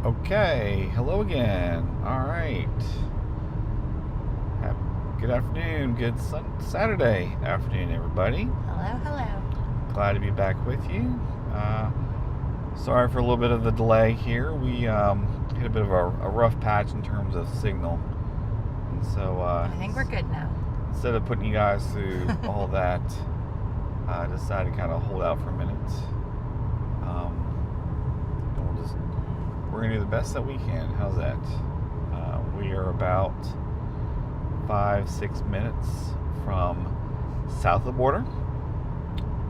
Okay, hello again. All right. Good afternoon, good Saturday afternoon, everybody. Hello, hello. Glad to be back with you. Sorry for a little bit of the delay here. We hit a bit of a rough patch in terms of signal. And so I think we're good now. instead of putting you guys through all that, I decided to kind of hold out for a minute. We're going to do the best that we can. How's that? We are about 5-6 minutes from south of the border.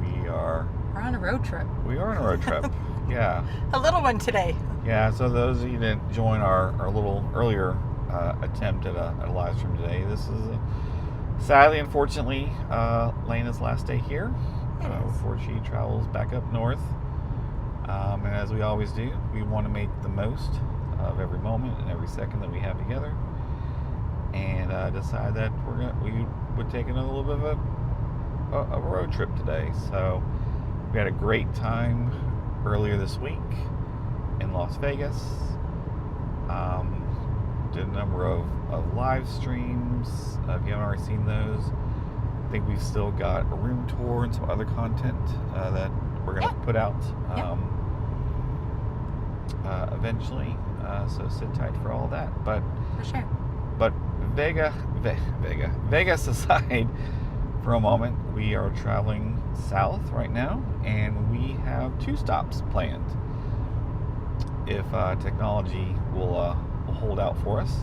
We're on a road trip. We are on a road trip. Yeah. A little one today. Yeah, so those of you that didn't join our little earlier attempt at a live stream today, this is sadly, unfortunately, Lena's last day here before she travels back up north. And as we always do, we want to make the most of every moment and every second that we have together, and decide that we would take another little bit of a road trip today. So we had a great time earlier this week in Las Vegas. Did a number of live streams. If you haven't already seen those, I think we've still got a room tour and some other content that we're going to put out eventually. So sit tight for all that. But For sure. But Vegas aside for a moment, we are traveling south right now, and we have 2 stops planned. If technology will hold out for us,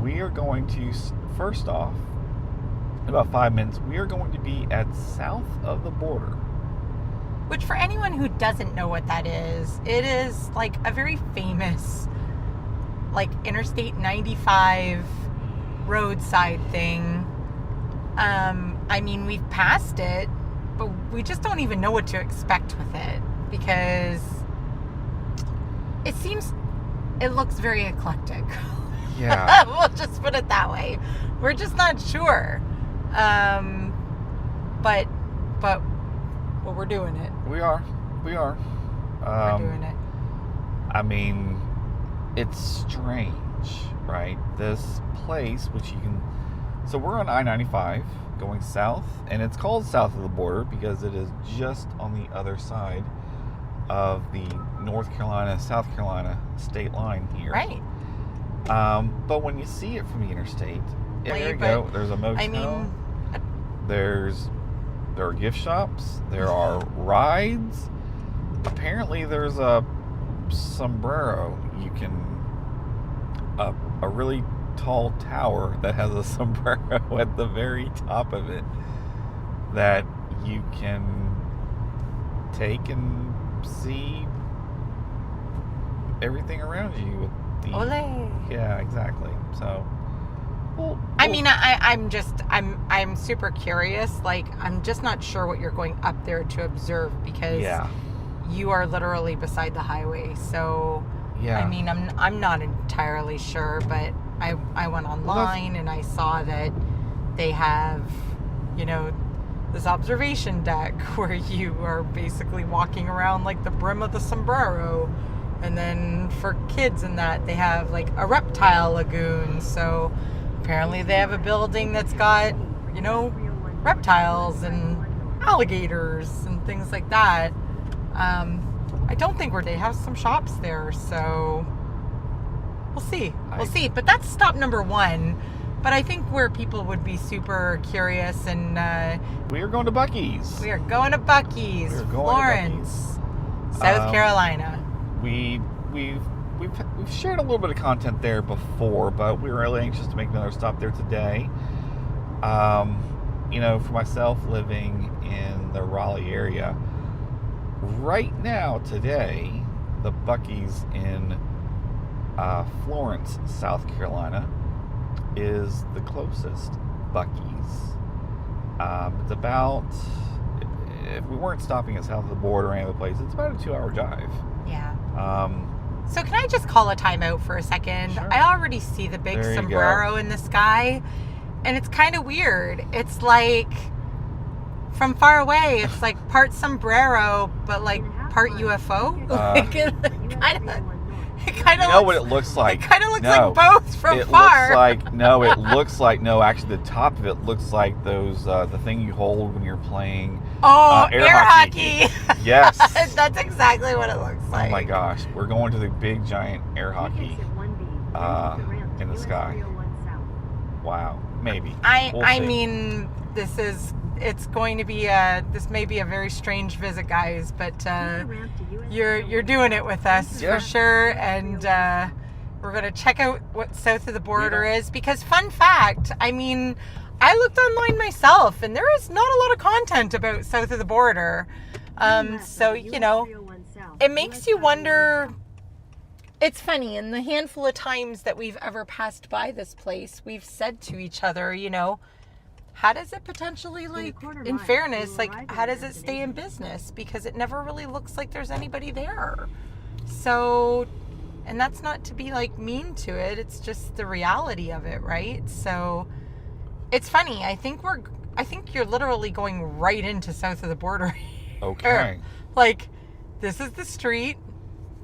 we are going to, first off, in about 5 minutes, we are going to be at south of the border. Which, for anyone who doesn't know what that is, it is like a very famous, like, Interstate 95 roadside thing. I mean, we've passed it, but we just don't even know what to expect with it, because it looks very eclectic. Yeah. We'll just put it that way. We're just not sure. But we're doing it. We are. We're doing it. I mean, it's strange, right? This place, which you can... So we're on I-95 going south, and it's called south of the border because it is just on the other side of the North Carolina-South Carolina state line here. Right. But when you see it from the interstate, there you go. There's a motel. I mean... There are gift shops. There are rides. Apparently, there's a sombrero. You can a really tall tower that has a sombrero at the very top of it that you can take and see everything around you with the. Ole. Yeah, exactly. So. Well, I mean, I'm super curious. Like, I'm just not sure what you're going up there to observe, because you are literally beside the highway. So, I mean, I'm not entirely sure, but I went online and I saw that they have, this observation deck where you are basically walking around like the brim of the sombrero. And then for kids and that, they have like a reptile lagoon. So apparently they have a building that's got, reptiles and alligators and things like that. I don't think they have some shops there, so we'll see. We'll see. But that's stop number 1. But I think where people would be super curious, and we are going to Buc-ee's. We are going to Buc-ee's, Florence, South Carolina. We've shared a little bit of content there before, but we were really anxious to make another stop there today. For myself, living in the Raleigh area, right now, today, the Buc-ee's in Florence, South Carolina, is the closest Buc-ee's. It's about, if we weren't stopping at south of the border or any other place, it's about a 2-hour drive. Yeah. So can I just call a timeout for a second? Sure. I already see the big sombrero in the sky, and it's kind of weird. It's like, from far away, it's like part sombrero, but like part UFO. It kind of You know what it looks like? It kind of looks like both from far. It looks like, no, actually the top of it looks like those, the thing you hold when you're playing air hockey. Yes. That's exactly what it looks like. Oh my gosh. We're going to the big giant air hockey in the sky. Wow. Maybe. I mean, it's going to be this may be a very strange visit, guys, but you're doing it with us for sure, and we're going to check out what south of the border is, because fun fact, I mean, I looked online myself and there is not a lot of content about south of the border, so you know, it makes you wonder. It's funny, in the handful of times that we've ever passed by this place, we've said to each other, you know, how does it potentially, like, in fairness, like, how does it stay in business? Because it never really looks like there's anybody there. So, and that's not to be, like, mean to it. It's just the reality of it, right? So, it's funny. I think you're literally going right into south of the border. Okay. Like, this is the street.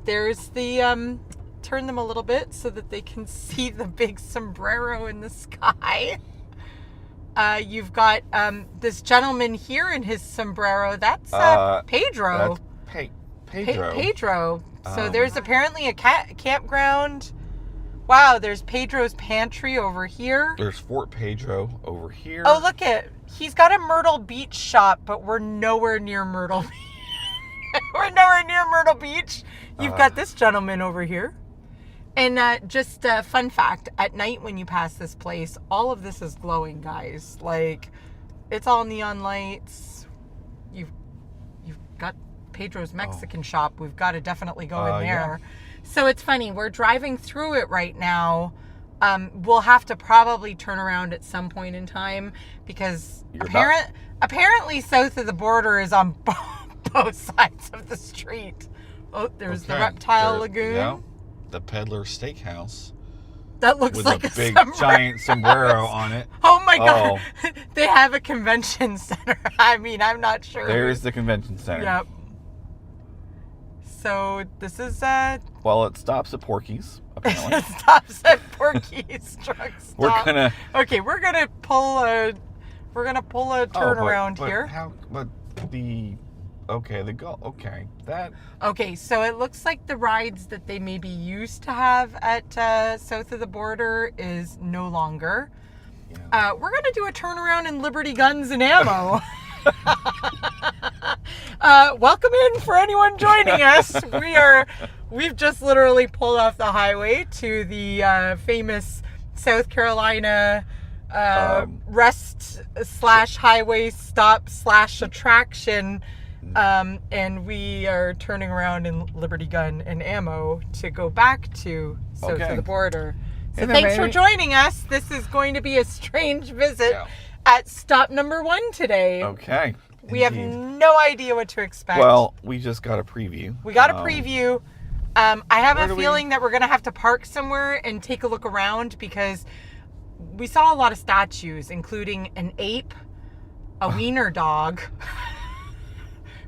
There's the, turn them a little bit so that they can see the big sombrero in the sky. You've got this gentleman here in his sombrero. That's Pedro. That's Pedro. Pedro. So there's apparently a campground. Wow, there's Pedro's pantry over here. There's Fort Pedro over here. Oh, look he's got a Myrtle Beach shop, but we're nowhere near Myrtle Beach. We're nowhere near Myrtle Beach. You've got this gentleman over here. And just a fun fact, at night when you pass this place, all of this is glowing, guys. Like, it's all neon lights. You've got Pedro's Mexican shop. We've got to definitely go in there. Yeah. So it's funny. We're driving through it right now. We'll have to probably turn around at some point in time, because apparently south of the border is on both sides of the street. Oh, there's the Reptile Lagoon. Yeah. The Peddler Steakhouse. That looks with like a big giant sombrero on it. Oh my God. They have a convention center. I mean, I'm not sure. There's the convention center. Yep. So this is well, it stops at Porky's, apparently. It stops at Porky's truck stop. We're gonna pull a turnaround here. So it looks like the rides that they maybe used to have at south of the border is no longer. Yeah. We're going to do a turnaround in Liberty Guns and Ammo. Welcome in for anyone joining us. We've just literally pulled off the highway to the famous South Carolina rest / highway stop / attraction. And we are turning around in Liberty Gun and Ammo to go back to south of the border. So thanks for joining us. This is going to be a strange visit at stop number 1 today. Okay. We have no idea what to expect. Well, we just got a preview. I have a feeling that we're going to have to park somewhere and take a look around, because we saw a lot of statues, including an ape, a wiener dog,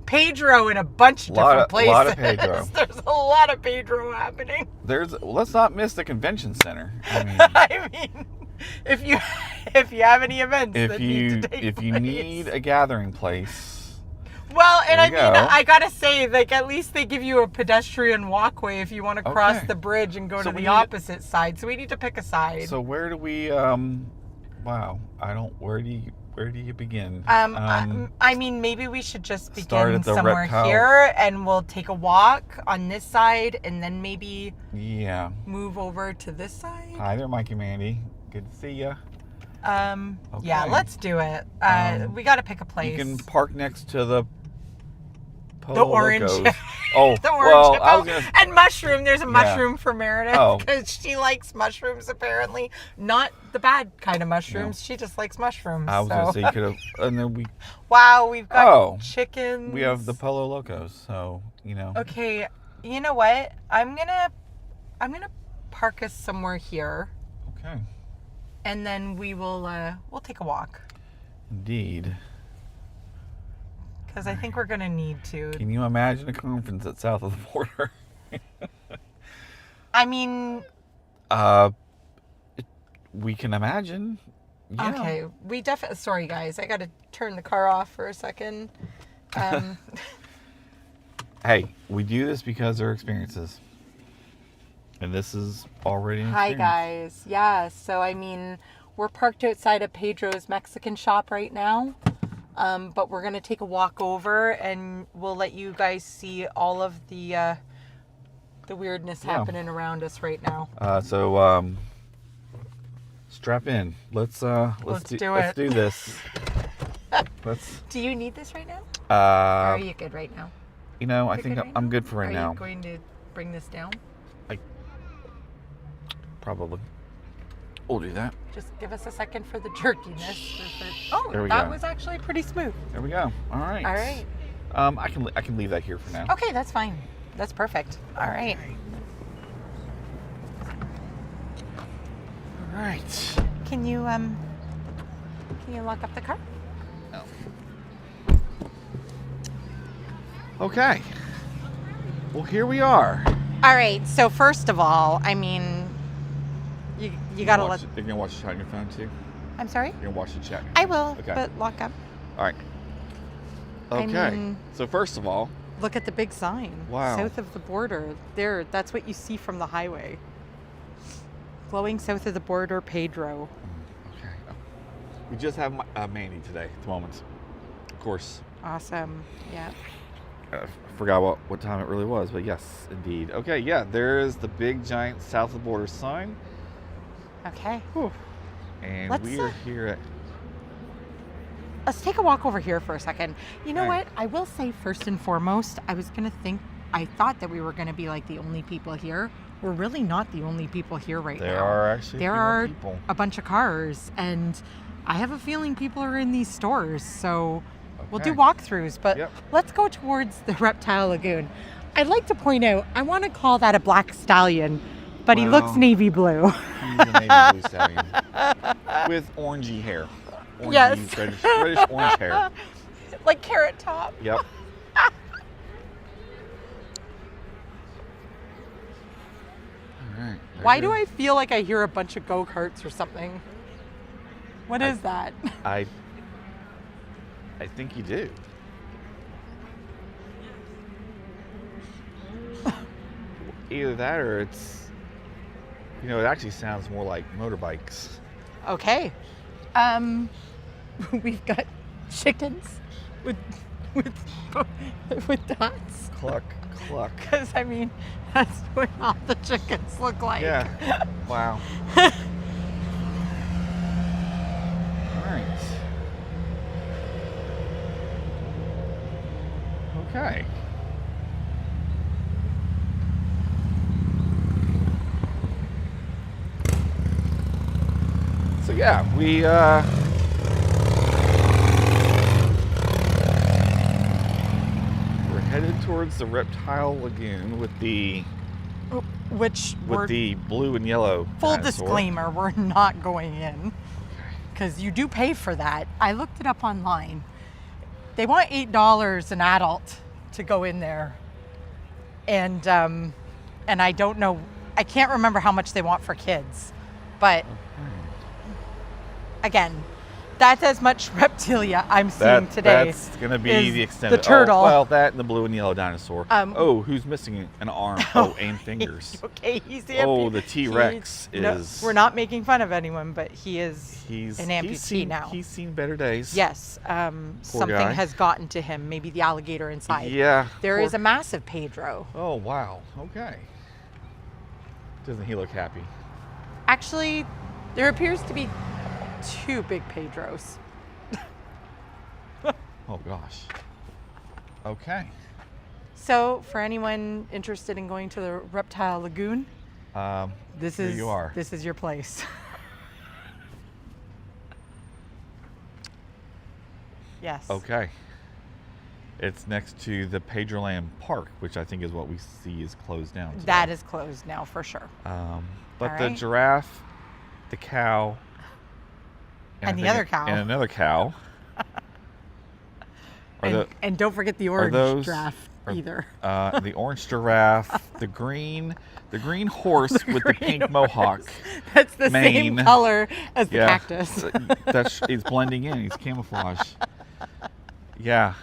Pedro in a bunch of different places. A lot of Pedro. There's a lot of Pedro happening. Let's not miss the convention center. I mean, if you have any events that need to take place. If you need a gathering place. Well, and I gotta say, like, at least they give you a pedestrian walkway if you want to cross the bridge and go to the opposite side. So we need to pick a side. So where do we? Where do you begin? I mean, maybe we should just begin somewhere here, and we'll take a walk on this side, and then maybe move over to this side. Hi there, Mikey Mandy. Good to see you. Yeah, let's do it. We got to pick a place. You can park next to the orange. Oh, the orange I was gonna... And mushroom. There's a mushroom for Meredith, because she likes mushrooms, apparently. Not the bad kind of mushrooms. No. She just likes mushrooms. I was gonna say you could have, and then we. Wow, we've got chickens. We have the Polo Locos, so you know. Okay, you know what? I'm gonna park us somewhere here. Okay. And then we'll take a walk. Indeed. Because I think we're going to need to. Can you imagine a conference at south of the border? I mean... we can imagine. Yeah. Okay, we definitely... Sorry, guys. I got to turn the car off for a second. Hey, we do this because they're experiences. And this is already an Hi, experience. guys. Yeah, so, I mean, we're parked outside of Pedro's Mexican shop right now. But we're going to take a walk over and we'll let you guys see all of the weirdness happening around us right now. So strap in. Let's do it. Let's do this. Do you need this right now? Or are you good right now? You know, I think I'm good for right now. Are you going to bring this down? Probably. We'll do that. Just give us a second for the jerkiness. There we that go. was actually pretty smooth. There we go. All right. All right. I can leave that here for now. Okay, that's fine. That's perfect. All right. All right. Can you lock up the car? No. Okay. Well, here we are. All right. So first of all, I mean, you gotta let. You're gonna watch the chat on your phone too. I'm sorry. You're gonna watch the chat. I will, Okay. but lock up. All right. Okay. I mean, so first of all, look at the big sign. Wow. South of the border. There. That's what you see from the highway. Glowing south of the border, Pedro. okay. We just have Mandy today at the moment. Of course. Awesome. Yeah. I forgot what time it really was, but yes, indeed. Okay, yeah, there's the big giant south of the border sign. Okay. Whew. And we are here at... Let's take a walk over here for a second. You know Okay. what? I will say first and foremost, I thought that we were going to be like the only people here. We're really not the only people here right now. There are actually There a few more are people. a bunch of cars, and I have a feeling people are in these stores, so we'll do Okay. walkthroughs, but Yep. let's go towards the Reptile Lagoon. I'd like to point out, I want to call that a black stallion, but he looks Well, navy blue. He's a navy blue stallion with orangey hair. Orangey, Yes. reddish orange hair. Like Carrot Top. Yep. All right. Why do I feel like I hear a bunch of go-karts or something? What is that? I think you do. Either that or it's, it actually sounds more like motorbikes. Okay. We've got chickens with dots. Cluck, cluck. Because, I mean, that's what all the chickens look like. Yeah. Wow. All right. Okay. So yeah, we're headed towards the Reptile Lagoon with the blue and yellow Full dinosaur. disclaimer, we're not going in. Because you do pay for that. I looked it up online. They want $8 an adult to go in there. And I don't know, I can't remember how much they want for kids. But again, that's as much reptilia I'm seeing today. That's going to be the extent the of turtle. Oh, well, that and the blue and yellow dinosaur. Who's missing an arm? Oh, and fingers. Okay, he's the Oh, the T-Rex is... we're not making fun of anyone, but he's an amputee he's seen, now. He's seen better days. Yes, something guy. has gotten to him, maybe the alligator inside. Yeah. There is a massive Pedro. Oh, wow. Okay. Doesn't he look happy? Actually, there appears to be 2 big Pedros. Oh, gosh. Okay. So, for anyone interested in going to the Reptile Lagoon, this here is you are. This is your place. Yes. Okay. It's next to the Pedroland Park, which I think is what we see is closed down today. That is closed now for sure. But All the right. giraffe, the cow, And the I think other cow. and another cow. And don't forget the orange those- giraffe. either. The orange giraffe, the green horse with the pink mohawk. That's the mane. same color as the cactus. He's blending in. He's camouflage. Yeah.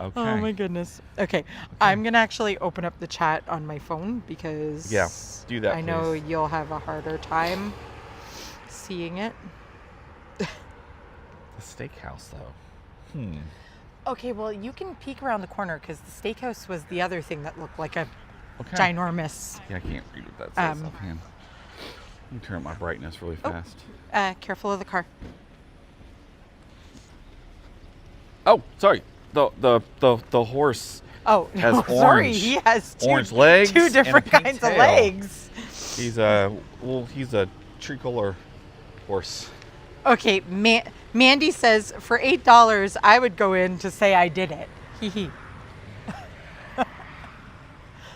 Okay. Oh my goodness. Okay. I'm gonna actually open up the chat on my phone because do that. I know you'll have a harder time seeing it. The steakhouse, though. Okay, well, you can peek around the corner because the steakhouse was the other thing that looked like a ginormous. Yeah, I can't read what that says offhand. Let me turn up my brightness really fast. Careful of the car. Oh, sorry. The horse. Oh, has no, sorry. He has orange legs, two different and a pink kinds tail. of legs. He's a tricolor horse. Okay, Mandy says for $8 I would go in to say I did it. Hee hee.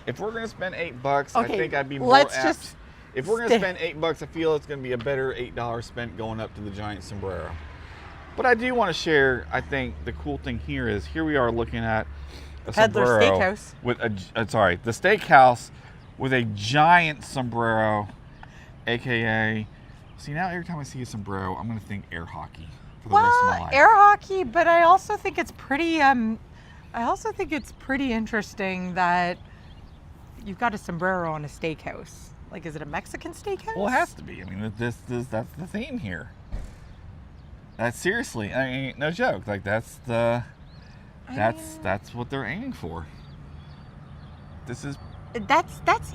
If we're gonna spend $8, I think I'd be more let's apt. just If we're gonna spend $8, I feel it's gonna be a better $8 spent going up to the giant sombrero. But I do want to share. I think the cool thing here is we are looking at a Peddler sombrero Steakhouse with the steakhouse with a giant sombrero, aka. See, now every time I see a sombrero, I'm gonna think air hockey for the rest of my life. Air hockey, but I also think it's pretty. Interesting that you've got a sombrero on a steakhouse. Like, is it a Mexican steakhouse? Well, it has to be. I mean, that's the theme here. That's seriously, I mean, no joke. Like that's what they're aiming for. That's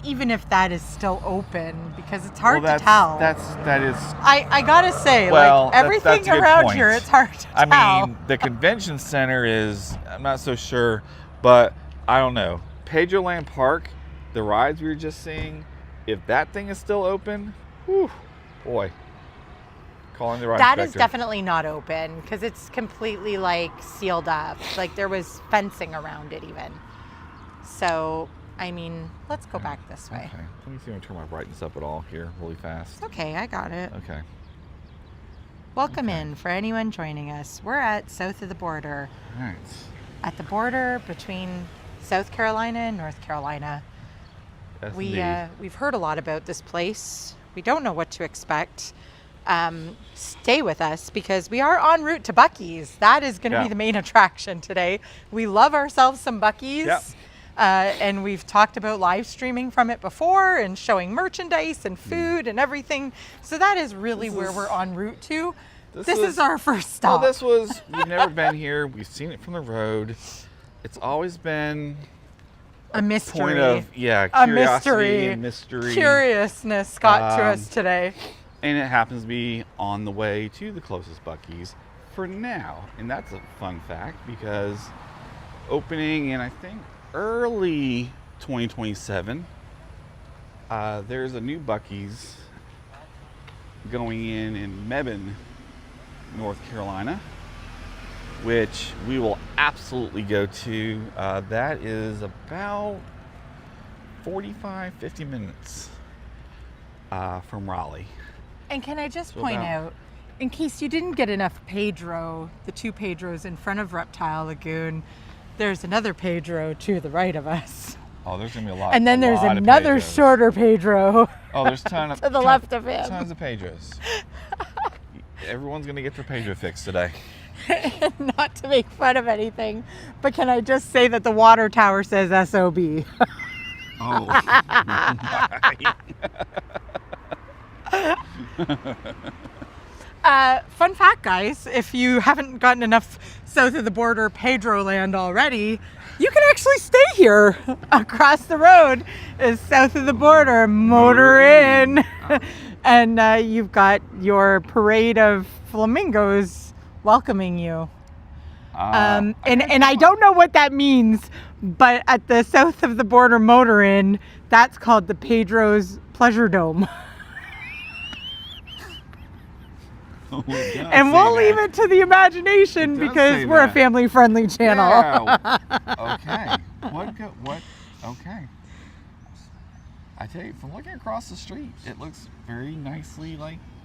even if that is still open because it's hard to tell. That is. I gotta say, well, like everything that's around point. here, it's hard to tell. I mean, the convention center is. I'm not so sure, but I don't know. Pedroland Park, the rides we were just seeing, if that thing is still open, whew, boy. Calling the right That inspector. is definitely not open because it's completely like sealed up. Like there was fencing around it even. So, I mean, let's go back this way. Okay. Let me see if I can turn my brightness up at all here really fast. Okay, I got it. Okay. Welcome in for anyone joining us. We're at south of the border. All right. At the border between South Carolina and North Carolina. Yes, indeed. We've heard a lot about this place. We don't know what to expect. Stay with us because we are en route to Buc-ee's. That is going to be the main attraction today. We love ourselves some Buc-ee's. Yep. And we've talked about live streaming from it before and showing merchandise and food and everything. So that is really where we're en route to. This is our first stop. Well, we've never been here. We've seen it from the road. It's always been a mystery. Point of, a curiosity and mystery. Curiousness got to us today. And it happens to be on the way to the closest Buc-ee's for now. And that's a fun fact because opening in, I think, early 2027, there's a new Buc-ee's going in Mebane, North Carolina, which we will absolutely go to. That is about 50 minutes from Raleigh. And can I just point out, in case you didn't get enough Pedro, the two Pedros in front of Reptile Lagoon, there's another Pedro to the right of us. Oh, there's going to be a lot. And then there's another shorter Pedro. Oh, there's tons to the left of him. Tons of Pedros. Everyone's going to get their Pedro fix today. Not to make fun of anything, but can I just say that the water tower says SOB? Oh. Fun fact, guys, if you haven't gotten enough south of the border Pedro land already, you can actually stay here. Across the road is south of the border, motor in. And you've got your parade of flamingos welcoming you. And I don't know what that means, but at the south of the border motor inn, that's called the Pedro's Pleasure Dome. Oh, and we'll leave it to the imagination because we're a family-friendly channel. Yeah. Okay. What? Okay. I tell you, from looking across the street, it looks very nicely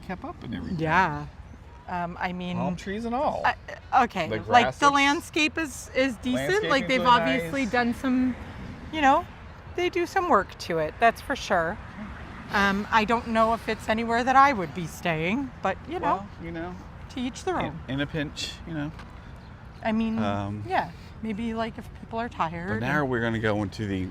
kept up and everything. Yeah. I mean, palm trees and all. okay, The grass like the looks- landscape is decent. Like Landscaping's they've really obviously nice. done some, you know, they do some work to it. That's for sure. I don't know if it's anywhere that I would be staying, but you know, Well, you know, to each their own. in a pinch, you know. I mean, yeah, maybe like if people are tired. But now we're going to go into the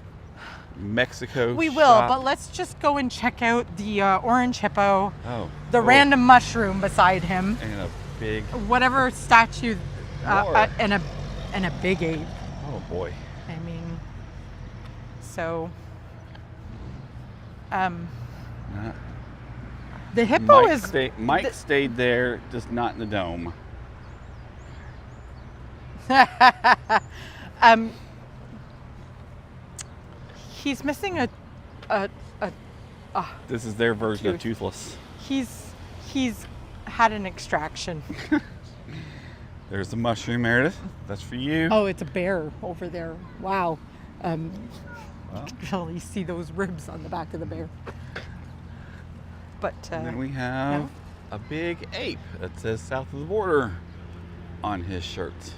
Mexico We will, shop. but let's just go and check out the orange hippo, Oh. the oh, random mushroom beside him, And a big, whatever statue, More. and a big ape. oh boy. I mean, so, Not- the hippo Mike stayed there, just not in the dome. he's missing a This is their version of Tooth. toothless. he's had an extraction. There's the mushroom, Meredith. That's for you. Oh, it's a bear over there. Wow. Well, You can really see those ribs on the back of the bear. But and then we have a big ape that says south of the border on his shirt.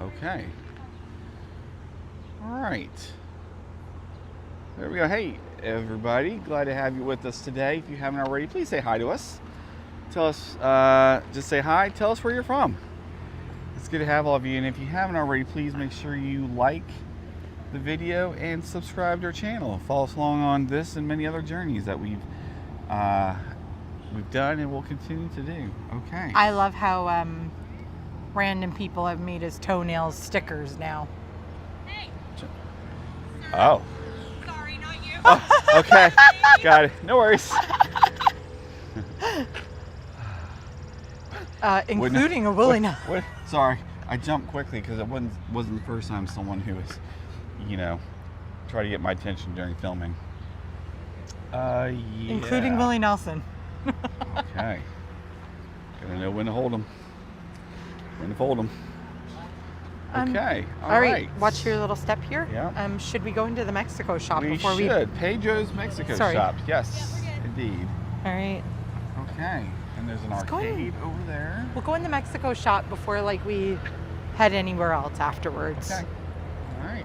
Okay. All right. There we go. Hey, everybody. Glad to have you with us today. If you haven't already, please say hi to us. Tell us, just say hi. Tell us where you're from. It's good to have all of you. And if you haven't already, please make sure you like the video and subscribe to our channel. Follow us along on this and many other journeys that we've done and will continue to do. Okay. I love how random people have made his toenails stickers now. Oh. Sorry, not you. Oh, okay. Got it. No worries. Including a willy nut. What? Sorry, I jumped quickly because it wasn't the first time someone who was, you know, tried to get my attention during filming. Yeah. Including Willie Nelson. Okay. Gotta know when to hold them. When to fold them. Okay. All right. Watch your little step here. Yeah. Should we go into the Mexico shop We before should. Pedro's Mexico Sorry. shop. Yes, indeed. All right. Okay. And there's an Let's go in. arcade over there. We'll go in the Mexico shop before like we head anywhere else afterwards. Okay. All right.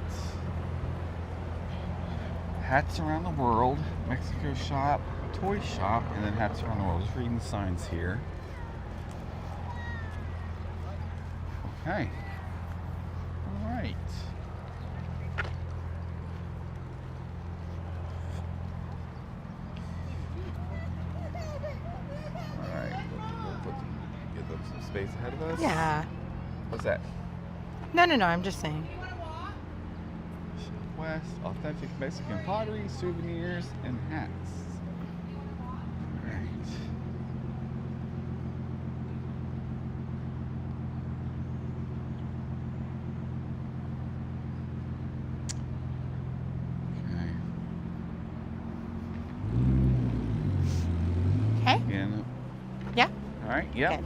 Hats around the world, Mexico shop, toy shop, and then hats around the world. Just reading the signs here. Okay. All right. All right. We'll give them some space ahead of us. Yeah. What's that? No, I'm just saying. West, authentic Mexican pottery, souvenirs, and hats. Alright. Okay. Okay. Again. Yeah. Alright, yep.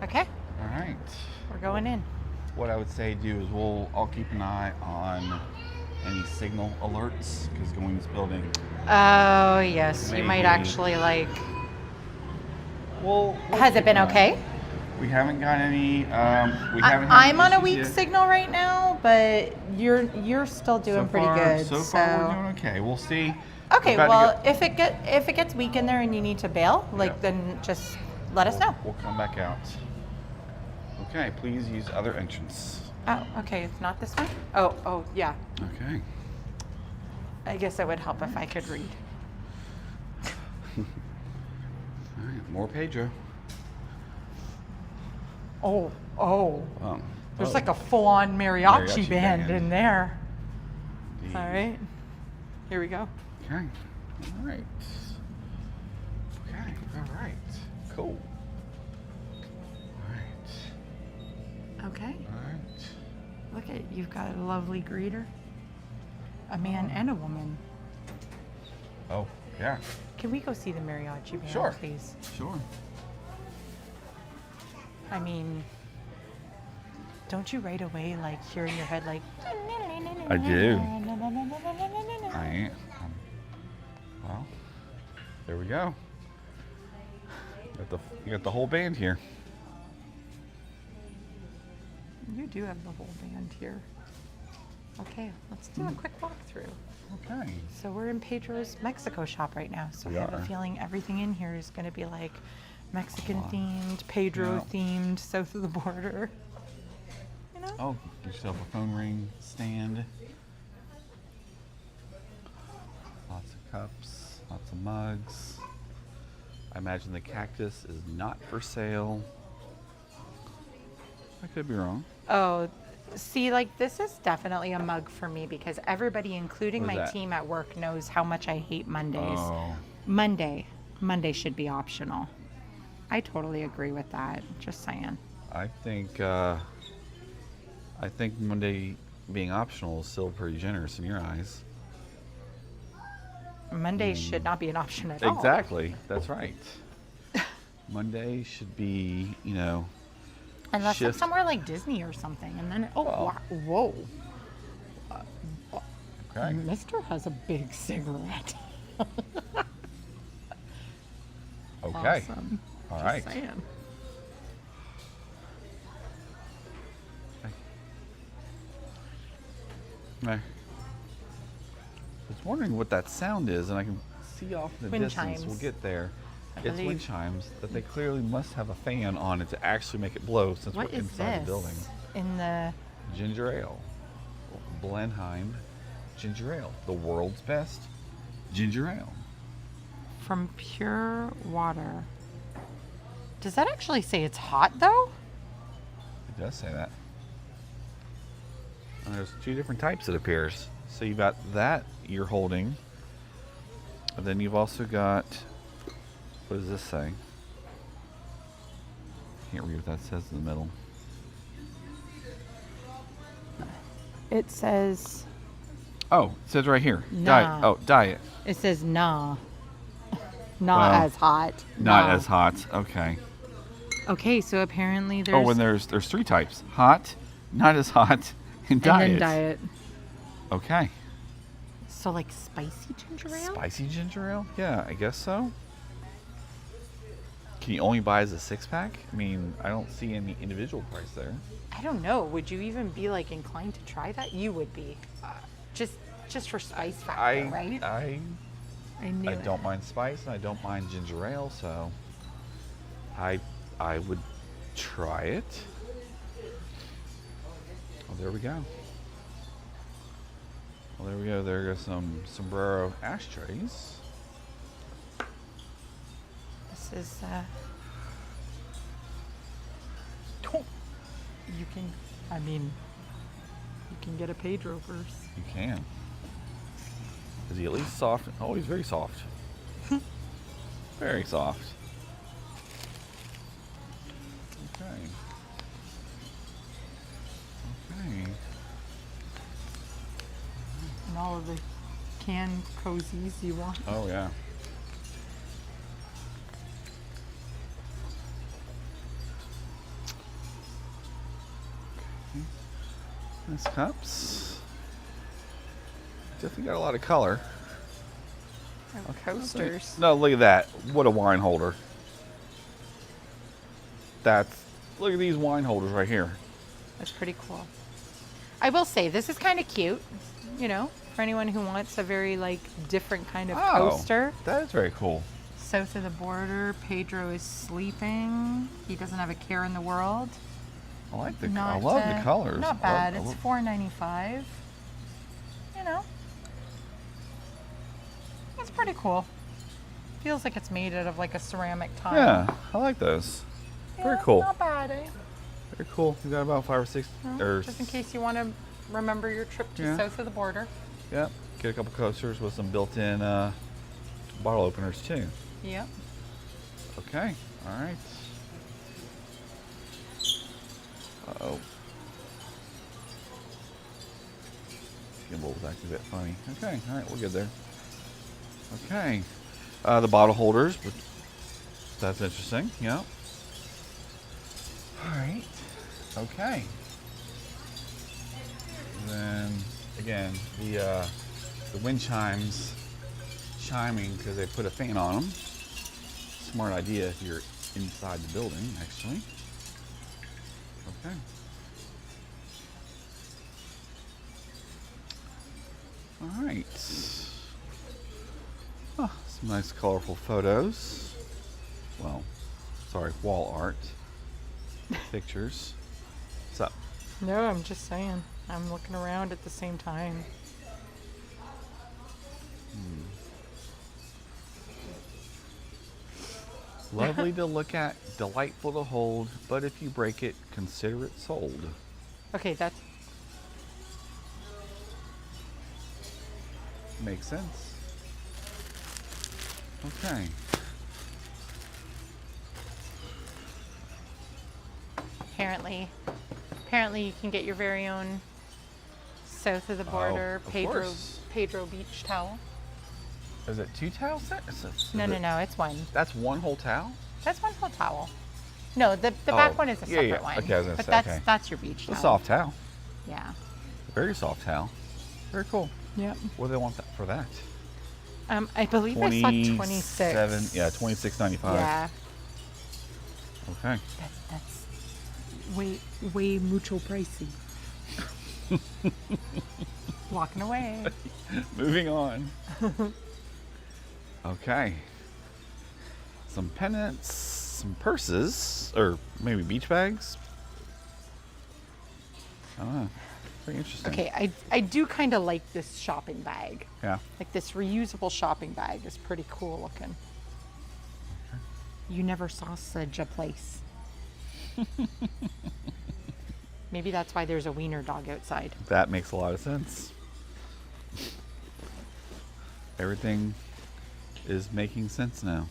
Okay. Okay. Alright. We're going in. What I would say do is I'll keep an eye on any signal alerts because going to this building. Oh yes, you might Maybe. actually like. Well, Has it been okay? We haven't got any. We haven't. had I'm on a issues weak yet. signal right now, but you're still doing So pretty far- good. So far, we're doing okay. We'll see. Okay, We're about to well, if it gets weak in there and you need to bail, like Yeah. then just let us know. We'll come back out. Okay, please use other entrance. Oh, okay, it's not this one. Oh, yeah. Okay. I guess it would help if I could read. All right, more Pedro. Oh, there's oh, like a full-on mariachi Mariachi band band. in there. indeed. All right, here we go. Okay. All right. Okay. All right. Cool. All right. Okay, All right. look at you've got a lovely greeter, a man and a woman. Oh, yeah. Can we go see the mariachi band, Sure. please? Sure. I mean, don't you right away like hear in your head like? I do. I am. Well, there we go. You got the whole band here. You do have the whole band here. Okay, let's do a quick walkthrough. Okay. So we're in Pedro's Mexico shop right now. So I have a feeling everything in here is going to be like Mexican themed, Pedro themed, south of the border. You know? Oh, get yourself a phone ring stand. Lots of cups, lots of mugs. I imagine the cactus is not for sale. I could be wrong. Oh, see, like this is definitely a mug for me because everybody, including my team at work, knows how much I hate Mondays. Oh. Monday should be optional. I totally agree with that. Just saying. I think Monday being optional is still pretty generous in your eyes. Monday should not be an option at all. Exactly. That's right. Monday should be, you know, unless it's somewhere like Disney or something, and then whoa. Okay. Mister has a big cigarette. Okay. Awesome. All Just right. saying. I was wondering what that sound is, and I can see off in the Wind distance. chimes. We'll get there. I It's wind believe. chimes that they clearly must have a fan on it to actually make it blow since What we're is inside this? the building. In the Ginger ale. Blenheim ginger ale. The world's best ginger ale. from pure water. Does that actually say it's hot though? It does say that. And there's two different types, it appears. So you've got that you're holding. And then you've also got, what does this say? Can't read what that says in the middle. It says Oh, it says right here. Nah. Diet. Oh, diet. it says nah. Not Well, as hot. Not Nah. as hot. Okay. Okay, so apparently there's Oh, and there's three types. Hot, not as hot, and diet. and then diet. Okay. So like spicy ginger ale? Spicy ginger ale? Yeah, I guess so. Can you only buy as a 6-pack? I mean, I don't see any individual price there. I don't know. Would you even be like inclined to try that? You would be. Just for spice factor, right? I knew it. don't mind spice and I don't mind ginger ale, so I would try it. Oh, there we go. Well, there we go. There goes some sombrero ashtrays. This is you can you can get a Pedro first. You can. Is he at least soft? Oh, he's very soft. Very soft. Okay. Okay. And all of the canned cozies you want. Oh, yeah. Okay. Nice cups. Definitely got a lot of color. Oh, coasters. No, look at that. What a wine holder. Look at these wine holders right here. That's pretty cool. I will say this is kind of cute, you know, for anyone who wants a very like different kind of coaster. That is very cool. South of the border, Pedro is sleeping. He doesn't have a care in the world. I like I love the colors. Not bad. It's $4.95. You know, it's pretty cool. Feels like it's made out of like a ceramic tile. Yeah, I like those. Yeah, Very cool. Not bad, eh? Very cool. You got about 5 or 6. Just in case you want to remember your trip to south of the border. Yep. Get a couple coasters with some built-in bottle openers too. Yep. Okay. All right. Uh-oh. Gimbal was acting a bit funny. Okay. All right. We're good there. Okay. The bottle holders. That's interesting. Yeah. All right. Okay. Then again, the wind chimes chiming because they put a fan on them. Smart idea if you're inside the building, actually. Okay. All right. Oh, some nice colorful photos. Well, sorry, wall art. Pictures. What's up? No, I'm just saying. I'm looking around at the same time. Lovely to look at, delightful to hold, but if you break it, consider it sold. Okay, that's... Makes sense. Okay. Apparently you can get your very own south of the border of Pedro course. beach towel. Is it 2 towels? No, it's one. That's one whole towel? That's one whole towel. No, the back one is a separate one. Okay, I was gonna but say, that's your beach It's towel. a soft towel. Yeah. Very soft towel. Very cool. Yep. What do they want for that? I believe I saw 26. Yeah, $26.95. Yeah. Okay. That's way mucho pricey. Walking away. Moving on. Okay. Some pennants, some purses, or maybe beach bags. I don't know. Pretty interesting. Okay, I do kind of like this shopping bag. Yeah. Like this reusable shopping bag is pretty cool looking. Okay. You never saw such a place. Maybe that's why there's a wiener dog outside. That makes a lot of sense. Everything is making sense now.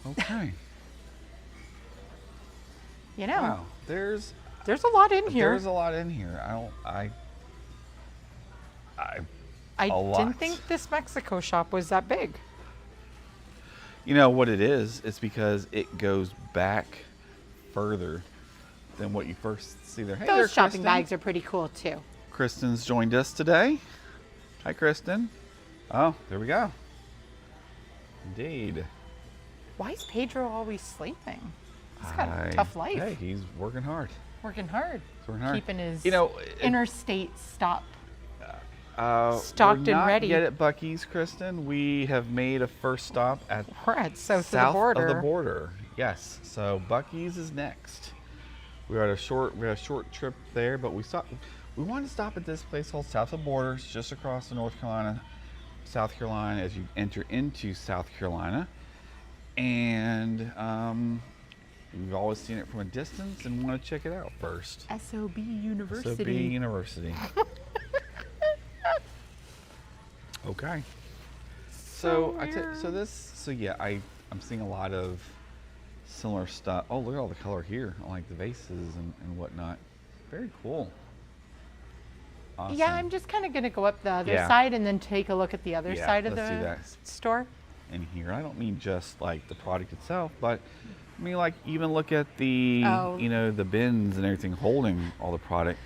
Okay. You know, Wow. There's a lot in here. There's a lot in here. I didn't think this Mexico shop was that big. You know what it is? It's because it goes back further than what you first see there. Hey there, Those shopping Kristen. bags are pretty cool too. Kristen's joined us today. Hi, Kristen. Oh, there we go. Indeed. Why is Pedro always sleeping? He's got a tough life. Hey, he's working hard. Working hard. Keeping his interstate stop stocked we're and not ready. Yet at Buc-ee's, Kristen. We have made a first stop at We're at south of the border. Yes. So Buc-ee's is next. We had a short trip there, but we wanted to stop at this place called South of the Border. It's just across the South Carolina as you enter into South Carolina. And we've always seen it from a distance and want to check it out first. SOB University. SOB University. Okay. So I'm seeing a lot of similar stuff. Oh, look at all the color here. I like the vases and whatnot. Very cool. Awesome. Yeah, I'm just kind of going to go up the other side and then take a look at the other side of the store. In here, I don't mean just like the product itself, but I mean like even look at the the bins and everything holding all the product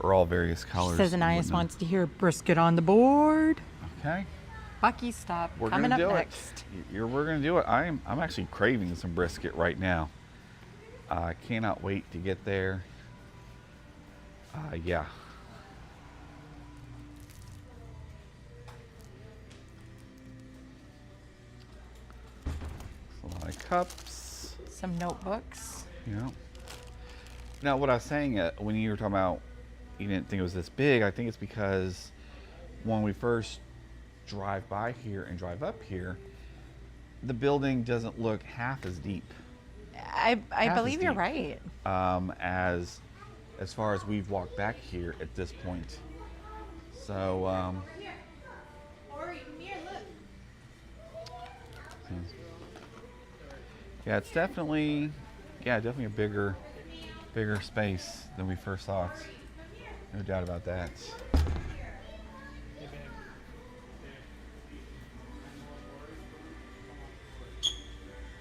are all various colors. Says Anais wants to hear brisket on the board. Okay. Buc-ee stop. We're coming up gonna do next. We're gonna do it. I'm actually craving some brisket right now. I cannot wait to get there. Yeah. A lot of cups. Some notebooks. Yeah. Now, what I was saying when you were talking about you didn't think it was this big, I think it's because when we first drive by here and drive up here, the building doesn't look half as deep. I believe you're right. As far as we've walked back here at this point. So. Yeah, it's definitely a bigger space than we first thought. No doubt about that.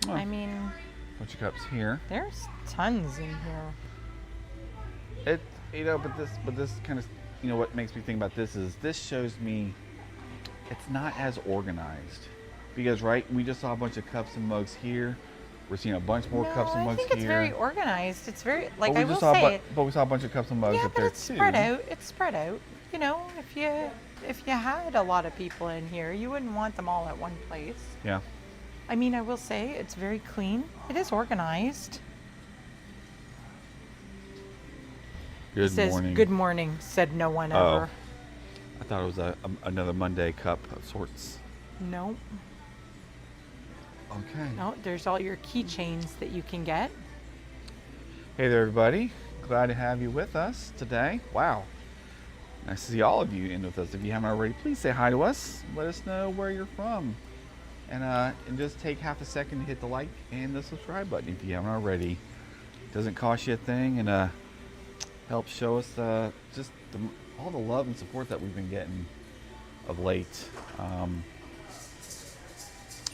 Oh, I mean, bunch of cups here. There's tons in here. But this kind of, what makes me think about this is this shows me it's not as organized because we just saw a bunch of cups and mugs here. We're seeing a bunch more cups and mugs here. I think it's very organized. It's very, But we saw a bunch of cups and mugs up there too. It's spread out. It's spread out. you know, if you had a lot of people in here, you wouldn't want them all at one place. Yeah. I mean, I will say it's very clean. It is organized. Good It says, morning. "Good morning," said no one ever. I thought it was another Monday cup of sorts. Nope. Okay. No, there's all your keychains that you can get. Hey there, everybody. Glad to have you with us today. Wow. Nice to see all of you in with us. If you haven't already, please say hi to us. Let us know where you're from. And just take half a second to hit the like and the subscribe button if you haven't already. It doesn't cost you a thing, and helps show us all the love and support that we've been getting of late.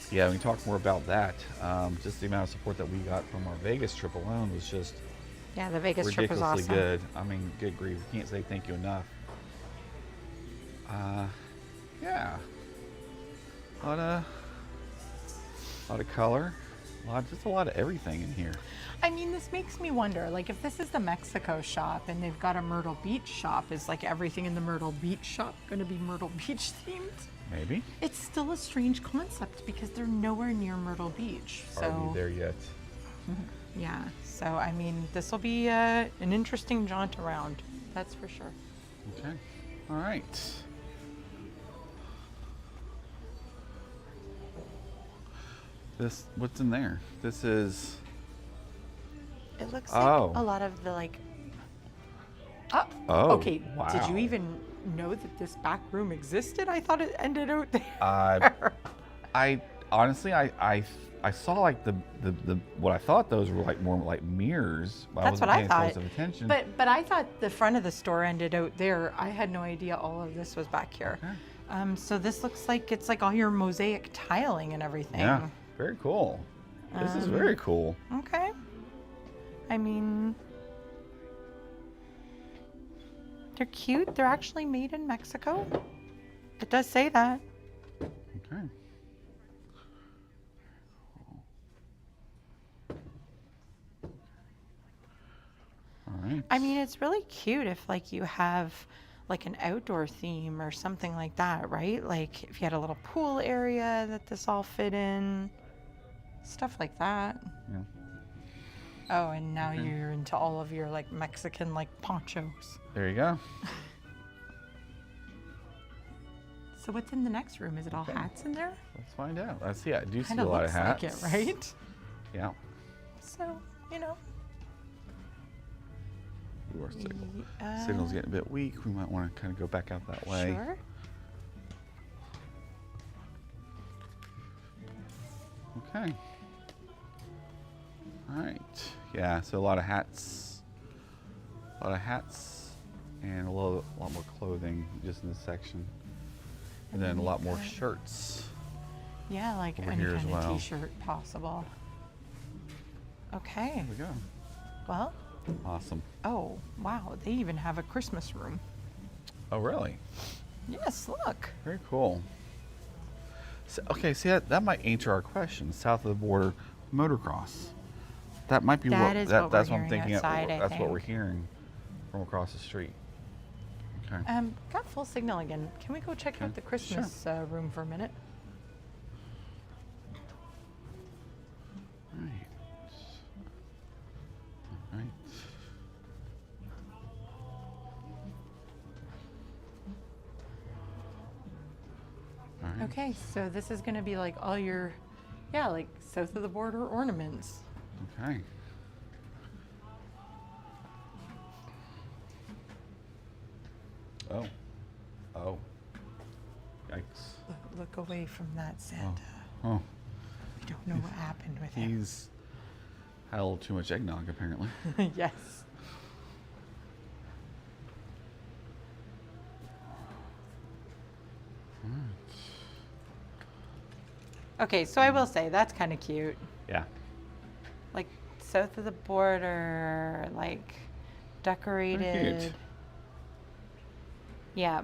Yeah, we can talk more about that. Just the amount of support that we got from our Vegas trip alone was just Yeah, the Vegas trip was ridiculously awesome. good. I mean, good grief. We can't say thank you enough. Yeah. A lot of color. Just a lot of everything in here. I mean, this makes me wonder, like, if this is the Mexico shop and they've got a Myrtle Beach shop, is like everything in the Myrtle Beach shop going to be Myrtle Beach themed? Maybe. It's still a strange concept because they're nowhere near Myrtle Beach. So Are we there yet? yeah. So I mean, this will be an interesting jaunt around. That's for sure. Okay. All right. What's in there? This is. It looks Oh. like a lot of the like. Oh, Okay. wow. Did you even know that this back room existed? I thought it ended out there. I honestly, I saw like the what I thought those were like more like mirrors. But That's I what I wasn't thought. paying close attention. But I thought the front of the store ended out there. I had no idea all of this was back here. Okay. So this looks like it's like all your mosaic tiling and everything. Yeah, very cool. This is very cool. Okay. I mean, they're cute. They're actually made in Mexico. It does say that. Okay. All right. I mean, it's really cute if like you have like an outdoor theme or something like that, right? Like if you had a little pool area that this all fit in, stuff like that. Yeah. Oh, and now you're into all of your like Mexican like ponchos. There you go. So what's in the next room? Is it all hats in there? Let's find out. I see. I do see Kind a of lot of looks hats. like it, right? Yeah. So, you know. Ooh, our signal's getting a bit weak. We might want to kind of go back out that way. Sure. Okay. All right. Yeah. So a lot of hats. And a lot more clothing just in this section. And then a lot more shirts. Yeah, like over any here as kind well. of t-shirt possible. Okay. There we go. Well, Awesome. oh, wow. They even have a Christmas room. Oh, really? Yes, look. Very cool. So, okay, see that might answer our question. South of the border, motocross. That might be That is what that's we're what I'm hearing thinking. outside, I That's what we're think. hearing from across the street. Okay. Got full signal again. Can we go check out the Christmas room for a minute? Right. All right. All right. Okay, so this is going to be like all your, yeah, like south of the border ornaments. Okay. Oh. Oh. Yikes. Look away from that, Santa. Oh. We don't know what happened with him. He's had a little too much eggnog, apparently. Yes. Okay, so I will say that's kind of cute. Yeah. Like south of the border, like decorated. cute. Yeah.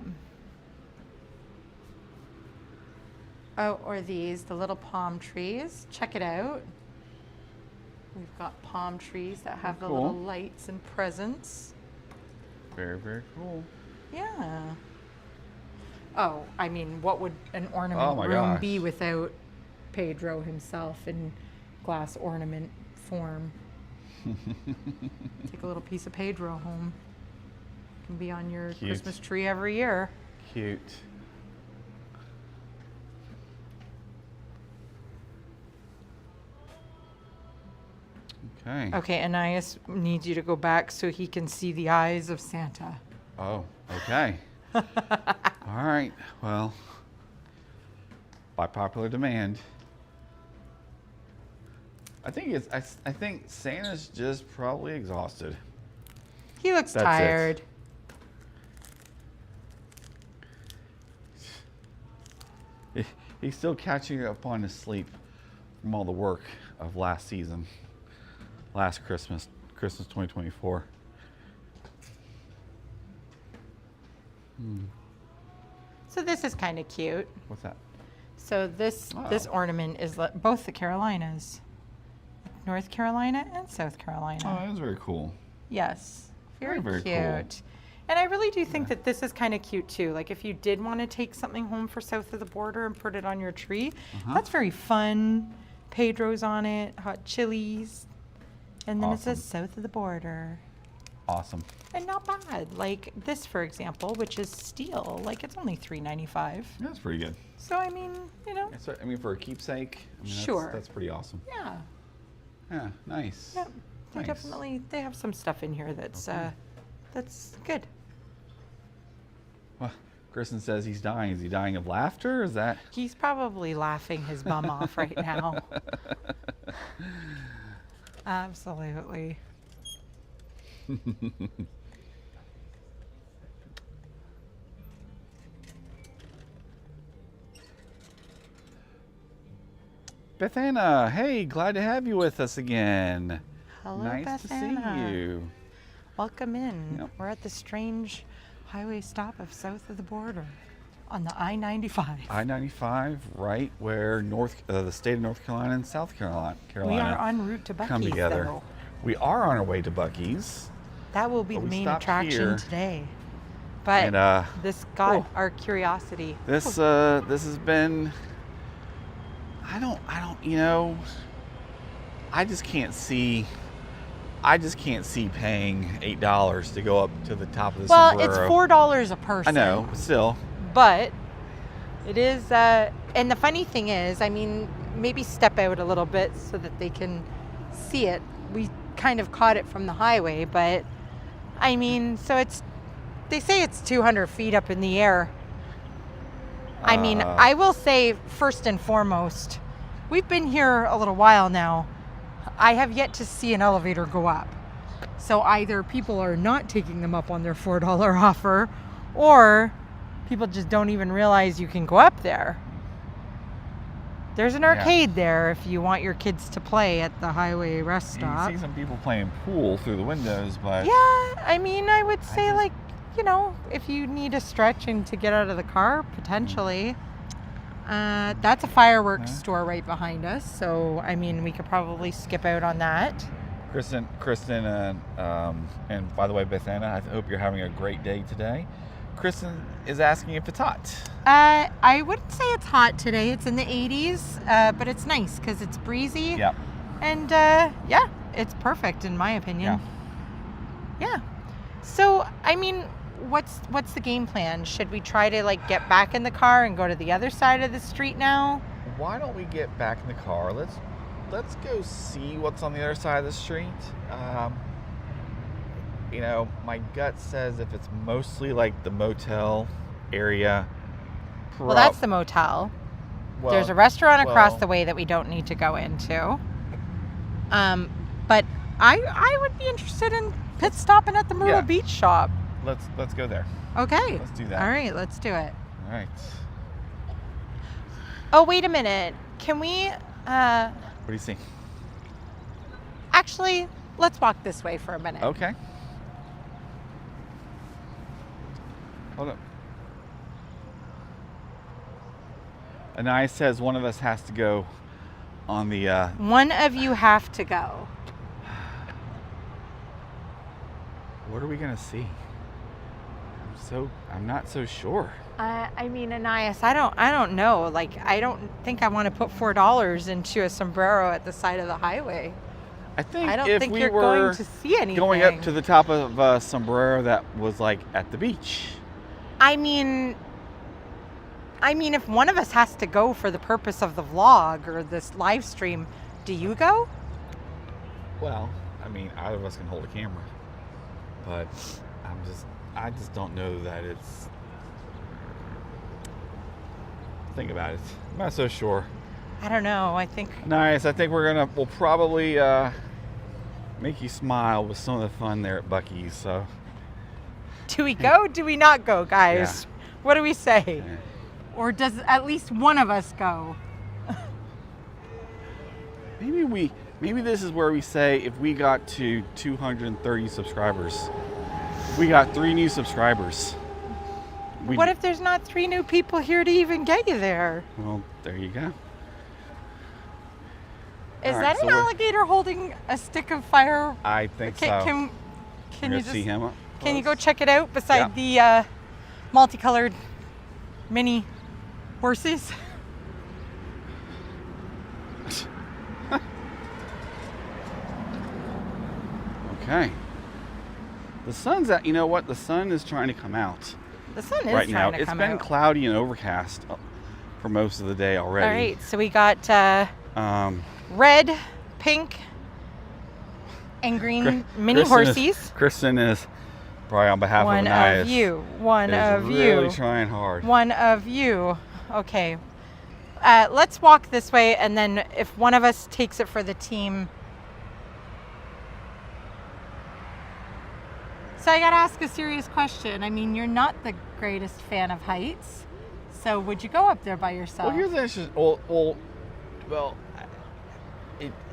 Oh, or these, the little palm trees. Check it out. We've got palm trees that have the Cool. little lights and presents. Very, very cool. Yeah. Oh, I mean, what would an Oh ornament my room gosh. be without Pedro himself in glass ornament form? Take a little piece of Pedro home. Can be on your Cute. Christmas tree every year. Cute. Okay. Okay, Anais needs you to go back so he can see the eyes of Santa. Oh, okay. All right. Well, by popular demand. I think Santa's just probably exhausted. He looks That's it. tired. He's still catching up on his sleep from all the work of last season, last Christmas 2024. So this is kind of cute. What's that? So this Oh. ornament is both the Carolinas, North Carolina and South Oh, Carolina. that was very cool. Yes, very, Very cute. cool. And I really do think that this is kind of cute too. Like if you did want to take something home for south of the border and put it on your tree, that's very fun. Pedro's on it, hot chilies, and then it says south of the border. Awesome. And not bad. Like this, for example, which is steel. Like it's only $3.95. That's pretty good. So I mean, you know, I mean, for a keepsake, Sure. that's pretty awesome. yeah. Yeah, nice. Yep. They Nice. they have some stuff in here that's Okay. that's good. Well, Kristen says he's dying. Is he dying of laughter? Is that? He's probably laughing his bum off right now. Absolutely. Bethana, hey, glad to have you with us again. Hello, Nice to Bethana. see you. Welcome in. Yep. We're at the strange highway stop of south of the border on the I-95. I-95, right where the state of North Carolina and South Carolina We are en route to come Buc-ee's, together. though. We are on our way to Buc-ee's. That will be But the we main stopped attraction here. today. But And this got oh. our curiosity. this has been. I don't. You know. I just can't see paying $8 to go up to the top of the Well, sombrero. it's $4 a person. I know, but still. But it is, and the funny thing is, I mean, maybe step out a little bit so that they can see it. We kind of caught it from the highway, but I mean, so they say it's 200 feet up in the air. I mean, I will say first and foremost, we've been here a little while now. I have yet to see an elevator go up. So either people are not taking them up on their $4 offer, or people just don't even realize you can go up there. There's an arcade there if you want your kids to play at the highway rest You stop. can see some people playing pool through the windows, but Yeah, I mean, I would say if you need a stretch and to get out of the car, potentially. That's a fireworks store right behind us, so I mean, we could probably skip out on that. Kristen, and by the way, Bethana, I hope you're having a great day today. Kristen is asking if it's hot. I wouldn't say it's hot today. It's in the 80s, but it's nice because it's breezy. Yeah. And yeah, it's perfect in my opinion. Yeah. So, I mean, what's the game plan? Should we try to get back in the car and go to the other side of the street now? Why don't we get back in the car? Let's go see what's on the other side of the street. My gut says if it's mostly the motel area. Well, that's the motel. There's a restaurant across the way that we don't need to go into. But I would be interested in pit stopping at the Myrtle Beach shop. Let's go there. Okay. Let's do that. All right, let's do it. All right. Oh, wait a minute. Can we What do you see? actually, let's walk this way for a minute. Okay. Hold up. Anais says one of us has to go on the. One of you have to go. What are we gonna see? I'm I'm not so sure. I mean, Anais, I don't know. Like, I don't think I want to put $4 into a sombrero at the side of the highway. I think I don't if think we you're were going to see anything. going up to the top of a sombrero that was like at the beach. I mean, if one of us has to go for the purpose of the vlog or this live stream, do you go? Well, I mean, either of us can hold a camera, but I just don't know that it's. Think about it. I'm not so sure. I don't know. I think. Nice. I think we'll probably make you smile with some of the fun there at Buc-ee's. So. Do we go? Do we not go, guys? Yeah. What do we say? Yeah. Or does at least one of us go? Maybe this is where we say if we got to 230 subscribers, if we got 3 new subscribers. What if there's not 3 new people here to even get you there? Well, there you go. Is that an alligator holding a stick of fire? I think so. Can you see him up close? Can you go check it out beside the multicolored mini horses? Okay. The sun's out. You know what? The sun is trying to come out. The sun is right trying now. to come out. It's been cloudy and overcast for most of the day already. All right, so we got red, pink, and green mini horsies. Kristen is probably on behalf One of Anais. of you. One of you. Really trying hard. One of you. Okay. Let's walk this way, and then if one of us takes it for the team. So I gotta ask a serious question. I mean, you're not the greatest fan of heights, so would you go up there by yourself? Well, here's the issue. Well.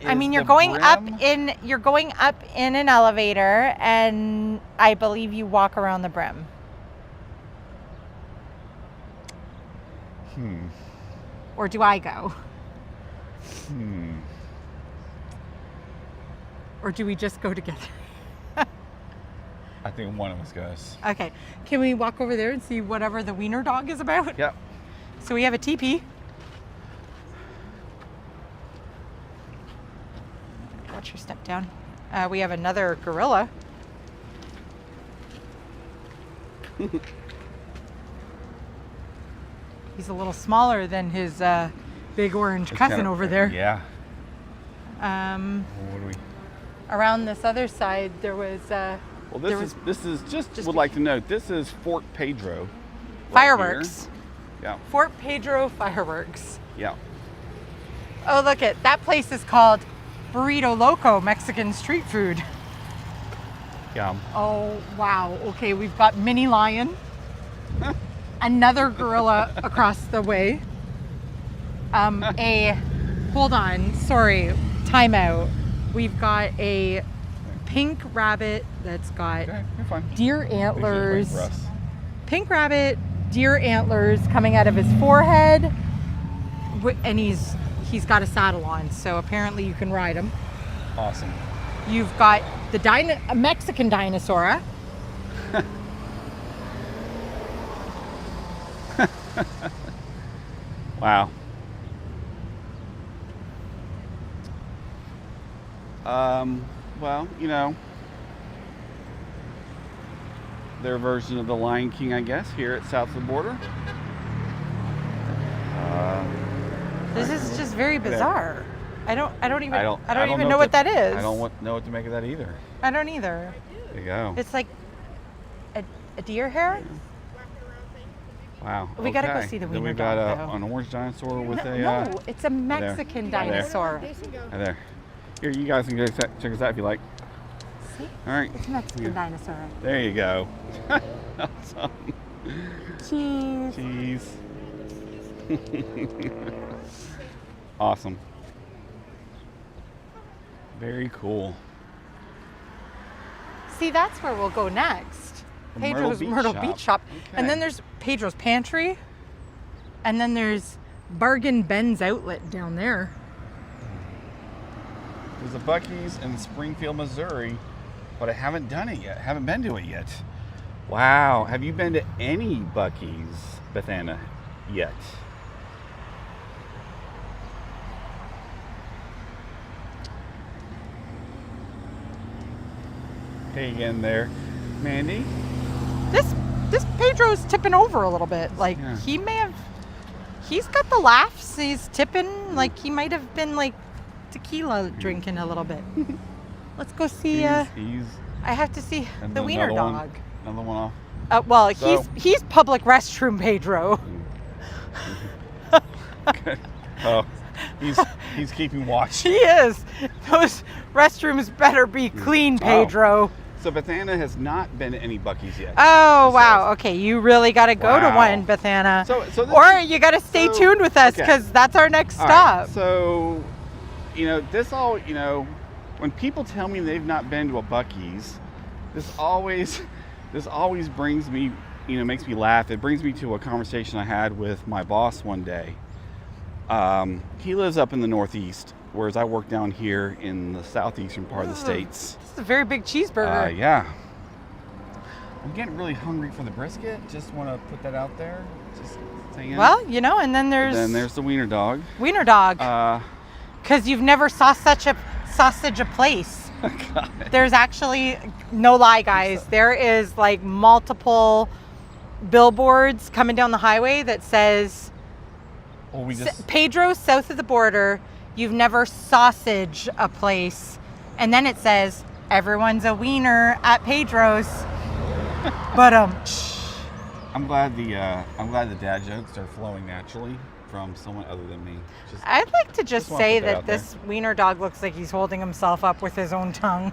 I mean, you're going up in an elevator, and I believe you walk around the brim. Or do I go? Or do we just go together? I think one of us goes. Okay. Can we walk over there and see whatever the wiener dog is about? Yep. So we have a teepee. Watch your step down. We have another gorilla. He's a little smaller than his big orange cousin over there. Yeah. What do we? Around this other side, there was. Well, this is just would like to note this is Fort Pedro. Fireworks. Yeah. Fort Pedro fireworks. Yeah. Oh, look at that place is called Burrito Loco Mexican street food. Yeah. Oh wow. Okay, we've got mini lion. Another gorilla across the way. Hold on, sorry, timeout. We've got a pink rabbit that's got deer antlers. Pink rabbit, deer antlers coming out of his forehead, and he's got a saddle on, so apparently you can ride him. Awesome. You've got a Mexican dinosaur. Wow. Well, you know, their version of the Lion King, I guess, here at south of the border. This is just very bizarre. I don't even know know what that is. I don't know what to make of that either. I don't either. There you go. It's like a deer hair. Wow. We gotta go see the wiener Then we've dog, got an orange dinosaur with No, it's a Mexican dinosaur. Right there. Here, you guys can go check us out if you like. See? All right. It's a Mexican dinosaur. There you go. Awesome. Cheese. Awesome. Very cool. See, that's where we'll go next. The Pedro's Myrtle Beach Shop. Okay. And then there's Pedro's Pantry. And then there's Bargain Ben's Outlet down there. There's a Buc-ee's in Springfield, Missouri, but I haven't done it yet. Haven't been to it yet. Wow. Have you been to any Buc-ee's, Bethana, yet? Hey again there, Mandy. This Pedro's tipping over a little bit. Like he may have. He's got the laughs. He's tipping. Like he might have been like tequila drinking a little bit. Let's go see. I have to see the wiener dog. Another one off. Well, he's public restroom Pedro. Okay. Oh, he's keeping watch. He is. Those restrooms better be clean, Pedro. Oh. So Bethana has not been to any Buc-ee's yet. Oh, wow. Okay, you really got to go to one, Bethana. Or you got to stay tuned with us because that's our next stop. Right. So, when people tell me they've not been to a Buc-ee's, this always brings me, makes me laugh. It brings me to a conversation I had with my boss one day. He lives up in the Northeast, whereas I work down here in the southeastern part of the States. This is a very big cheeseburger. Yeah. I'm getting really hungry for the brisket. Just want to put that out there. Just saying. Well, and then there's the wiener dog. Wiener dog. Because you've never saw such a sausage a place. There's actually, no lie, guys. There is like multiple billboards coming down the highway that says Pedro south of the border. You've never sausage a place, and then it says everyone's a wiener at Pedro's. But I'm glad the dad jokes are flowing naturally from someone other than me. I'd like to just say that this wiener dog looks like he's holding himself up with his own tongue.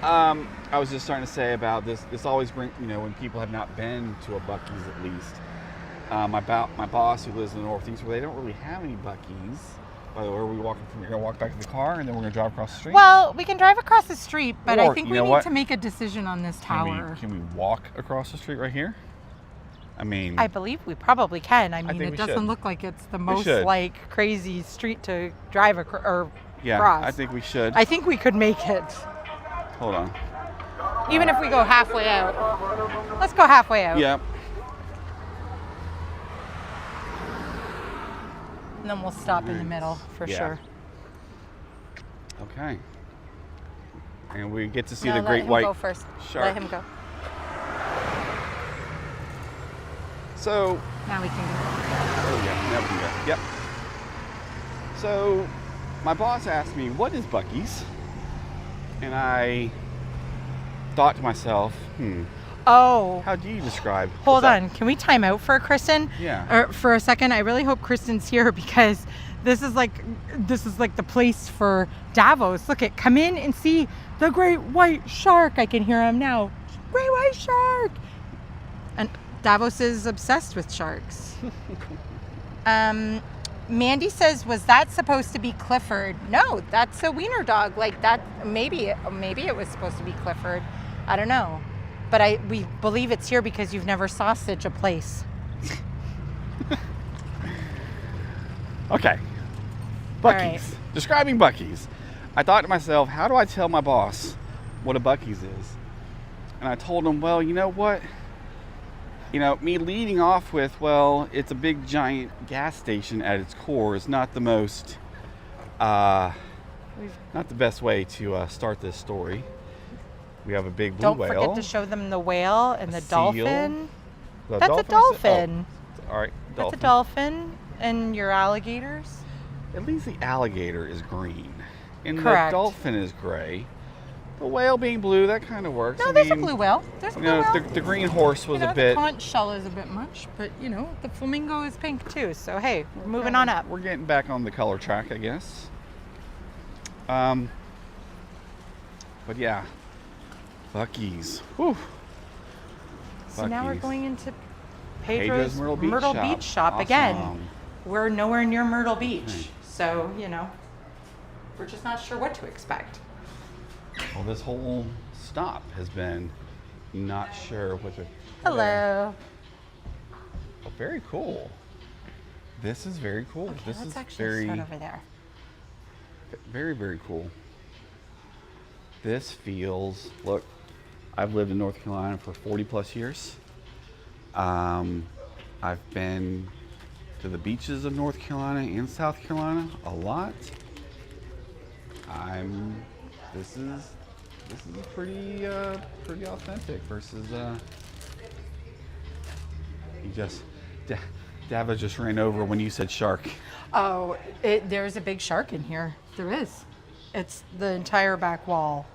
I was just starting to say about this. This always brings, when people have not been to a Buc-ee's at least. My boss who lives in the Northeast, where they don't really have any Buc-ee's. By the way, we're going to walk back to the car and then we're going to drive across the street. Well, we can drive across the street, but I think we need to make a decision on this tower. Can we walk across the street right here? I believe we probably can. It doesn't look like it's the most crazy street to drive across. Yeah, I think we should. I think we could make it. Hold on. Even if we go halfway out. Let's go halfway out. Yeah. And then we'll stop in the middle for sure. Okay. And we get to see the great white shark. Let him go first. Let him go. So now we can go. Oh yeah, now we can go. Yep. So my boss asked me, "What is Buc-ee's?" And I thought to myself, Oh. How do you describe? Hold on. Can we time out for Kristen? Yeah. Or for a second. I really hope Kristen's here because this is like the place for Davos. Look, come in and see the great white shark. I can hear him now. Great white shark. And Davos is obsessed with sharks. Mandy says, was that supposed to be Clifford? No, that's a wiener dog. Like that. Maybe it was supposed to be Clifford. I don't know. But we believe it's here because you've never sausage a place. Okay. Buc-ee's. Right. Describing Buc-ee's. I thought to myself, how do I tell my boss what a Buc-ee's is? And I told him, well, you know what? Me leading off with, well, it's a big giant gas station at its core is not the most, not the best way to start this story. We have a big blue whale. Don't forget to show them the whale and the dolphin. That's a dolphin. All right, dolphin. That's a dolphin. And your alligators? At least the alligator is green. And Correct. The dolphin is gray. The whale being blue, that kind of works. No, there's a blue whale. There's a blue whale. The green horse was a bit... The conch shell is a bit much, but, the flamingo is pink too. So, hey, we're moving on up. We're getting back on the color track, I guess. But yeah. Buc-ee's. Whew. So now we're going into Pedro's Myrtle Beach shop awesome. Again. We're nowhere near Myrtle Beach. So, we're just not sure what to expect. Well, this whole stop has been not sure what to... Hello. Oh, very cool. This is very cool. Okay, this let's is actually very... start over there. Very, very cool. This feels... Look. I've lived in North Carolina for 40 plus years. I've been to the beaches of North Carolina and South Carolina a lot. This is pretty authentic versus Dava just ran over when you said shark. Oh, there's a big shark in here. There is. It's the entire back wall.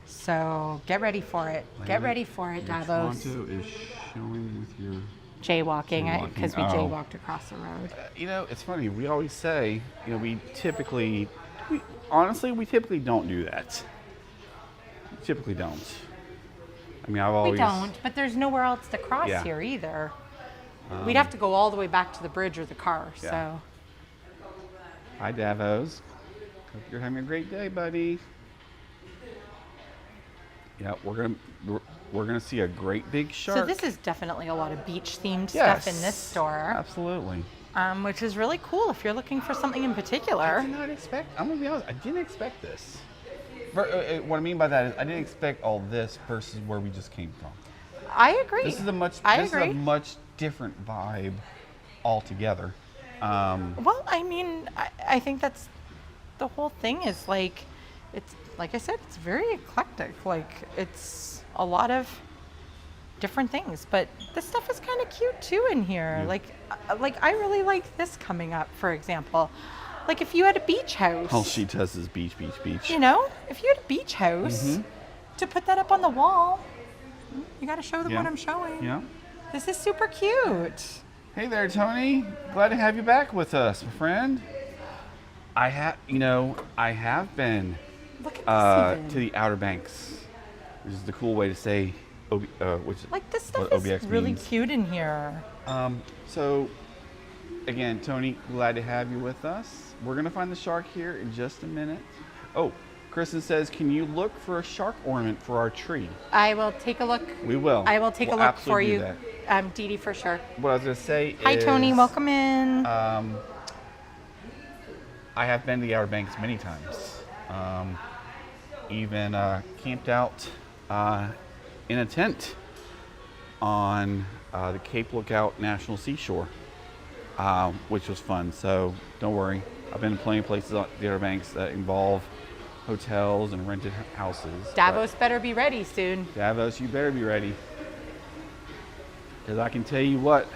So get ready for it. Get ready for it, Davos. Toronto is showing with your jaywalking because we jaywalked across the road. It's funny. We always say, we typically don't do that. We typically don't. I mean, We don't, but there's nowhere else to cross here either. We'd have to go all the way back to the bridge or the car. Yeah. So. Hi, Davos. Hope you're having a great day, buddy. Yeah, we're gonna see a great big shark. So this is definitely a lot of beach themed stuff in this store. Absolutely. Which is really cool if you're looking for something in particular. I did not expect. I'm gonna be honest. I didn't expect this. What I mean by that is I didn't expect all this versus where we just came from. I agree. This is a much different vibe altogether. Well, I mean, I think that's the whole thing is like, it's like I said, it's very eclectic. Like it's a lot of different things, but this stuff is kind of cute too in here. Yeah. Like I really like this coming up, for example. Like if you had a beach house. All she does is beach. If you had a beach house, to put that up on the wall, you got to show them what I'm showing. Yeah. This is super cute. Hey there, Tony. Glad to have you back with us, my friend. I have been Look at this to the Outer Banks, which is the cool way to say this stuff what is OBX really means. cute in here. So, again, Tony, glad to have you with us. We're gonna find the shark here in just a minute. Oh, Kristen says, can you look for a shark ornament for our tree? I will take a look. We will. I will take a look for absolutely you, do that. Dee Dee, for sure. What I was gonna say Hi, is, Tony. Welcome in. I have been to the Outer Banks many times. Even camped out in a tent on the Cape Lookout National Seashore, which was fun. So don't worry, I've been to plenty of places on the Outer Banks that involve hotels and rented houses. Davos better be ready soon. Davos, you better be ready, because I can tell you what.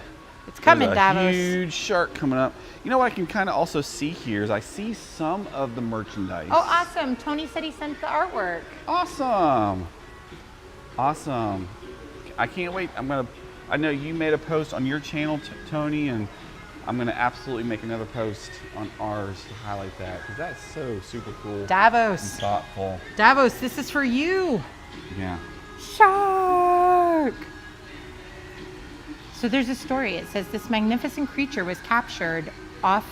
It's coming, There's a Davos. huge shark coming up. You know what I can kind of also see here is I see some of the merchandise. Oh, awesome. Tony said he sent the artwork. Awesome. I can't wait. I know you made a post on your channel, Tony, and I'm going to absolutely make another post on ours to highlight that, because that's so super cool. Davos. And thoughtful. Davos, this is for you. Yeah. Shark. So there's a story. It says this magnificent creature was captured off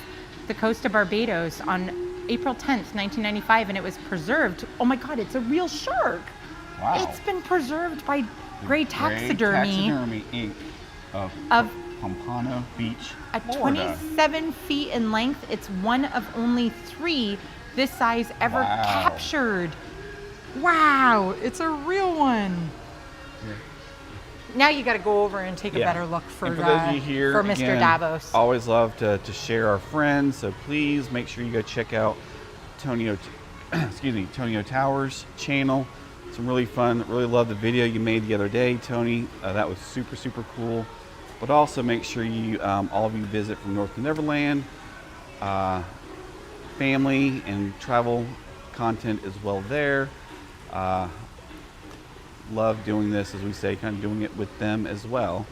the coast of Barbados on April 10th, 1995, and it was preserved. Oh my God, it's a real shark. Wow. It's been preserved by Gray Taxidermy Inc. of Pompano Beach, at Florida. 27 feet in length. It's one of only 3 this size ever captured. Wow, it's a real one. Yeah. Now you got to go over and take a better look for those of you here, for Mr. again, Davos. Always love to share our friends, so please make sure you go check out Tonio Towers' channel. Some really fun. Really love the video you made the other day, Tony. That was super cool. But also make sure you all of you visit from North to Neverland. Family and travel content as well there. Love doing this, as we say, kind of doing it with them as well.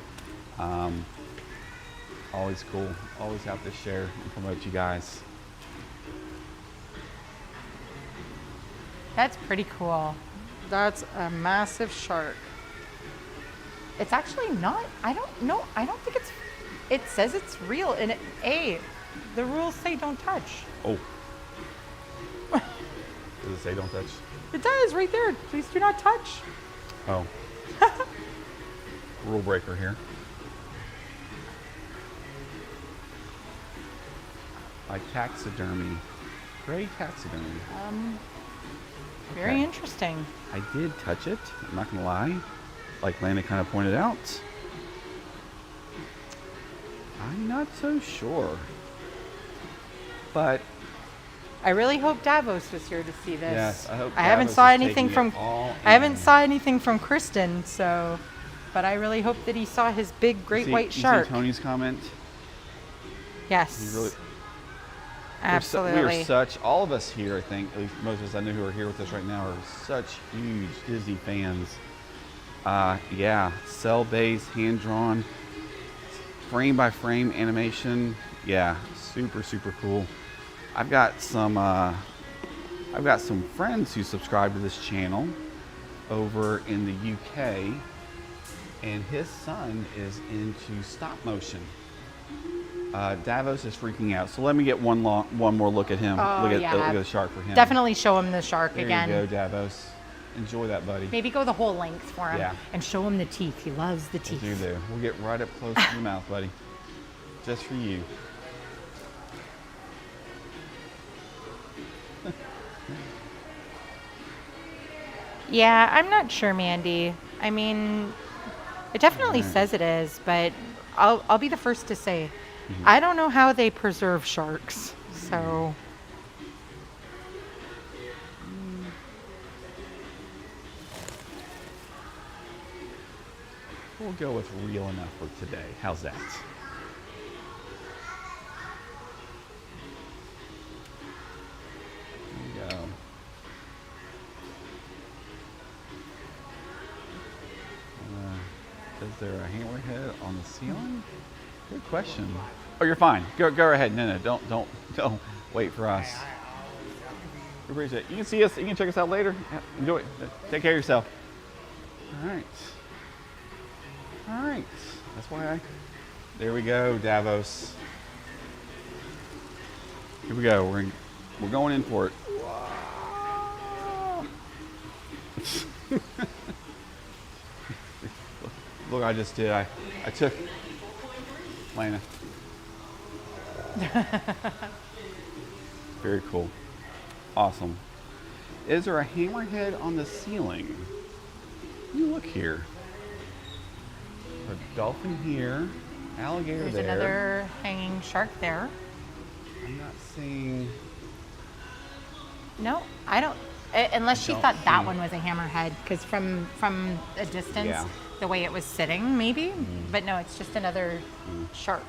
Always cool. Always have to share and promote you guys. That's pretty cool. That's a massive shark. It's actually not. I don't know. I don't think it's. It says it's real, and the rules say don't touch. Oh. Does it say don't touch? It does right there. Please do not touch. Oh. Rule breaker here. By taxidermy. Gray Taxidermy. Very interesting. I did touch it. I'm not gonna lie. Like Lena kind of pointed out. I'm not so sure. But I really hope Davos was here to see this. yes, I hope I haven't Davos saw is anything taking from it all I haven't in. saw anything from Kristen, so but I really hope that he saw his big great white shark. You see Tony's comment? Yes. He really, absolutely. we are such, all of us here, I think, at least most of us I know who are here with us right now, are such huge Disney fans. Yeah, cell-based, hand-drawn, frame-by-frame animation. Yeah, super, super cool. I've got some friends who subscribe to this channel over in the UK, and his son is into stop motion. Davos is freaking out, so let me get one more look at him. Oh, look at yeah. the shark for him. Definitely show him the shark There again. you go, Davos. Enjoy that, buddy. Maybe go the whole length for him. Yeah. And show him the teeth. He loves the teeth. We'll do there. We'll get right up close to your mouth, buddy. Just for you. Yeah, I'm not sure, Mandy. I mean, it definitely says it is, but I'll be the first to say, I don't know how they preserve sharks. So We'll go with real enough for today. How's that? There you go. Is there a hammerhead on the ceiling? Good question. Oh, you're fine. Go ahead. No, don't wait for us. We appreciate it. You can see us. You can check us out later. Yeah, enjoy it. Take care of yourself. All right. All right. That's why there we go, Davos. Here we go. We're going in for it. Look, I just did. I took Lena. Very cool. Awesome. Is there a hammerhead on the ceiling? You look here. A dolphin here. Alligator there's there. another hanging shark there. I'm not seeing. No, I don't. Unless she Don't thought that see. one was a hammerhead, because from a distance, Yeah. the way it was sitting, maybe. But no, it's just another shark.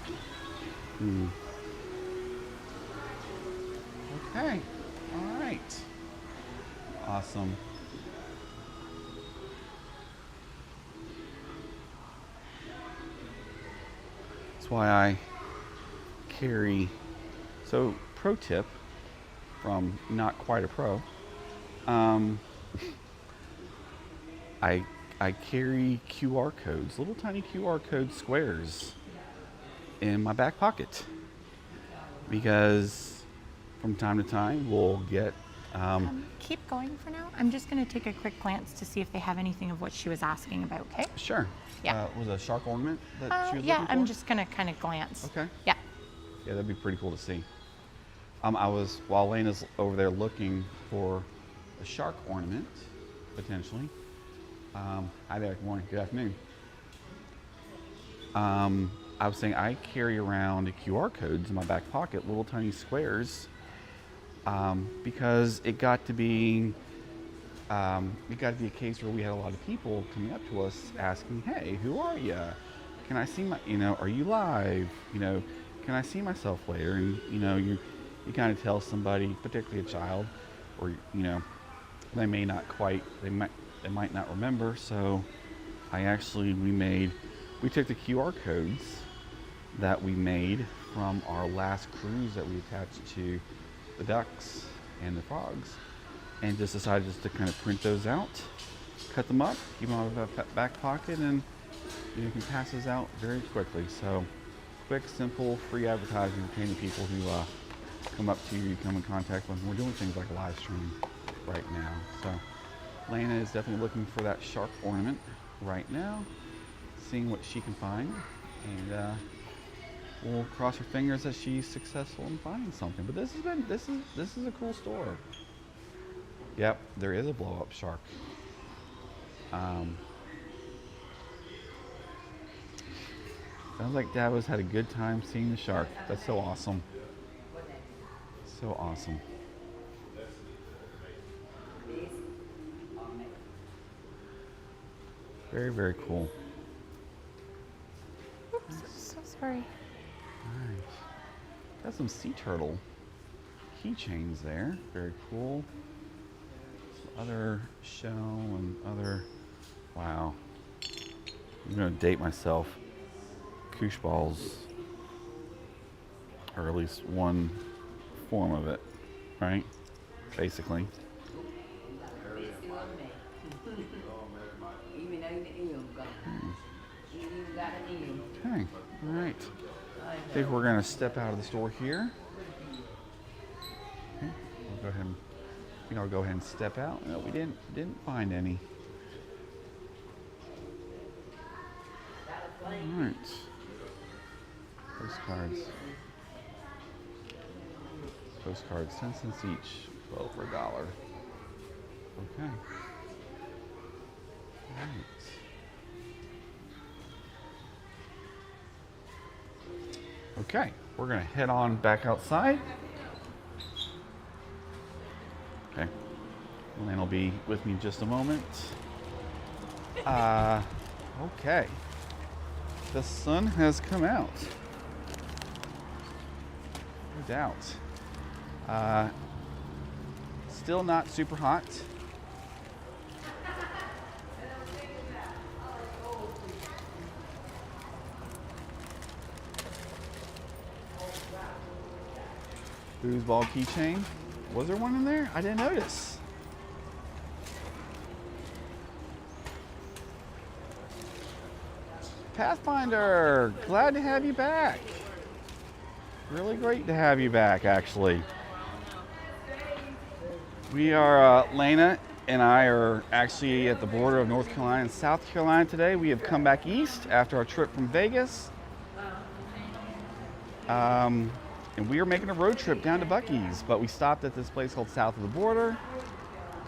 Okay. All right. Awesome. That's why I carry. So, pro tip from not quite a pro. I carry QR codes, little tiny QR code squares, in my back pocket, because from time to time we'll get. Keep going for now. I'm just going to take a quick glance to see if they have anything of what she was asking about, okay? Sure. Yeah. Was it a shark ornament that she was yeah, looking for? I'm just going to kind of glance. Okay. Yeah. Yeah, that'd be pretty cool to see. While Lena's over there looking for a shark ornament, potentially. Hi there, good morning, good afternoon. I was saying I carry around QR codes in my back pocket, little tiny squares, because it got to be a case where we had a lot of people coming up to us asking, "Hey, who are you? Can I see my? Are you live? Can I see myself later?" And you kind of tell somebody, particularly a child, or they may not quite, they might not remember. So we took the QR codes that we made from our last cruise that we attached to the ducks and the frogs, and just decided just to kind of print those out, cut them up, keep them out of the back pocket, and you can pass those out very quickly. So quick, simple, free advertising to any people who come up to you, come in contact with. We're doing things like a live stream right now. So Lena is definitely looking for that shark ornament right now, seeing what she can find, and we'll cross her fingers that she's successful in finding something. But this is a cool store. Yep, there is a blow-up shark. Sounds like Davos had a good time seeing the shark. That's so awesome. So awesome. Very, very cool. Oops, so sorry. Nice. Got some sea turtle keychains there. Very cool. Some other shell and other. Wow. I'm gonna date myself. Koosh balls, or at least one form of it, right? Basically. Okay, all right. I think we're gonna step out of the store here. Okay, I'll go ahead and, I think I'll go ahead and step out. No, we didn't find any. All right. Postcards. Postcards, 10 cents each, 12 for $1. Okay. All right. Okay, we're gonna head on back outside. Okay, Lena will be with me in just a moment. Okay, the sun has come out. No doubt. Still not super hot. Foosball keychain. Was there one in there? I didn't notice. Pathfinder, glad to have you back. Really great to have you back, actually. We are, Lena and I are actually at the border of North Carolina and South Carolina today. We have come back east after our trip from Vegas. And we are making a road trip down to Buc-ee's, but we stopped at this place called South of the Border,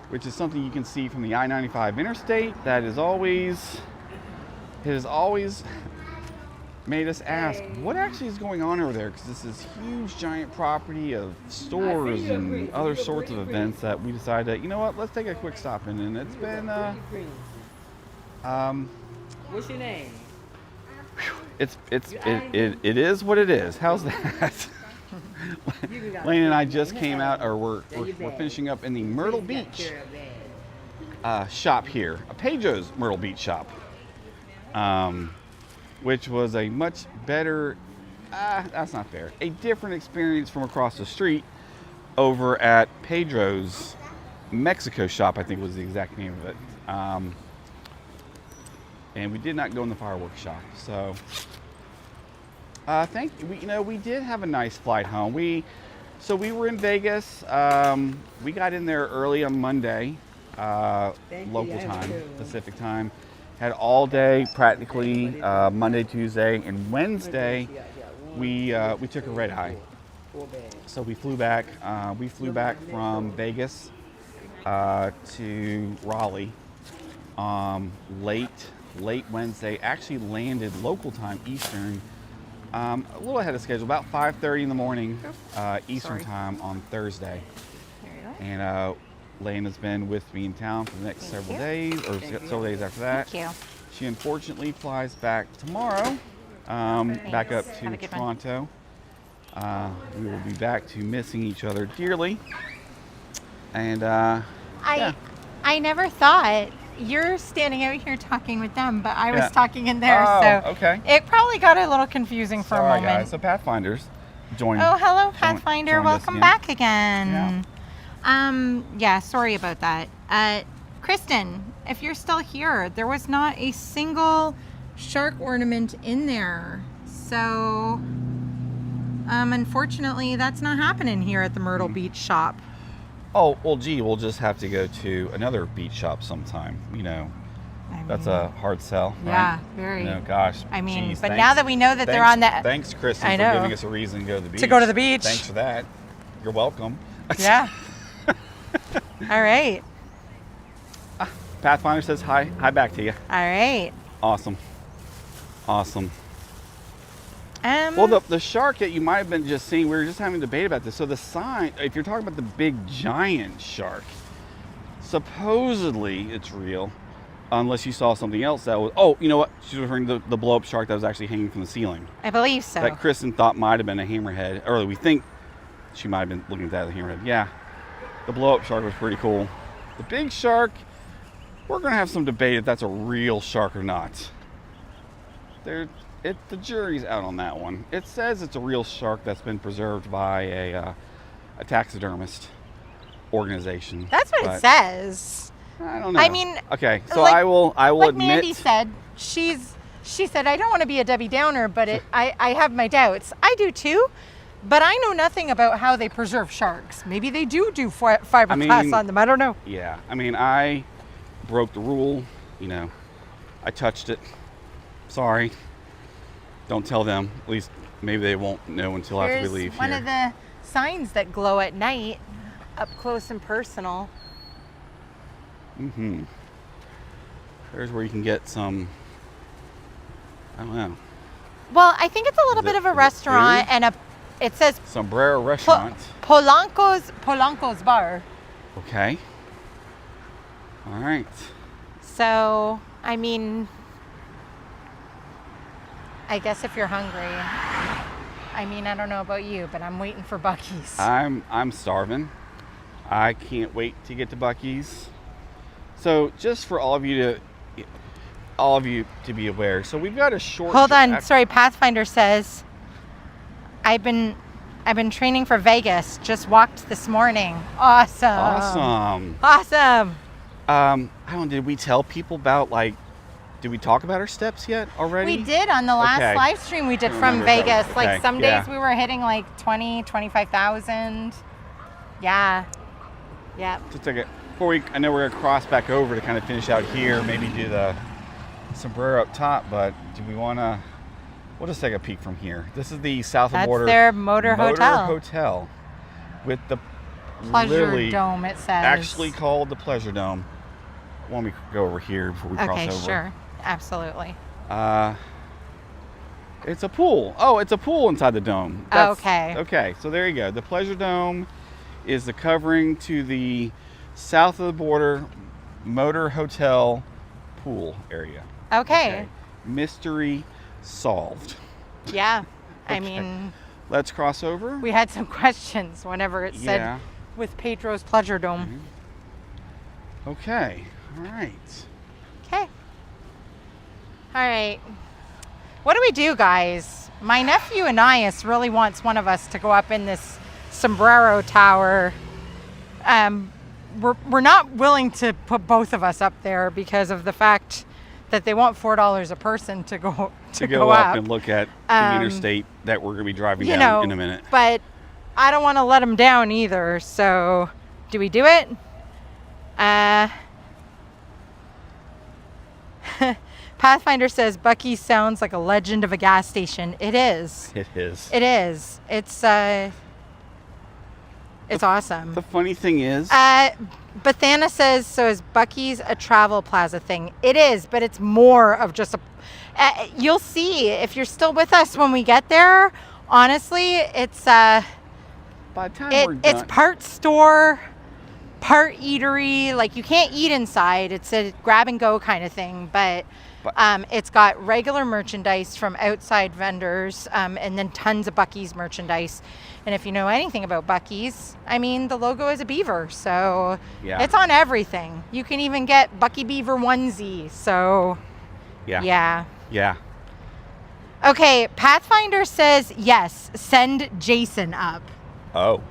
which is something you can see from the I-95 interstate. That is always, it has always made us ask, what actually is going on over there? Because this is huge, giant property of stores and other sorts of events that we decided, you know what, let's take a quick stop in. And it's been, what's your name? It is what it is. How's that? Lane and I just came out, or we're finishing up in the Myrtle Beach shop here, a Pedro's Myrtle Beach shop, which was a much better, that's not fair, a different experience from across the street over at Pedro's Mexico shop, I think was the exact name of it. And we did not go in the fireworks shop, so we did have a nice flight home. We were in Vegas. We got in there early on Monday, local time, Pacific time. Had all day practically, Monday, Tuesday, and Wednesday. We took a red eye. So we flew back. We flew back from Vegas to Raleigh late Wednesday. Actually landed local time Eastern. A little ahead of schedule, about 5:30 in the morning Eastern time on Thursday. There you go. And Lena's been with me in town for the next several days, or several days after that. Thank you. She unfortunately flies back tomorrow, back up to Toronto. We will be back to missing each other dearly. And I never thought. You're standing out here talking with them, but I was talking in there, so okay. It probably got a little confusing for a moment. Guys. So Pathfinders joined. Oh, hello, Pathfinder. Welcome back again. Yeah. Sorry about that. Kristen, if you're still here, there was not a single shark ornament in there. So, unfortunately, that's not happening here at the Myrtle Beach shop. Oh, well, gee, we'll just have to go to another beach shop sometime. That's a hard sell, right? Yeah, very. Gosh. I mean, geez, but now that we know that they're on that. Thanks, Kristen, I for know. giving us a reason to go to the beach. To go to the beach. Thanks for that. You're welcome. Yeah. All right. Pathfinder says hi. Hi back to you. All right. Awesome. Well, the shark that you might have been just seeing, we were just having a debate about this. So the sign, if you're talking about the big giant shark, supposedly it's real, unless you saw something else that was, oh, you know what? She's referring to the blow-up shark that was actually hanging from the ceiling. I believe so. That Kristen thought might have been a hammerhead. Or we think she might have been looking at that as a hammerhead. Yeah, the blow-up shark was pretty cool. The big shark, we're going to have some debate if that's a real shark or not. The jury's out on that one. It says it's a real shark that's been preserved by a taxidermist organization. That's what it says. I don't know. I mean, okay, so like, I will like admit. Mandy said, she said, I don't want to be a Debbie Downer, but I have my doubts. I do too, but I know nothing about how they preserve sharks. Maybe they do fiberglass on them. I don't know. Yeah, I mean, I broke the rule. You know, I touched it. Sorry. Don't tell them. At least maybe they won't know until after we leave here. One of the signs that glow at night, up close and personal. Mm-hmm. There's where you can get some, I don't know. Well, I think it's a little bit of a restaurant, and it says Sombrero Restaurant. Polanco's Bar. Okay. All right. So, I mean, I guess if you're hungry, I mean, I don't know about you, but I'm waiting for Buc-ee's. I'm starving. I can't wait to get to Buc-ee's. So just for all of you to be aware, so we've got a short. Hold on, sorry. Pathfinder says, I've been training for Vegas. Just walked this morning. Awesome. I don't. Did we tell people about Did we talk about our steps yet already? We did on the last live stream we did from Vegas. Okay. Some days we were hitting 20, 25,000. Yeah. Yeah. Just a second. I know we're gonna cross back over to kind of finish out here, maybe do the sombrero up top, but do we wanna, we'll just take a peek from here. This is the south of border. That's their motor hotel. With the Pleasure Dome, it says. Actually called the Pleasure Dome. Why don't we go over here before we cross over? Okay, sure. Absolutely. It's a pool. Oh, it's a pool inside the dome. Okay, so there you go. The Pleasure Dome is the covering to the south of the border motor hotel pool area. Okay. Mystery solved. Yeah. Okay. I mean, let's cross over. We had some questions whenever it said with Pedro's Pleasure Dome. Mm-hmm. Okay. All right. Okay. All right. What do we do, guys? My nephew Anais really wants one of us to go up in this sombrero tower. We're not willing to put both of us up there because of the fact that they want $4 a person to go up and look at the interstate that we're going to be driving down in a minute. But I don't want to let them down either. So, do we do it? Pathfinder says Buc-ee sounds like a legend of a gas station. It is. It is. It is. It's awesome. The funny thing is, Bethana says, so is Buc-ee's a travel plaza thing? It is, but it's more of just a. You'll see if you're still with us when we get there. Honestly, it's by the time we're done, it's part store, part eatery. Like, you can't eat inside. It's a grab and go kind of thing, but it's got regular merchandise from outside vendors, and then tons of Buc-ee's merchandise. And if you know anything about Buc-ee's, I mean, the logo is a beaver, so it's on everything. You can even get Buc-ee Beaver onesie. So yeah. Okay, Pathfinder says yes. Send Jason up. Oh,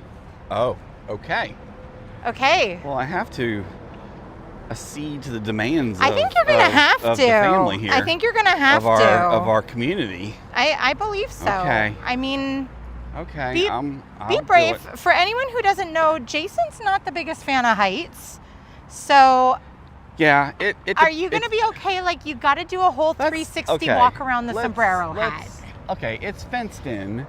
okay. Okay. Well, I have to accede to the demands. I think you're going to have to. The family here. I think you're going to have to. Of our community. I believe so. Okay. I mean. Okay. Be brave. For anyone who doesn't know, Jason's not the biggest fan of heights. So. Yeah. Are you going to be okay? Like, you got to do a whole 360 walk around the sombrero hat. Okay, it's fenced in.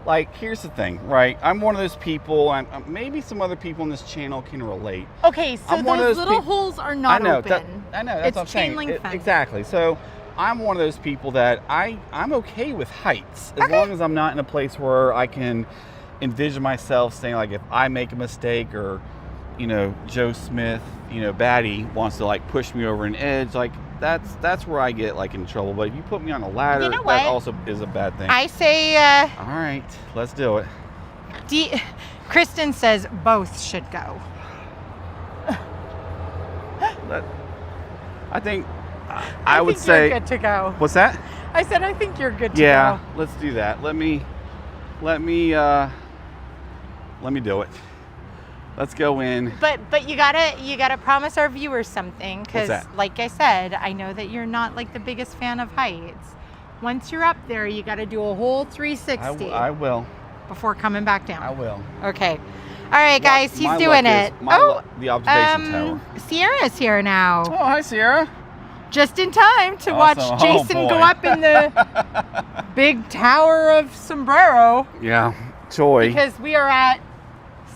like, here's the thing, right? I'm one of those people, and maybe some other people on this channel can relate. Okay, so I'm one of those those little holes are not open. I know, that's it's what I'm saying. chain link fence. Exactly. So I'm one of those people that I'm okay with heights as Okay. long as I'm not in a place where I can envision myself saying, like, if I make a mistake or, you know, Joe Smith, you know, Batty wants to like push me over an edge, like that's where I get like in trouble. But if you put me on a ladder, You know what? that also is a bad thing. I say, All right, let's do it. Kristen says both should go. I think I would think say. you're good to go. What's that? I said I think you're good to Yeah, go. let's do that. Let me do it. Let's go in. But you gotta promise our viewers something, What's because that? like I said, I know that you're not like the biggest fan of heights. Once you're up there, you gotta do a whole 360 I will. before coming back down. I will. Okay. All right, guys, he's My doing luck it. is the observation tower. Sierra's here now, Oh, hi, Sierra. just in time to watch Awesome. Oh, Jason boy. go up in the big tower of Sombrero, Yeah, Joy. because we are at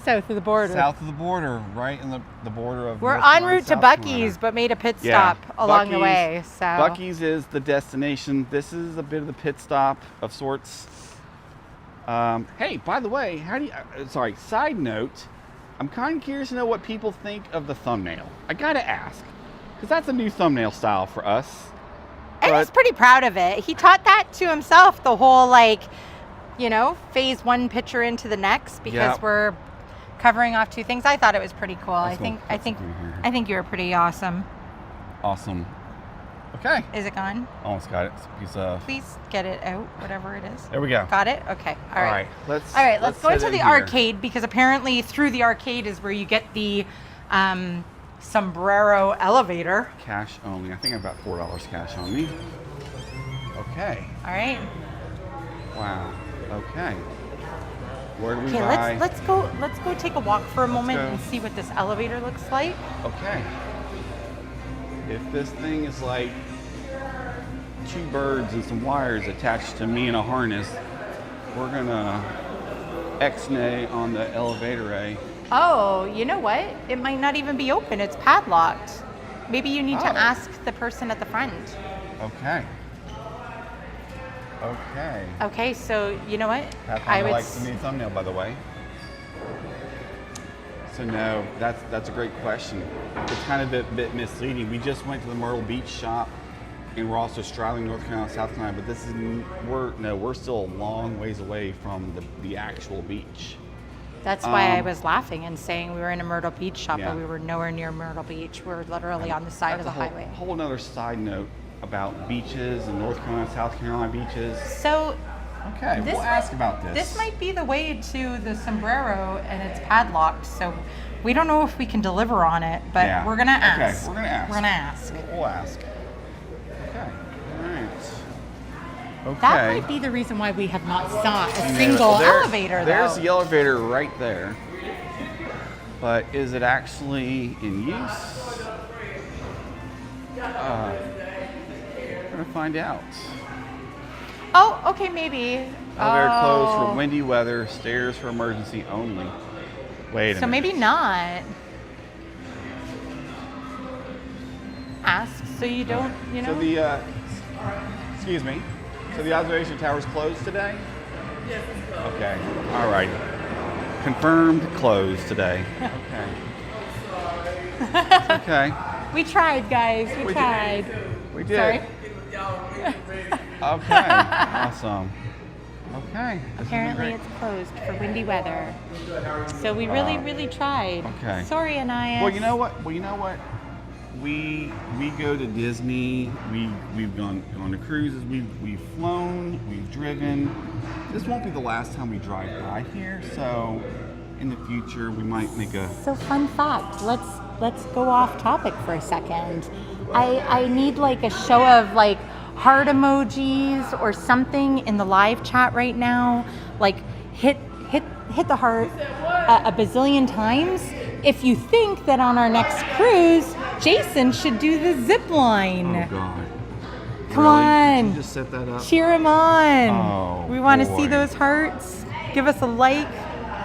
south of the border. South of the border, right in the border of. We're North en Carolina, route to South Buc-ee's, Carolina. but made a pit Yeah, stop along the Buc-ee's- way. So Buc-ee's is the destination. This is a bit of the pit stop of sorts. Hey, by the way, how do you? Sorry. Side note, I'm kind of curious to know what people think of the thumbnail. I gotta ask, because that's a new thumbnail style for us. and he's But- pretty proud of it. He taught that to himself, the whole like, you know, phase one picture into the next, because Yeah. we're covering off two things. I thought it was pretty cool. Let's I go think put something here. I think you were pretty awesome. Awesome. Okay. Is it gone? Almost got it. It's a piece of. Please get it out, whatever it is. There we go. Got it? Okay. All right. Let's. All right, let's go head into in the here. arcade, because apparently through the arcade is where you get the Sombrero elevator. Cash only. I think I've got $4 cash on me. Okay. All right. Wow. Okay. Where do we Okay, buy? let's go take a walk for a moment go. and see what this elevator looks like. Okay. If this thing is like 2 birds and some wires attached to me in a harness, we're gonna X-nay on the elevator A. Oh, you know what? It might not even be open. It's padlocked. Maybe you need to Oh. ask the person at the front. Okay. Okay. Okay, so you know what? Pathfinder likes the new thumbnail, by the way. So no, that's a great question. It's kind of a bit misleading. We just went to the Myrtle Beach shop, and we're also straddling North Carolina, South Carolina. But this is we're still a long ways away from the actual beach. That's why I was laughing and saying we were in a Myrtle Beach shop, Yeah. but we were nowhere near Myrtle Beach. We're literally on the side of the That's highway. a whole another side note about beaches and North Carolina, South Carolina beaches. So Okay, this we'll ask about this. This might be the way to the Sombrero, and it's padlocked. So we don't know if we can deliver on it, but Yeah. we're gonna ask. Okay, we're gonna ask. We're gonna ask. We'll ask. Okay. All right. Okay. That might be the reason why we have not saw a You know, single there- elevator. There's though. the elevator right there. But is it actually in use? We're gonna find out. Oh, okay, maybe. Elevator closed Oh. for windy weather. Stairs for emergency only. Wait a So minute. maybe not. Ask so you don't, you know. So the excuse me. So the observation tower's closed today? Yes, it's closed. Okay. All right. Confirmed closed today. Okay. It's okay. We tried, guys. We We did. tried. We did. Sorry. Okay. Awesome. Okay. This is Apparently great. it's closed for windy weather. So we really, really tried. Okay. Sorry, Anaya. Well, you know what? We go to Disney. We've gone on to cruises. We've flown. We've driven. This won't be the last time we drive by here. So in the future, we might make a. So fun fact. Let's go off topic for a second. I need like a show of like heart emojis or something in the live chat right now. Like hit the heart a bazillion times if you think that on our next cruise, Jason should do the zip line. Oh God. Come Really? on. Did you just set that up? Cheer him on. Oh, We want to boy. see those hearts. Give us a like.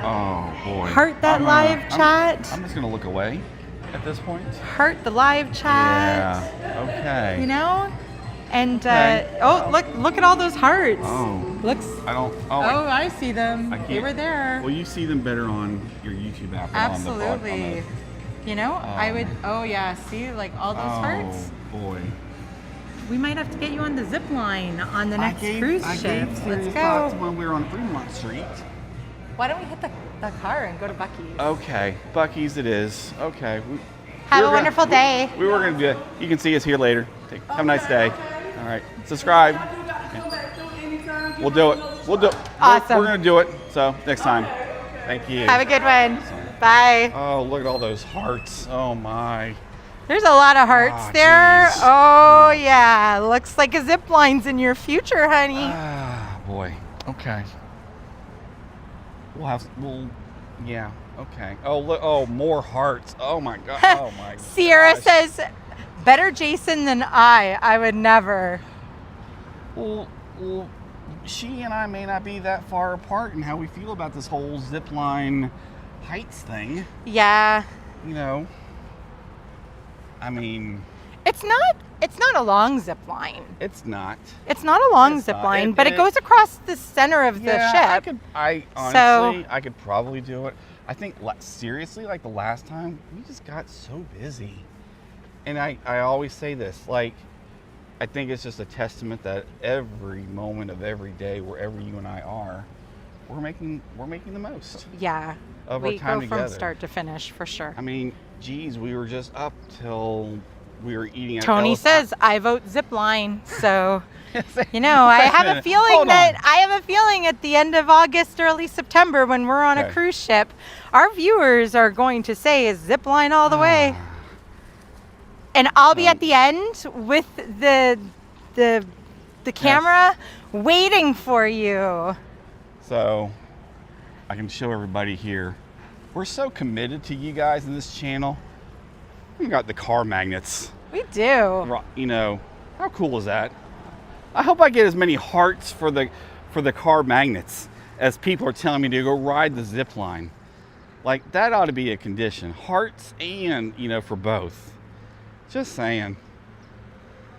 Oh boy. Heart that live chat. I'm just gonna look away at this point. Heart the live chat. Yeah. Okay. You know? And Okay. look at all those hearts. Oh. Looks. I don't. Oh, I see them. I can't. They were there. Well, you see them better on your YouTube app. Than Absolutely. You know, I would. Oh yeah. See, like all those hearts. Oh boy. We might have to get you on the zip line on the next cruise ship. Let's go. Thoughts when we were on Fremont Street. Why don't we hit the car and go to Buc-ee's? Okay, Buc-ee's it is. Okay. Have a wonderful day. We were gonna do it. You can see us here later. Have a nice day. All right. Subscribe. We'll do it. We'll do it. Awesome. We're gonna do it. So next time. Thank you. Have a good one. Bye. Oh, look at all those hearts. Oh my. There's a lot of hearts Oh, there. geez. Oh yeah. Looks like a zip line's in your future, honey. Ah, boy. Okay. Yeah. Okay. Oh, look. Oh, more hearts. Oh my God. Oh my. Sierra gosh. says, better Jason than I would never. Well, she and I may not be that far apart in how we feel about this whole zip line heights thing. Yeah. You know. I mean, It's not a long zip line. it's not. It's not a long It's zip not. line, It- but it it- goes across the center of the ship. I honestly, I could probably do it. I think seriously, like the last time, we just got so busy. And I always say this, like, I think it's just a testament that every moment of every day, wherever you and I are, we're making the most Yeah. of our We time go together. from start to finish for sure. I mean, geez, we were just up till we were eating at Tony Ellis- says I vote zip line, so you know I have a minute. feeling Hold that on. I have a feeling at the end of August, early September, when we're on a Okay. cruise ship, our viewers are going to say is zip line all the way, and I'll be at the end with the camera waiting for you. So I can show everybody here. We're so committed to you guys in this channel. We got the car magnets. We do. You know, how cool is that? I hope I get as many hearts for the car magnets as people are telling me to go ride the zip line. Like, that ought to be a condition. Hearts and, you know, for both. Just saying.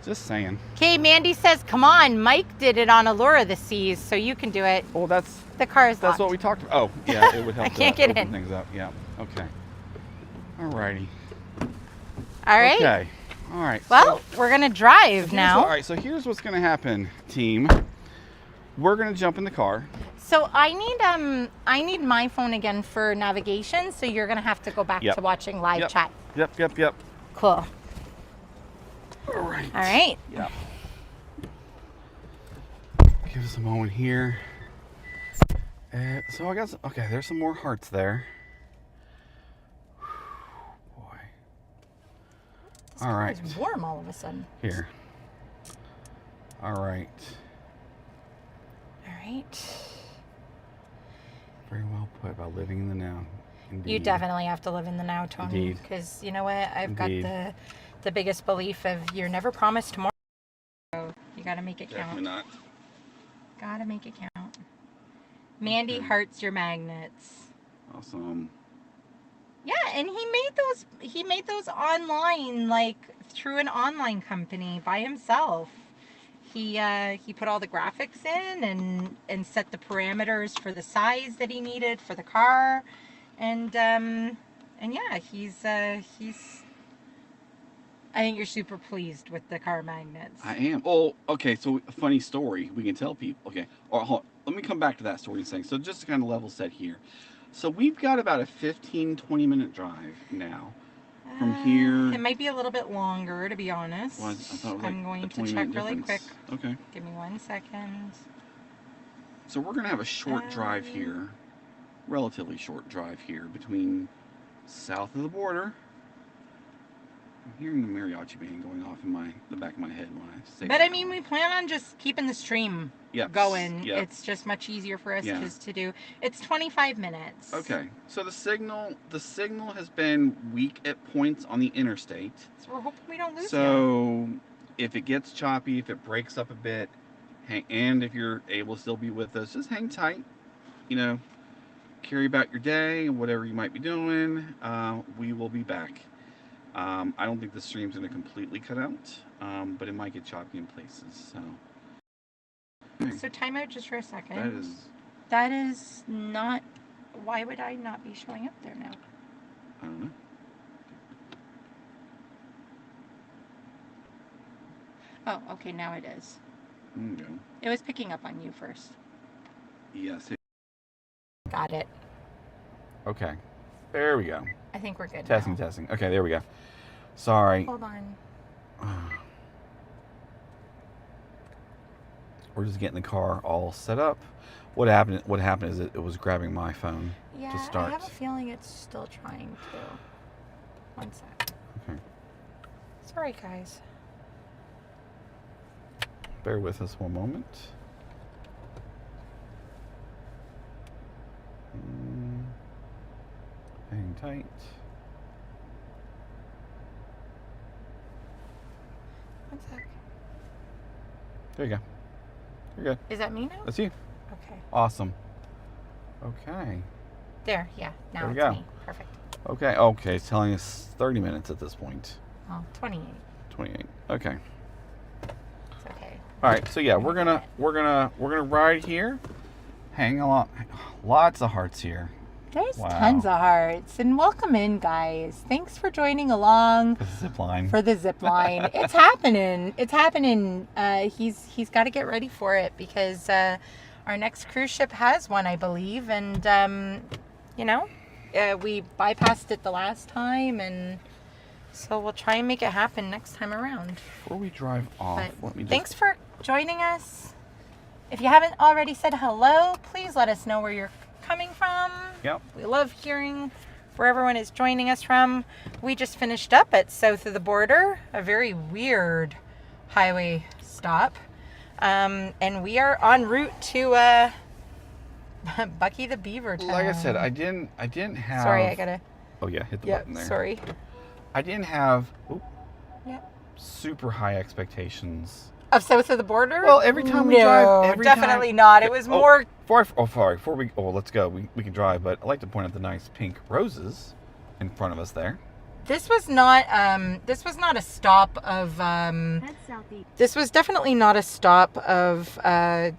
Just saying. Okay, Mandy says, come on, Mike did it on Allure of the Seas, so you can do it. Well, that's The car is what locked. we talked about. Oh, yeah, it would help I can't to get open in. things up. Yeah, okay. Alrighty. All right. Okay. All right. Well, we're going to drive now. All right, so here's what's going to happen, team. We're going to jump in the car. So I need my phone again for navigation, so you're going to have to go back Yep. to watching live Yep. chat. Yep. Cool. All right. All right. Yep. Give us a moment here. So I got okay, there's some more hearts there. Boy. All right. It's warm all of a sudden. Here. All right. All right. Very well put about living in the now. Indeed. You definitely have to live in the now, Tony. Indeed. Because you know what? I've Indeed. got the biggest belief of you're never promised tomorrow. So you got to make it Definitely count. not. Got to make it count. Mandy hearts your magnets. Awesome. Yeah, and he made those online, like through an online company by himself. He put all the graphics in and set the parameters for the size that he needed for the car, and yeah, he's I think you're super pleased with the car magnets. I am. Oh, okay. So a funny story we can tell people. Okay. Or hold on. Let me come back to that story in a second. So just to kind of level set here. So we've got about a 15-20 minute drive now from here. It might be a little bit longer, to be honest. Well, I thought it was like I'm going a to 20-minute check really quick. difference. Okay. Give me 1 second. So we're gonna have a short drive here, relatively short drive here between south of the border. I'm hearing the mariachi band going off in the back of my head when I say But that. I mean, we plan on just keeping the stream Yep. going. Yep. It's just much easier for us Yeah. just to do. It's 25 minutes. Okay. So the signal has been weak at points on the interstate. So we're hoping we don't lose you. So if it gets choppy, if it breaks up a bit, and if you're able to still be with us, just hang tight. carry about your day and whatever you might be doing. We will be back. I don't think the stream's going to completely cut out, but it might get choppy in places. So time out just for a second. That is. That is not. Why would I not be showing up there now? I don't know. Oh, okay, now it is. There you go. It was picking up on you first. Yes. Got it. Okay. There we go. I think we're good. Testing. Okay, there we go. Sorry. Hold on. We're just getting the car all set up. What happened is it was grabbing my phone to start. I have a feeling it's still trying to. One sec. Okay. Sorry, guys. Bear with us one moment. Hang tight. One sec. There you go. You're good. Is that me now? That's you. Okay. Awesome. Okay. There, yeah. Now There we it's go. me. Perfect. Okay. It's telling us 30 minutes at this point. Oh, 28. 28. Okay. It's okay. All right. So yeah, we're gonna ride here. Hang on. Lots of hearts here. There's Wow. tons of hearts. And welcome in, guys. Thanks for joining along Zip line. for the zip line. It's happening. It's happening. He's got to get ready for it because our next cruise ship has one, I believe. And, we bypassed it the last time. And so we'll try and make it happen next time around. Before we drive off, But let me just... thanks for joining us. If you haven't already said hello, please let us know where you're coming from. Yep. We love hearing where everyone is joining us from. We just finished up at south of the border, a very weird highway stop. And we are en route to Buc-ee the Beaver Town. Like I said, I didn't have... Sorry, I gotta... Oh yeah, hit the Yeah, button there. sorry. I didn't have Yeah. super high expectations. Of south of the border? Well, every time we drive... Definitely not. It was more... Sorry. Let's go. We can drive, but I'd like to point out the nice pink roses in front of us there. This was not a stop of this was definitely not a stop of high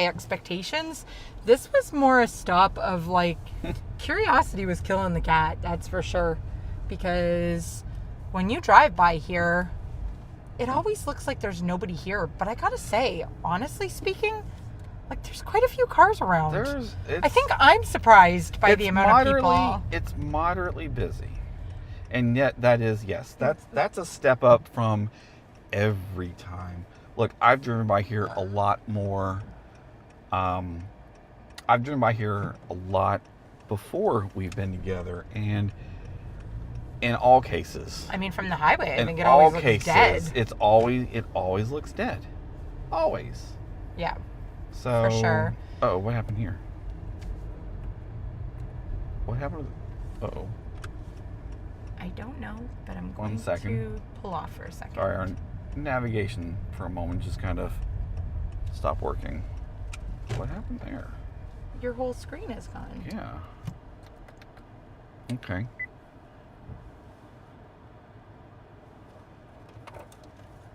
expectations. This was more a stop of like curiosity was killing the cat, that's for sure. Because when you drive by here, it always looks like there's nobody here. But I gotta say, honestly speaking, like there's quite a few cars around. I think I'm surprised by the amount of people. It's moderately busy. And yet that is, yes, that's a step up from every time. Look, I've driven by here a lot more. I've driven by here a lot before we've been together, and in all cases, I mean, from the highway, I think it all always looks cases, dead. it always looks dead, always. Yeah, so for sure. Oh, what happened here? What happened? Uh-oh. I don't know, but I'm going 1 second. to pull off for a second. Sorry, our navigation for a moment just kind of stopped working. What happened there? Your whole screen is gone. Yeah. Okay.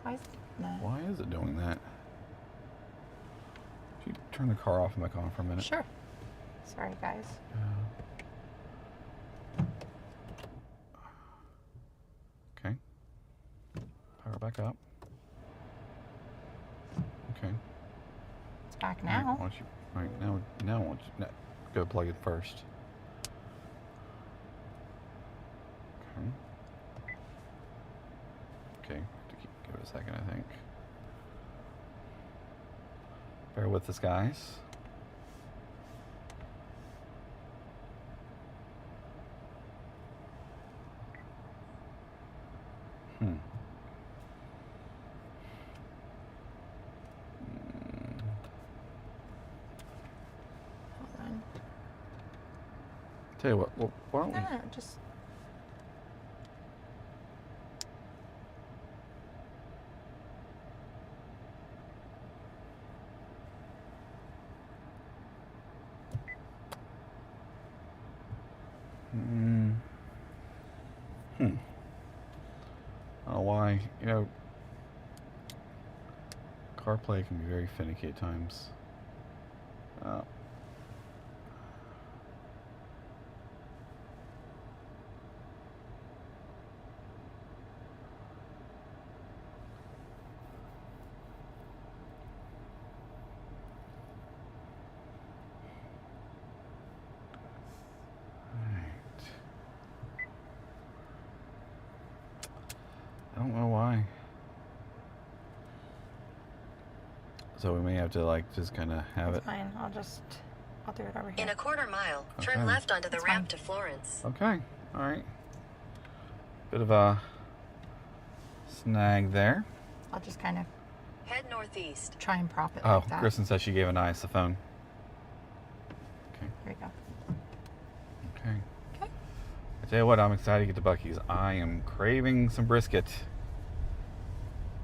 Why is that? Why is it doing that? Could you turn the car off and back on for a minute? Sure. Sorry, guys. Okay. Power back up. Okay. It's back now. Now I want you to go plug it first. Okay. Give it a second, I think. Bear with us, guys. Hold on. Tell you what, why don't we... No, just... I don't know why. CarPlay can be very finicky at times. Oh. I don't know why. So we may have to just kind of have it. Fine. I'll do it over here. In a quarter mile, turn left onto the ramp to Florence. Okay. All right. Bit of a snag there. I'll just kind of head northeast. Try and prop it like that. Kristen said she gave an ice the phone. Okay. There you go. Okay. Okay. I tell you what, I'm excited to get to Buc-ee's. I am craving some brisket.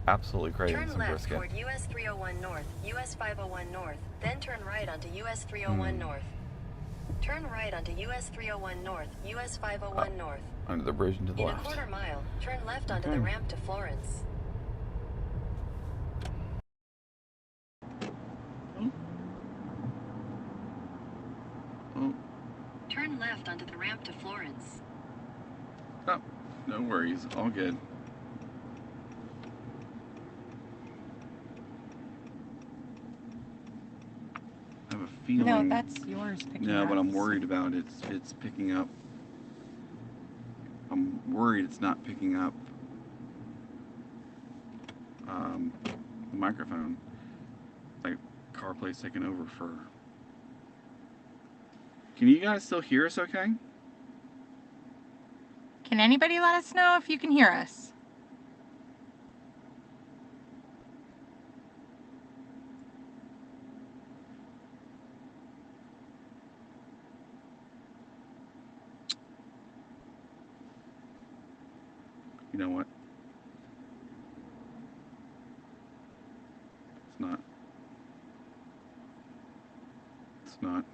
Absolutely craving some brisket. Turn left toward US 301 North, US 501 North, then turn right onto US 301 North. Turn right onto US 301 North, US 501 North. Under the bridge and to the left. In a quarter mile, turn left onto the ramp to Florence. Oh. Turn left onto the ramp to Florence. Oh, no worries. All good. I have a feeling. No, that's yours picking up. No, but I'm worried about it's picking up. I'm worried it's not picking up the microphone. Like CarPlay's taking over for. Can you guys still hear us okay? Can anybody let us know if you can hear us? You know what? It's not. It's not.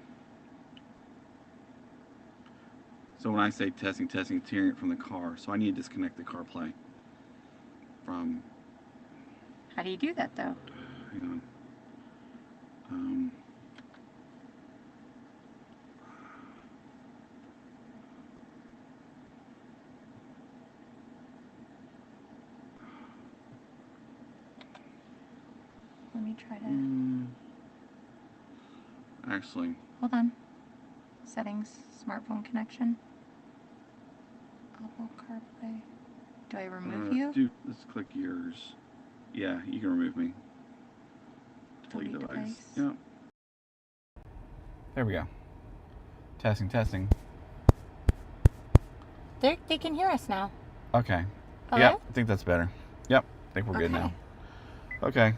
So when I say testing, it's hearing it from the car. So I need to disconnect the CarPlay from. How do you do that though? Hang on. Let me try to. Actually. Hold on. Settings, smartphone connection. Apple CarPlay. Do I remove you? Let's click yours. Yeah, you can remove me. Delete device. Yep. There we go. Testing. They can hear us now. Okay. Hello? Yep, I think that's better. Yep, I think we're good now. Okay.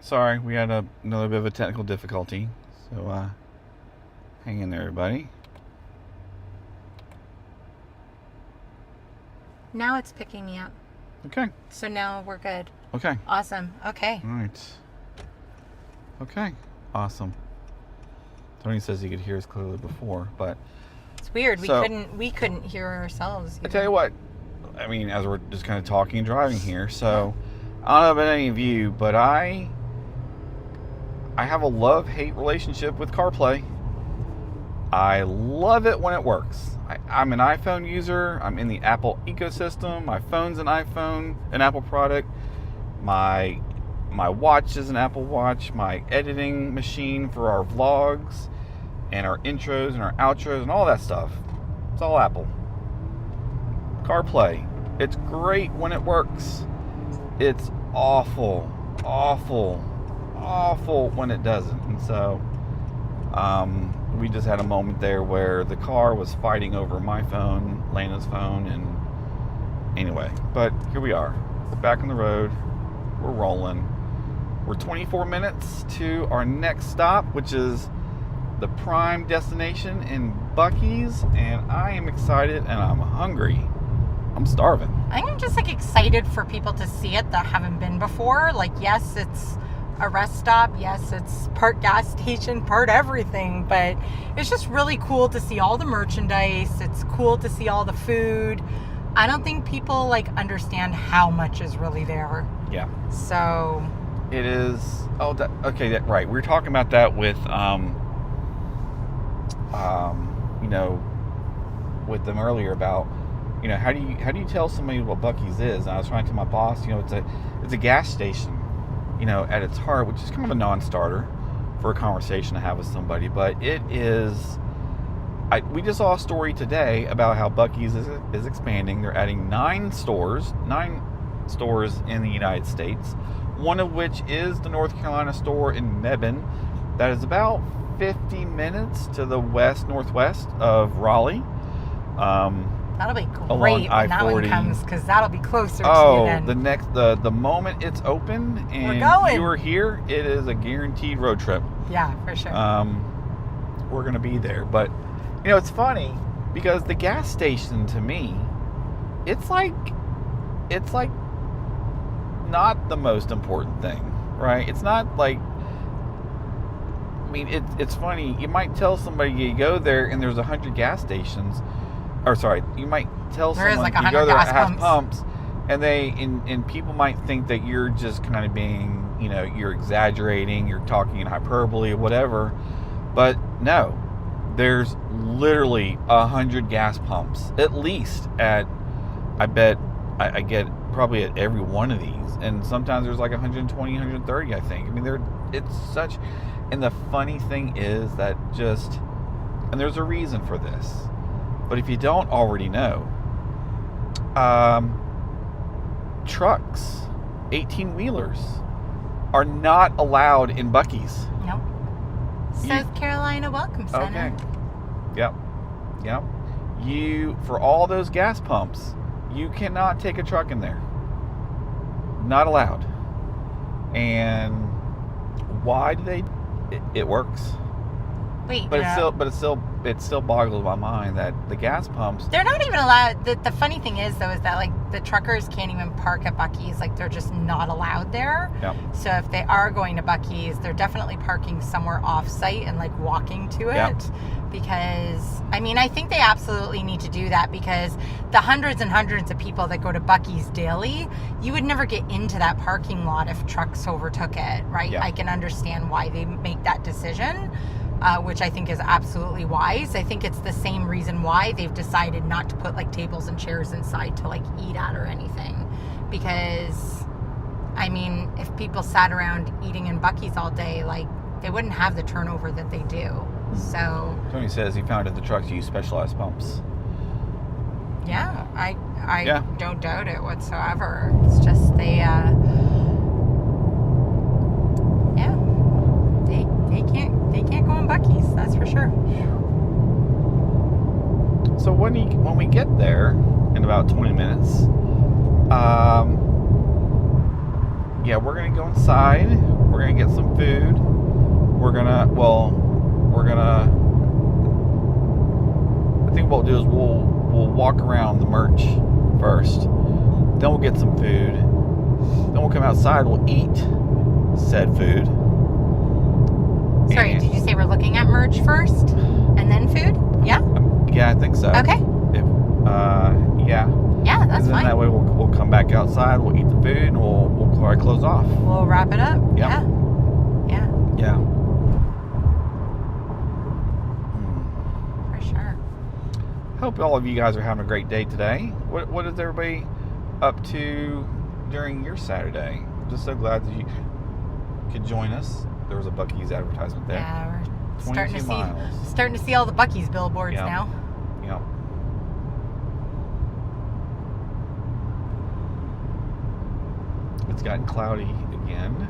Sorry, we had another bit of a technical difficulty. So, hang in there, everybody. Now it's picking me up. Okay. So now we're good. Okay. Awesome. Okay. All right. Okay. Awesome. Tony says he could hear us clearly before, but it's weird. So, we couldn't hear ourselves. I tell you what. I mean, as we're just kind of talking and driving here, so I don't know about any of you, but I have a love-hate relationship with CarPlay. I love it when it works. I'm an iPhone user. I'm in the Apple ecosystem. My phone's an iPhone, an Apple product. My watch is an Apple Watch. My editing machine for our vlogs and our intros and our outros and all that stuff. It's all Apple. CarPlay. It's great when it works. It's awful when it doesn't. And so we just had a moment there where the car was fighting over my phone, Lena's phone, and anyway, but here we are. We're back on the road. We're rolling. We're 24 minutes to our next stop, which is the prime destination in Buc-ee's, and I am excited and I'm hungry. I'm starving. I'm just excited for people to see it that haven't been before. Yes, it's a rest stop. Yes, it's part gas station, part everything, but it's just really cool to see all the merchandise. It's cool to see all the food. I don't think people like understand how much is really there. Yeah. So it is. Oh, right. We were talking about that with, with them earlier about, how do you tell somebody what Buc-ee's is? And I was trying to tell my boss, it's a gas station, at its heart, which is kind of a non-starter for a conversation to have with somebody. But it is. We just saw a story today about how Buc-ee's is expanding. They're adding 9 stores in the United States, one of which is the North Carolina store in Mebane, that is about 50 minutes to the northwest of Raleigh. That'll be along great when I-40. that one comes, because that'll be closer to you then. The moment it's open and you are here, it is a guaranteed road trip. Yeah, for sure. We're gonna be there, but it's funny because the gas station to me, it's like not the most important thing, right? It's not like. I mean, it's funny. You might tell somebody you go there and there's 100 gas stations. Or sorry, you might tell there someone like you go there gas and has pumps, and and people might think that you're just kind of being, you're exaggerating, you're talking in hyperbole or whatever. But no, there's literally 100 gas pumps at least at. I bet I get probably at every one of these, and sometimes there's like 120, 130. I think. I mean, it's such. And the funny thing is that and there's a reason for this. But if you don't already know, trucks, 18-wheelers, are not allowed in Buc-ee's. Nope. South Carolina Welcome Center. Okay. Yep. For all those gas pumps, you cannot take a truck in there. Not allowed. And why do they? It works. Wait, but it still boggles my mind that the gas pumps. They're not even allowed. The funny thing is, though, is that like the truckers can't even park at Buc-ee's. Like they're just not allowed there. Yep. So if they are going to Buc-ee's, they're definitely parking somewhere off-site and like walking to it. Yep. Because I think they absolutely need to do that, because the hundreds and hundreds of people that go to Buc-ee's daily, you would never get into that parking lot if trucks overtook it, right? Yep. I can understand why they make that decision. Which I think is absolutely wise. I think it's the same reason why they've decided not to put like tables and chairs inside to like eat at or anything. Because, if people sat around eating in Buc-ee's all day, like they wouldn't have the turnover that they do. So Tony says he found that the trucks use specialized pumps. Yeah, I don't doubt it whatsoever. It's just they can't go in Buc-ee's, that's for sure. So when we get there in about 20 minutes, we're gonna go inside. We're gonna get some food. I think what we'll do is we'll walk around the merch first. Then we'll get some food. Then we'll come outside. We'll eat said food. Sorry, did you say we're looking at merch first and then food? Yeah? Yeah, I think so. Okay. Yeah, that's and then fine. That way we'll come back outside, we'll eat the food, and we'll probably close off. We'll wrap it up. Yeah. Yeah. For sure. Hope all of you guys are having a great day today. What is everybody up to during your Saturday? I'm just so glad that you could join us. There was a Buc-ee's advertisement there. Yeah, we're starting to see all the Buc-ee's billboards now. Yep. It's gotten cloudy again.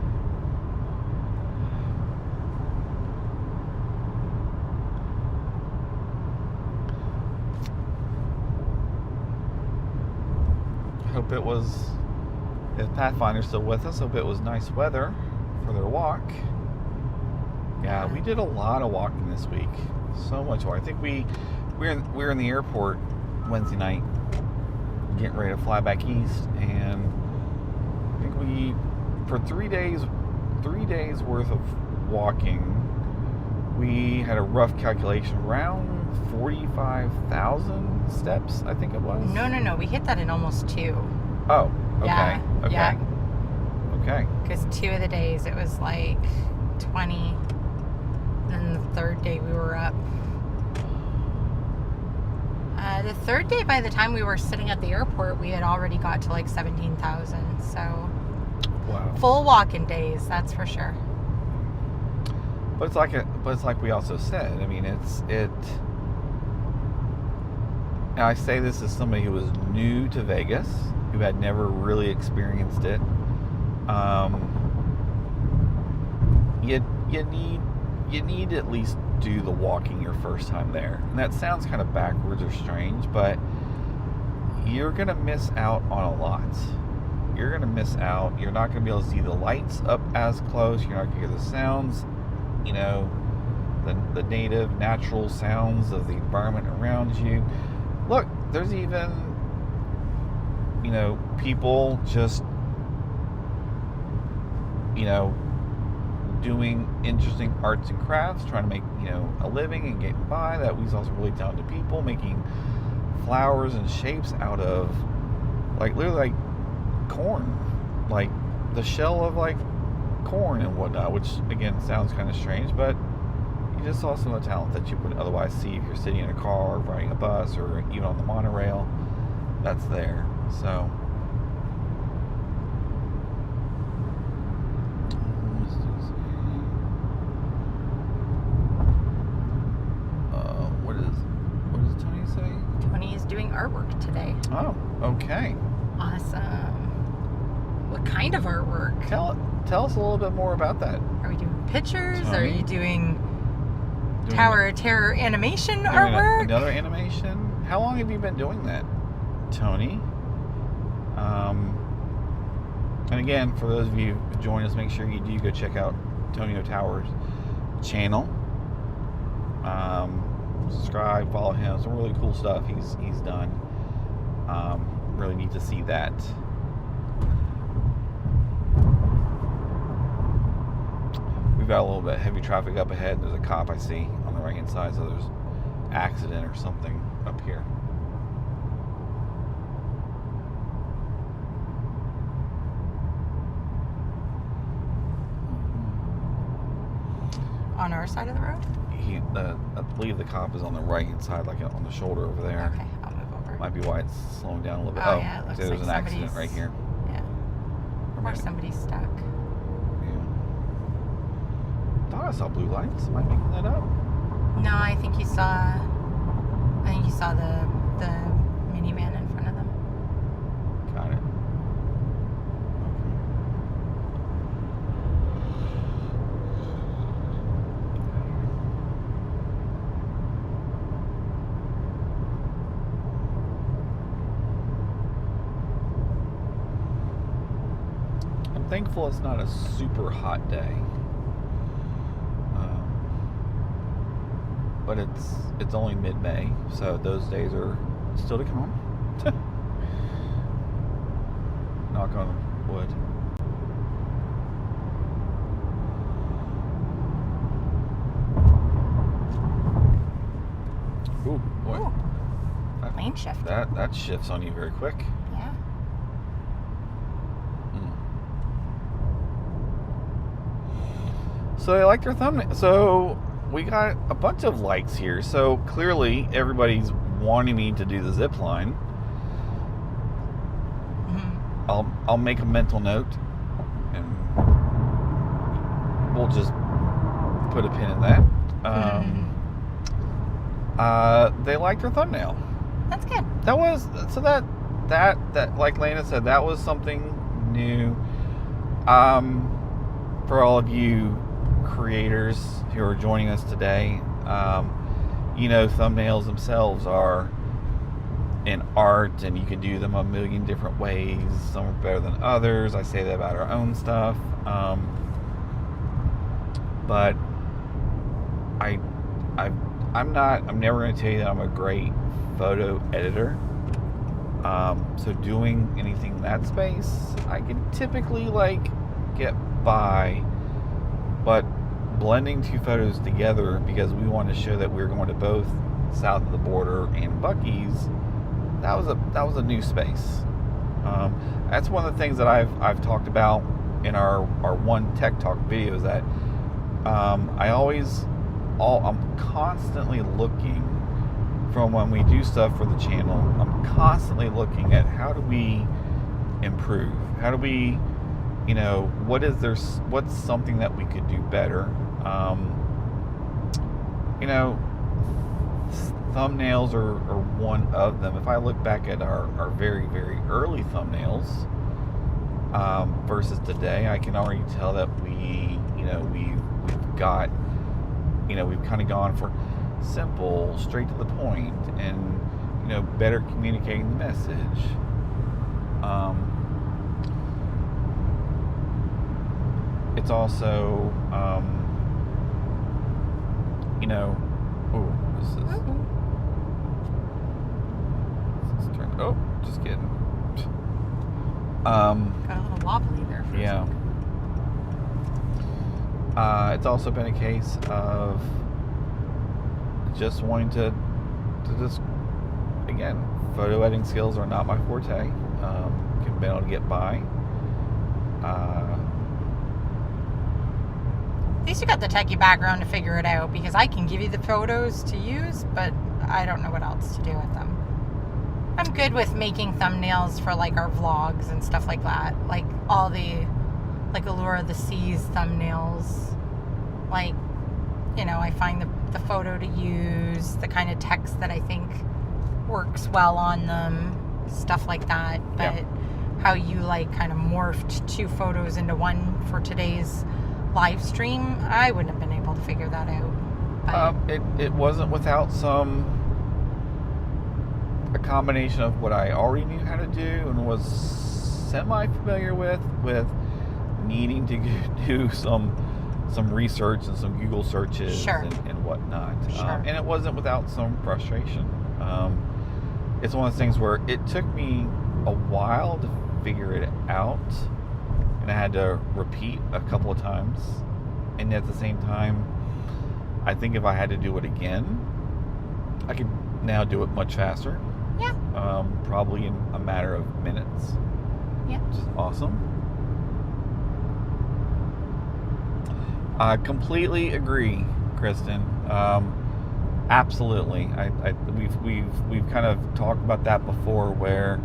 Hope it was, if Pathfinder's still with us, hope it was nice weather for their walk. Yeah, we did a lot of walking this week. So much walking. I think we were in the airport Wednesday night, getting ready to fly back east, and I think for 3 3 days worth of walking. We had a rough calculation around 45,000 steps, I think it was. No. We hit that in almost 2. Oh, okay. Yeah, Okay. yeah. Okay. Because 2 of the days it was like 20. And the 3rd day we were up. The 3rd day, by the time we were sitting at the airport, we had already got to like 17,000. So, Wow. full walking days, that's for sure. But it's like we also said. I mean, and I say this as somebody who was new to Vegas, who had never really experienced it. You need to at least do the walking your first time there. And that sounds kind of backwards or strange, but you're going to miss out on a lot. You're going to miss out. You're not going to be able to see the lights up as close. You're not going to hear the sounds, the native, natural sounds of the environment around you. Look, there's even, people just, doing interesting arts and crafts, trying to make, a living and getting by. That we saw some really talented people making flowers and shapes out of, literally like corn, like the shell of like corn and whatnot, which again sounds kind of strange, but you just saw some of the talent that you would otherwise see if you're sitting in a car, riding a bus, or even on the monorail. That's there. So what does Tony say? Tony is doing artwork today. Oh, okay. Awesome. What kind of artwork? Tell us a little bit more about that. Are we doing pictures? Tony? Are you doing Tower of Terror animation artwork? Another animation? How long have you been doing that, Tony? And again, for those of you who join us, make sure you do go check out Tonio Towers' channel. Subscribe, follow him. Some really cool stuff he's done. Really neat to see that. We've got a little bit of heavy traffic up ahead. There's a cop I see on the right hand side, so there's an accident or something up here. On our side of the road? I believe the cop is on the right hand side, like on the shoulder over there. Okay, I'll move over. Might be why it's slowing down a little bit. Oh, yeah, it looks there's like an accident somebody's- right here. Yeah. Or somebody's stuck. Yeah. Thought I saw blue lights. Am I making that up? No, I think you saw the minivan in front of them. Got it. I'm thankful it's not a super hot day. But it's only mid-May, so those days are still to come. Knock on wood. Ooh, boy. Ooh. Lane shift. That shifts on you very quick. Yeah. So they like their thumbnail. So we got a bunch of likes here. So clearly everybody's wanting me to do the zip line. Mm-hmm. I'll make a mental note and we'll just put a pin in that. They liked her thumbnail. That's good. That was that like Lena said, that was something new. For all of you creators who are joining us today, thumbnails themselves are an art, and you can do them a million different ways. Some are better than others. I say that about our own stuff, but I'm never going to tell you that I'm a great photo editor. So doing anything in that space, I can typically get by but blending two photos together because we wanted to show that we were going to both south of the border and Buc-ee's, that was a new space. That's one of the things that I've talked about in our one Tech Talk videos, that I'm constantly looking, from when we do stuff for the channel, I'm constantly looking at how do we improve, how do we, what's something that we could do better. Thumbnails are one of them. If I look back at our very, very early thumbnails versus today, I can already tell that we've kind of gone for simple, straight to the point, and better communicating the message. It's also just kidding. Got a little wobbly there for a second. It's also been a case of just wanting to just, again, photo editing skills are not my forte. Can be able to get by. At least you got the techie background to figure it out, because I can give you the photos to use, but I don't know what else to do with them. I'm good with making thumbnails for like our vlogs and stuff like that. Like all the Allure of the Seas thumbnails. Like, I find the photo to use, the kind of text that I think works well on them, stuff like that. But how you kind of morphed two photos into one for today's live stream, I wouldn't have been able to figure that out. But it wasn't without a combination of what I already knew how to do and was semi-familiar with needing to do some research and some Google searches and whatnot. And it wasn't without some frustration. It's one of those things where it took me a while to figure it out, and I had to repeat a couple of times. And at the same time, I think if I had to do it again, I could now do it much faster. Yeah. Probably in a matter of minutes. Yeah. Which is awesome. I completely agree, Kristen. Absolutely. We've kind of talked about that before, where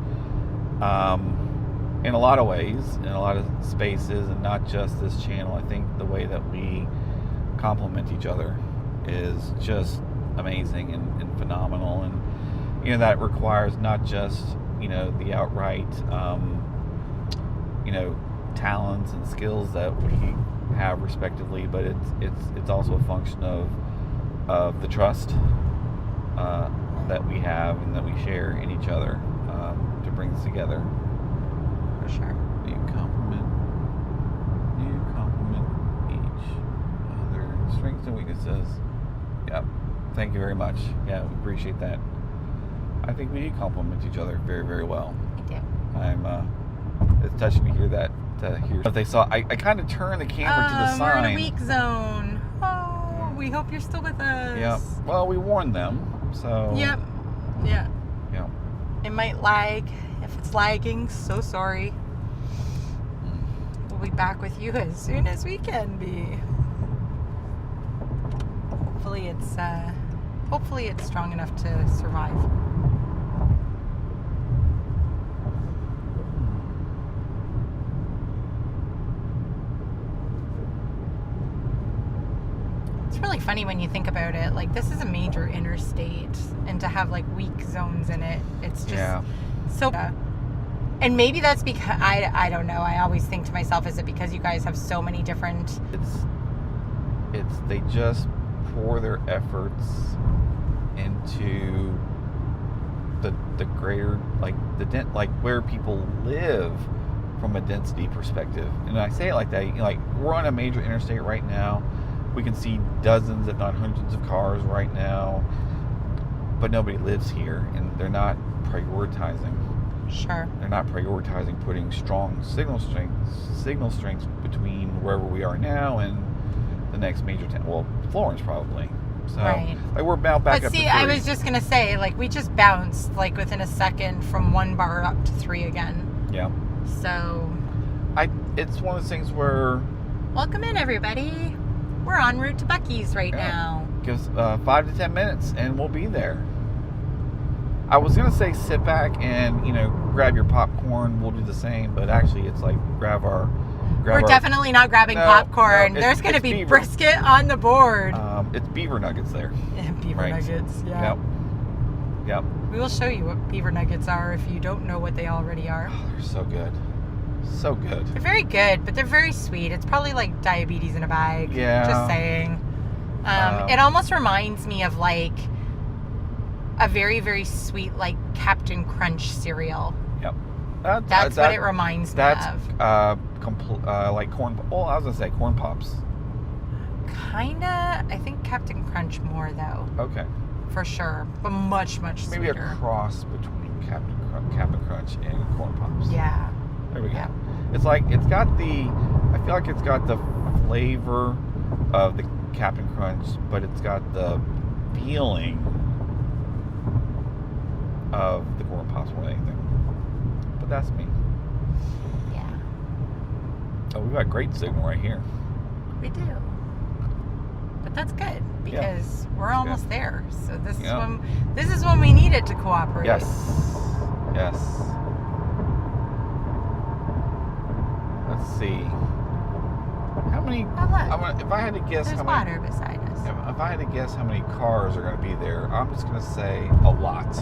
in a lot of ways, in a lot of spaces, and not just this channel, I think the way that we complement each other is just amazing and phenomenal. And that requires not just the outright talents and skills that we have respectively, but it's also a function of the trust that we have and that we share in each other to bring this together. For sure. You compliment each other. Strengths and weaknesses. Yep. Thank you very much. Yeah, we appreciate that. I think we do complement each other very, very well. I do. It's touching to hear that. If they saw, I kind of turned the camera to the sign. We're in a weak zone. Oh, we hope you're still with us. Yeah. Well, we warned them, so. Yep. Yeah. Yeah. It might lag. If it's lagging, so sorry. We'll be back with you as soon as we can be. Hopefully it's strong enough to survive. It's really funny when you think about it. Like, this is a major interstate, and to have weak zones in it, it's just so. And maybe that's because I don't know. I always think to myself, is it because you guys have so many different? It's they just pour their efforts into the greater where people live from a density perspective. And I say it like that. We're on a major interstate right now. We can see dozens, if not hundreds, of cars right now, but nobody lives here, and they're not prioritizing. Sure. They're not prioritizing putting strong signal strengths between wherever we are now and next major town. Well, Florence probably. So Right. like we're about back But up see, to 3. I was just gonna say, like, we just bounced like within a second from 1 bar up to 3 again. Yeah. So It's one of those things where welcome in, everybody. We're en route to Buc-ee's right now. gives 5 to 10 minutes and we'll be there. I was gonna say sit back and grab your popcorn. We'll do the same, but actually it's like We're definitely not grabbing popcorn. no, There's going to it's be beaver. brisket on the board. It's beaver nuggets there. Beaver right. nuggets, yeah. Yep. We will show you what beaver nuggets are if you don't know what they already are. Oh, they're so good. So good. They're very good, but they're very sweet. It's probably like diabetes in a bag. Yeah. Just saying. It almost reminds me of like a very, very sweet like Captain Crunch cereal. Yep. That's what it reminds me of. Like corn. Well, I was gonna say corn pops. Kinda. I think Captain Crunch more though. Okay. For sure, but much, much sweeter. Maybe a cross between Captain Crunch and corn pops. Yeah. There we go. Yeah. It's like I feel like it's got the flavor of the Captain Crunch, but it's got the feeling of the corn pops more than anything. But that's me. Yeah. Oh, we've got great signal right here. We do. But that's good because we're almost there. So this is when we need it to cooperate. Yes. Yes. Let's see. How many? If I had to guess There's how many. water beside us. If I had to guess how many cars are going to be there, I'm just going to say a lot.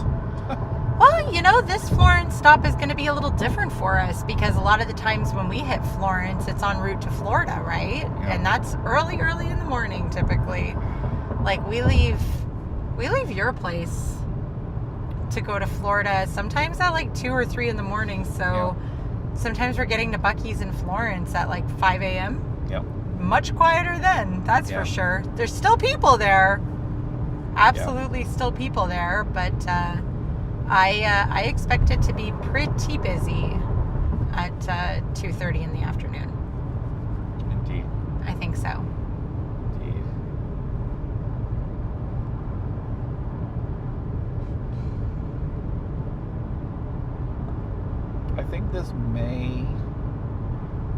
Well, this Florence stop is going to be a little different for us because a lot of the times when we hit Florence, it's en route to Florida, right? Yeah. And that's early in the morning typically. Like we leave your place to go to Florida sometimes at like 2 or 3 in the morning. So sometimes we're getting to Buc-ee's in Florence at like 5 a.m. Yep. Much quieter then, that's for sure. There's still people there. Absolutely still people there, but I expect it to be pretty busy at 2:30 in the afternoon. Indeed. I think so. Indeed. I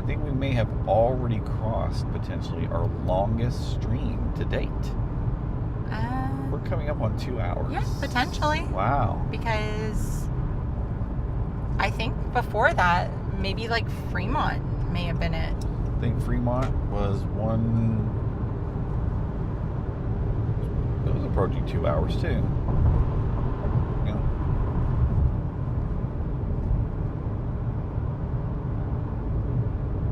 think we may have already crossed potentially our longest stream to date. We're coming up on 2 hours. Yeah, potentially. Wow. Because I think before that, maybe like Fremont may have been it. I think Fremont was it was approaching 2 hours too. Yeah.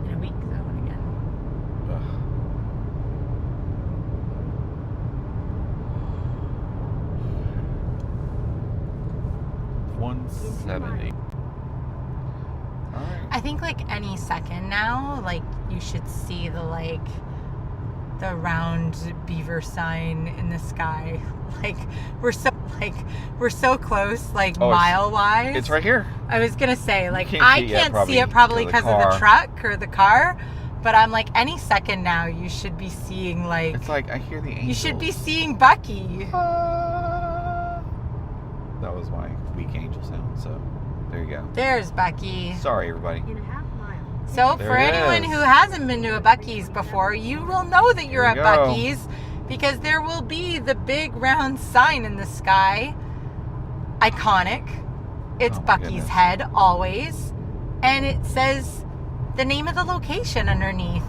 In a week zone again. Ugh. $170. All right. I think like any second now, like you should see the round beaver sign in the sky. Like we're so close, like mile wise. It's right here. I was gonna say, like Can't I see it yet, can't see it probably because because of the of the car. truck or the car, but I'm like any second now you should be seeing like It's like I hear the angels. you should be seeing Buc-ee. That was my weak angel sound. So there you go. There's Buc-ee. Sorry, everybody. In a half mile. So There for it anyone is. who hasn't been to a Buc-ee's before, you will know that you're There at you go. Buc-ee's because there will be the big round sign in the sky. Iconic. It's Oh my Buc-ee's goodness. head always. And it says the name of the location underneath.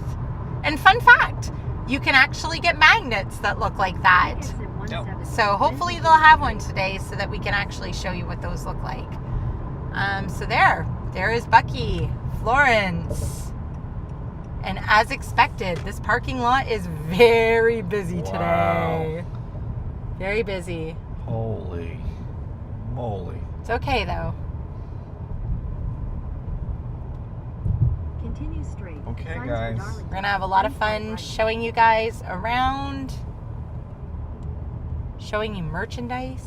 And fun fact, you can actually get magnets that look like that. Exit 170. So hopefully they'll have one today so that we can actually show you what those look like. So there is Buc-ee, Florence. And as expected, this parking lot is very busy today. Very busy. Holy moly. It's okay though. Continue straight. Okay, Signs for guys. Darlington. We're gonna have a lot of fun showing you guys around, showing you merchandise.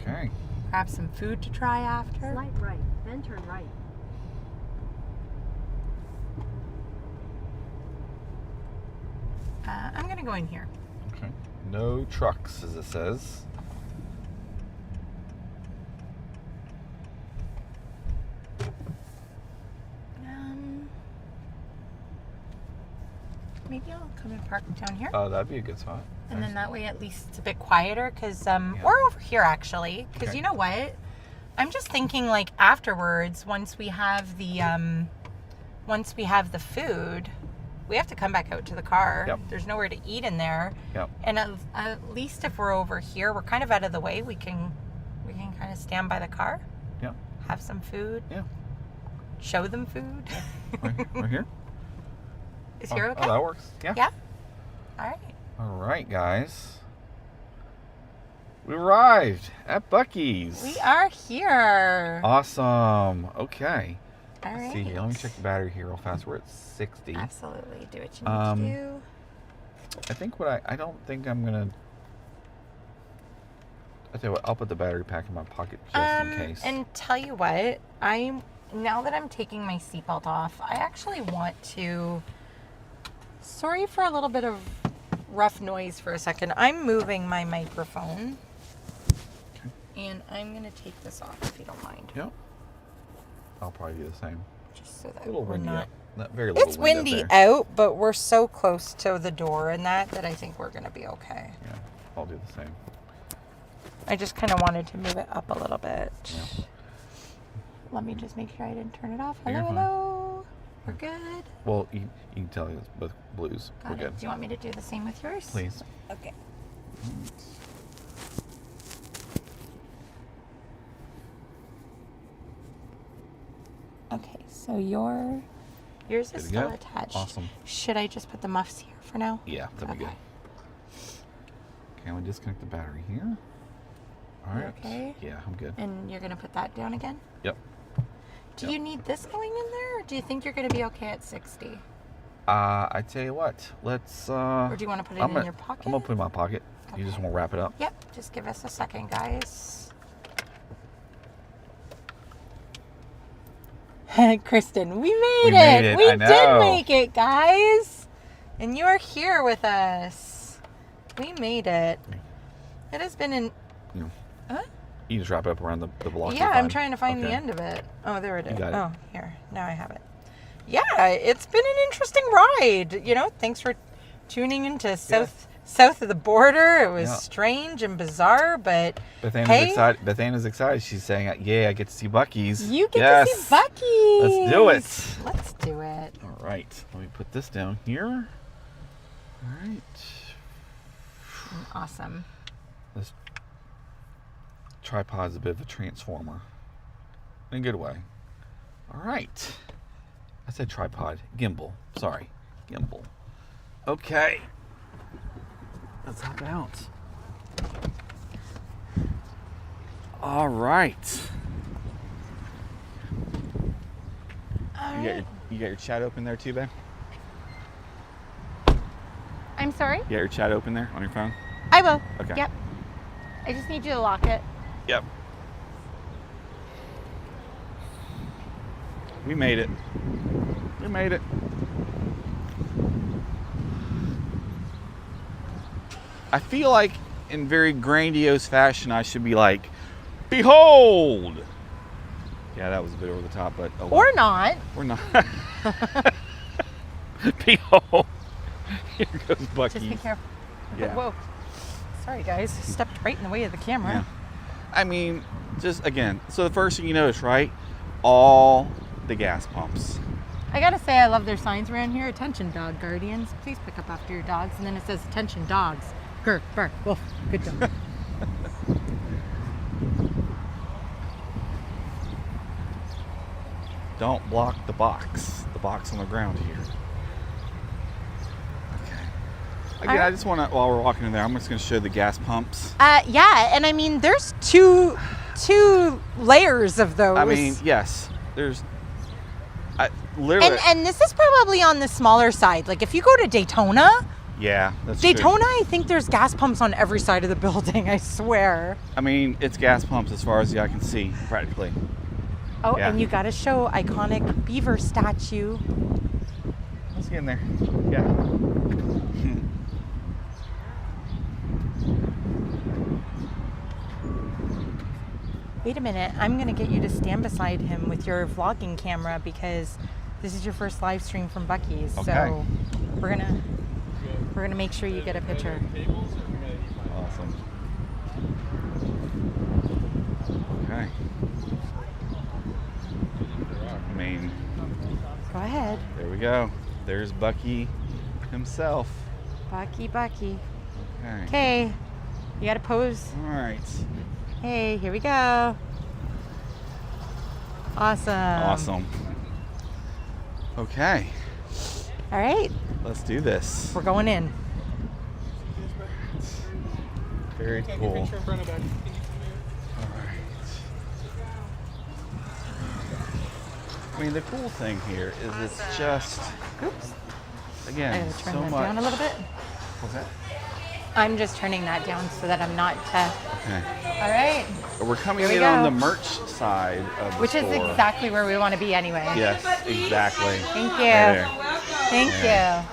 Okay. Grab some food to try after. Slight right, then turn right. I'm going to go in here. Okay. No trucks, as it says. Maybe I'll come and park down here. Oh, that'd be a good spot. And then that way at least it's a bit quieter because, or over here actually, because Okay. you know what? I'm just thinking like afterwards, once we have the food, we have to come back out to the car. Yep. There's nowhere to eat in there. Yep. And at least if we're over here, we're kind of out of the way. We can kind of stand by the car. Yep. Have some food. Yeah. Show them food. Right here. Is here okay? Oh, that works. Yeah. Yeah. All right. All right, guys. We arrived at Buc-ee's. We are here. Awesome. Okay. All Let's right. see here. Let me check the battery here real fast. We're at 60. Absolutely. Do what you need to do. I think I don't think I'm gonna. I tell you what, I'll put the battery pack in my pocket just in case. And tell you what, now that I'm taking my seatbelt off, I actually want to. Sorry for a little bit of rough noise for a second. I'm moving my microphone, and I'm gonna take this off if you don't mind. Yep. I'll probably do the same. Just so that A little we're windy. not. Very little It's wind up windy there. out, but we're so close to the door and that I think we're gonna be okay. Yeah, I'll do the same. I just kind of wanted to move it up a little bit. Yeah. Let me just make sure I didn't turn it off. You're Hello, fine. hello. We're good. Well, you can tell it's both blues. Got We're it. good. Do you want me to do the same with yours? Please. Okay. Okay, so yours is Good to still go. attached. Awesome. Should I just put the muffs here for now? Yeah, that'd be Okay. good. Can we disconnect the battery here? All You right. okay? Yeah, I'm good. And you're gonna put that down again? Yep. Do Yep. you need this going in there, or do you think you're gonna be okay at 60? I tell you what. Let's. Or do you want to put it in your pocket? I'm gonna put it in my pocket. You just Okay. want to wrap it up. Yep. Just give us a second, guys. Kristen, we made it. We I know. did make it, guys. And you are here with us. We made it. It has been an. You, Huh? you just wrap it up around the block. Yeah, I'm trying to find the end of it. Oh, there it is. got it. Oh, here. Now I have it. Yeah, it's been an interesting ride. You know, thanks for tuning into south of the border. It was strange and bizarre, but Bethana's excited. Bethana's excited. She's saying, "Yeah, I get to see Buc-ee's." You get to see Buc-ee's. Let's do it. Let's do it. All right. Let me put this down here. All right. Awesome. This tripod's a bit of a transformer. In a good way. All right. I said tripod. Gimbal. Sorry. Gimbal. Okay. Let's hop out. All right. You got your chat open there too, babe? I'm sorry? You got your chat open there on your phone? I will. Okay. Yep. I just need you to lock it. Yep. We made it. We made it. I feel like in very grandiose fashion I should be like, behold! Yeah, that was a bit over the top, but oh, Or not. we're not. Behold! Here goes Buc-ee's. Just be careful. Yeah. Whoa. Sorry, guys. Stepped right in the way of the camera. Yeah. I mean, just again, so the first thing you notice, right? All the gas pumps. I gotta say, I love their signs around here. Attention, dog guardians. Please pick up after your dogs. And then it says, attention, dogs. Grr, bark, woof. Good dog. Don't block the box on the ground here. Okay. Again, I just want to, while we're walking in there, I'm just going to show the gas pumps. Yeah, and I mean, there's two layers of those. I mean, yes, there's literally. And this is probably on the smaller side. Like if you go to Daytona, yeah, that's Daytona, true. I think there's gas pumps on every side of the building. I swear. I mean, it's gas pumps as far as the eye can see, practically. Oh, Yeah. and you got to show iconic beaver statue. Let's get in there. Yeah. Wait a minute. I'm going to get you to stand beside him with your vlogging camera because this is your first live stream from Buc-ee's. Okay. So we're going to make sure you get a picture. Awesome. Okay. I mean, Go ahead. there we go. There's Buc-ee himself. Buc-ee. Okay. Okay. You got to pose. All right. Hey, here we go. Awesome. Awesome. Okay. All right. Let's do this. We're going in. Very cool. All right. I mean, the cool thing here is it's just, Oops. again, I'm going to turn so that much. down a little bit. What's that? I'm just turning that down so that I'm not. Okay. All right. We're coming Here we in on go. the merch side of the Which is store. exactly where we want to be anyway. Yes, exactly. Thank you. Right there. Thank Yeah. you.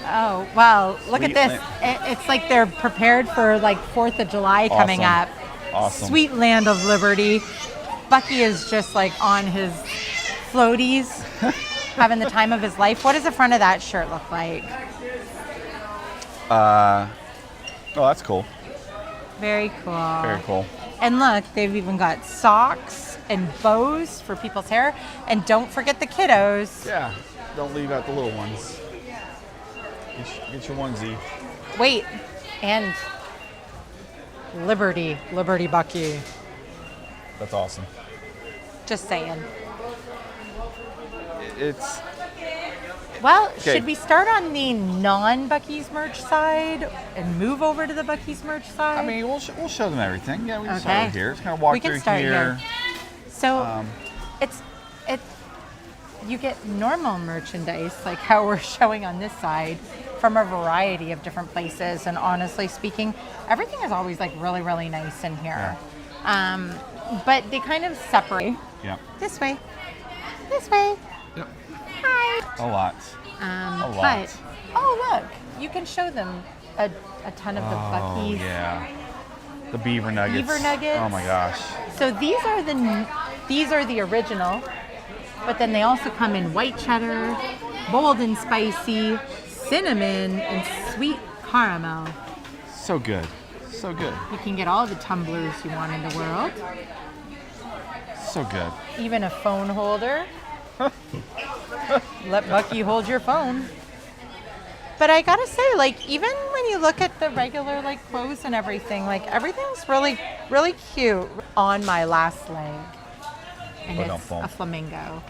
Oh, wow. Look at Sweet this. It's like they're prepared for like 4th of July coming up. Awesome. Awesome. Sweet land of liberty. Buc-ee is just like on his floaties, having the time of his life. What does the front of that shirt look like? Oh, that's cool. Very cool. Very cool. And look, they've even got socks and bows for people's hair. And don't forget the kiddos. Yeah. Don't leave out the little ones. Get your onesie. Wait, and Liberty Buc-ee. That's awesome. Just saying. It's Well, Okay. should we start on the non-Buc-ee's merch side and move over to the Buc-ee's merch side? I mean, we'll show them everything. Yeah, we can Okay. start here. Just kind of walk We can through start here. So it's you get normal merchandise like how we're showing on this side from a variety of different places, and honestly speaking, everything is always like really, really nice in here. But they kind of separate. Yeah. This way. This way. Yep. Hi. A lot. But lot. oh look, you can show them a ton of the Buc-ee's. Oh, yeah. The beaver nuggets. Beaver nuggets. Oh my gosh. So these are the original, but then they also come in white cheddar, bold and spicy, cinnamon, and sweet caramel. So good. So good. You can get all the tumblers you want in the world, So good. even a phone holder. Let Buc-ee hold your phone. But I gotta say, like, even when you look at the regular like clothes and everything, like everything's really, really cute. On my last leg, and Oh, don't it's fall. a flamingo.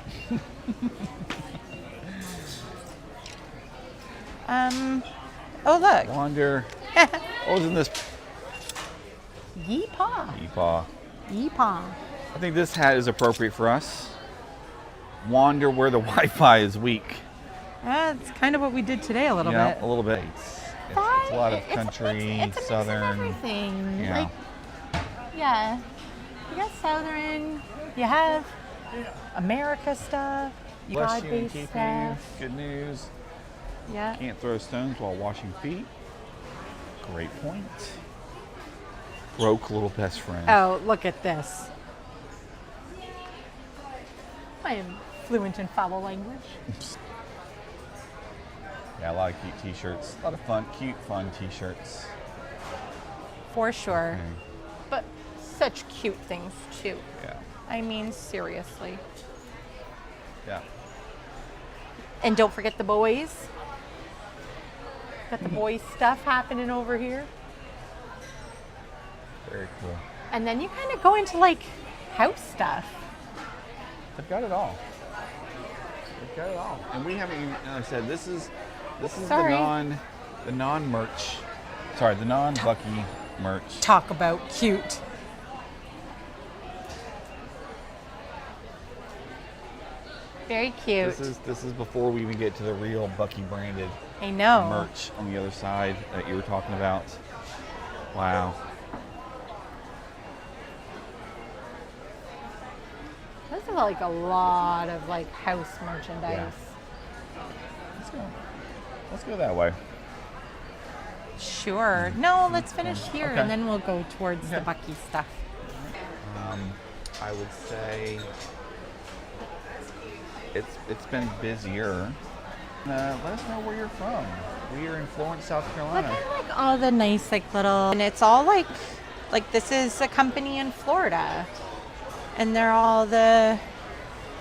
Oh look, Wander. What was in this? yeepaw, Eepaw. yeepaw. I think this hat is appropriate for us. Wander where the Wi-Fi is weak. That's kind of what we did today a little Yeah, bit. a little bit. It's a lot of country, it's a mix of southern. everything. Yeah. Like, yeah, you got southern. You have America stuff. You Bless got you and base keep you. stuff. Good news. Yeah. Can't throw stones while washing feet. Great point. Broke little best friend. Oh, look at this. I am fluent in foul language. Yeah, a lot of cute t-shirts. A lot of fun, cute, fun t-shirts. For sure. Okay. But such cute things too. Yeah. I mean, seriously. Yeah. And don't forget the boys. Got the boys stuff happening over here. Very cool. And then you kind of go into like house stuff. They've got it all. They've got it all. And we haven't even, like I said, this is Sorry. the non-merch. Sorry, the non-Buc-ee merch. Talk about cute. Very cute. This is before we even get to the real Buc-ee branded I know. merch on the other side that you were talking about. Wow. This is like a lot of like house merchandise. Let's go that way. Sure. No, let's finish here Okay. and then we'll go towards the Okay. Buc-ee stuff. I would say it's been busier. Let us know where you're from. We are in Florence, South Look Carolina. at like all the nice like little, and it's all like this is a company in Florida, and they're all the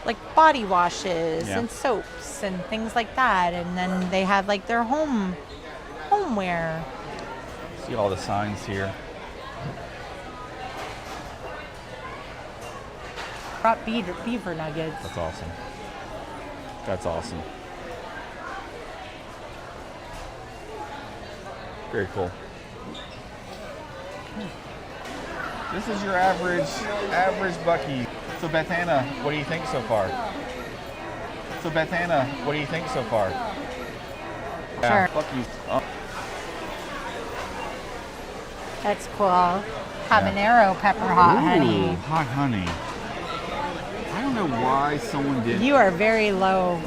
like body washes Yeah. and soaps and things like that, and then they have like their homeware. See all the signs here. Brought beaver nuggets. That's awesome. That's awesome. Very cool. This is your average Buc-ee. So Beth Anna, what do you think so far? Yeah, Sure. Buc-ee's. Oh, That's cool. Habanero pepper hot honey. hot honey. I don't know why someone did. You are very low.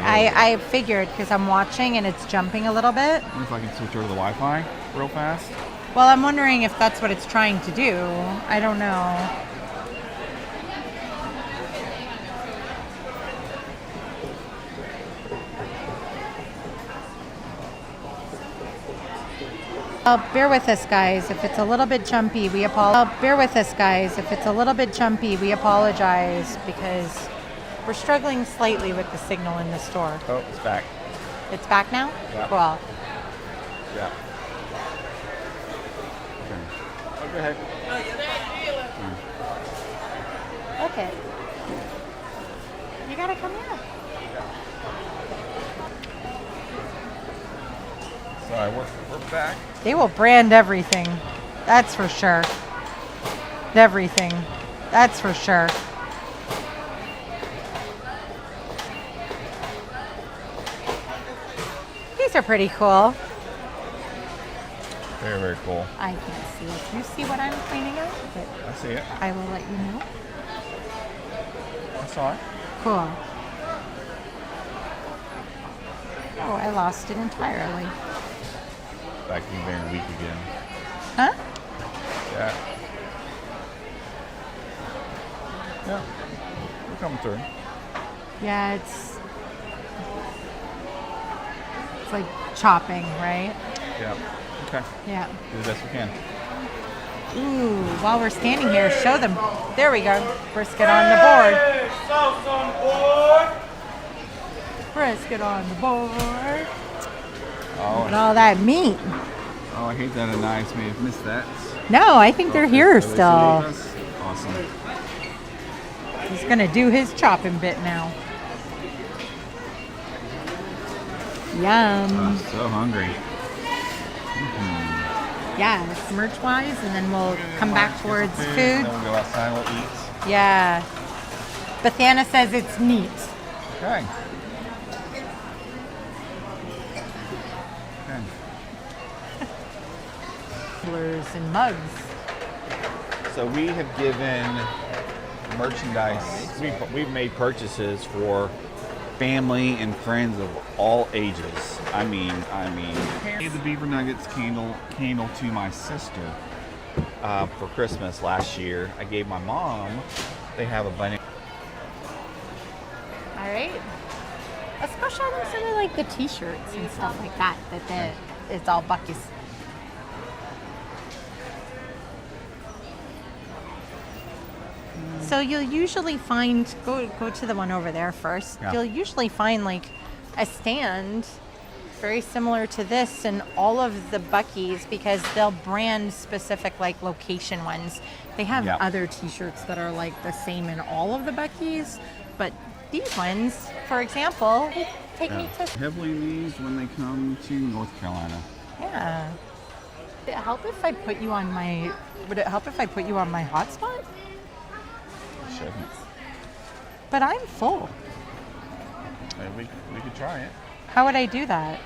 I figured because I'm watching and it's jumping a little bit. I wonder if I can switch over to the Wi-Fi real fast. Well, I'm wondering if that's what it's trying to do. I don't know. Bear with us, guys. If it's a little bit jumpy, we apologize. Bear with us, guys. If it's a little bit jumpy, we apologize because we're struggling slightly with the signal in the store. Oh, it's back. It's back now? Yeah. Cool. Yeah. Okay. Oh, go ahead. Okay. You gotta come here. Sorry, we're back. They will brand everything. That's for sure. Everything. That's for sure. These are pretty cool. Very, very cool. I can't see if you see what I'm pointing at, but I see it. I will let you know. I saw it. Cool. Oh, I lost it entirely. Back being very weak again. Huh? Yeah. Yeah. We're coming through. Yeah, it's like chopping, right? Yeah. Okay. Yeah. Do the best we can. Ooh, while we're standing here, show them. There we go. Brisket on the board. Hey, sauce on board. Brisket on the board. Oh, And all that meat. oh, I hate that a knives may have missed that. No, I think they're here Are they still. serious? Awesome. He's gonna do his chopping bit now. Yum. I'm so hungry. Yeah, merch wise, and then we'll come back towards food. Then we'll go outside and we'll eat. Yeah. Bethana says it's neat. Okay. Okay. Tumblers and mugs. So we have given merchandise. We've made purchases for family and friends of all ages. I mean, I gave the beaver nuggets candle to my sister for Christmas last year. I gave my mom. They have a bunny. All right. Let's go show them some of like the t-shirts and stuff like that. It's all Buc-ee's. So you'll usually find, go to the one over there first. Yeah. You'll usually find like a stand very similar to this in all of the Buc-ee's because they'll brand specific like location ones. They have Yeah. other t-shirts that are like the same in all of the Buc-ee's, but these ones, for example, take me to, Heavily used when they come to North Carolina. yeah. Would it help if I put you on my hotspot? Shouldn't. But I'm full. We could try it. How would I do that?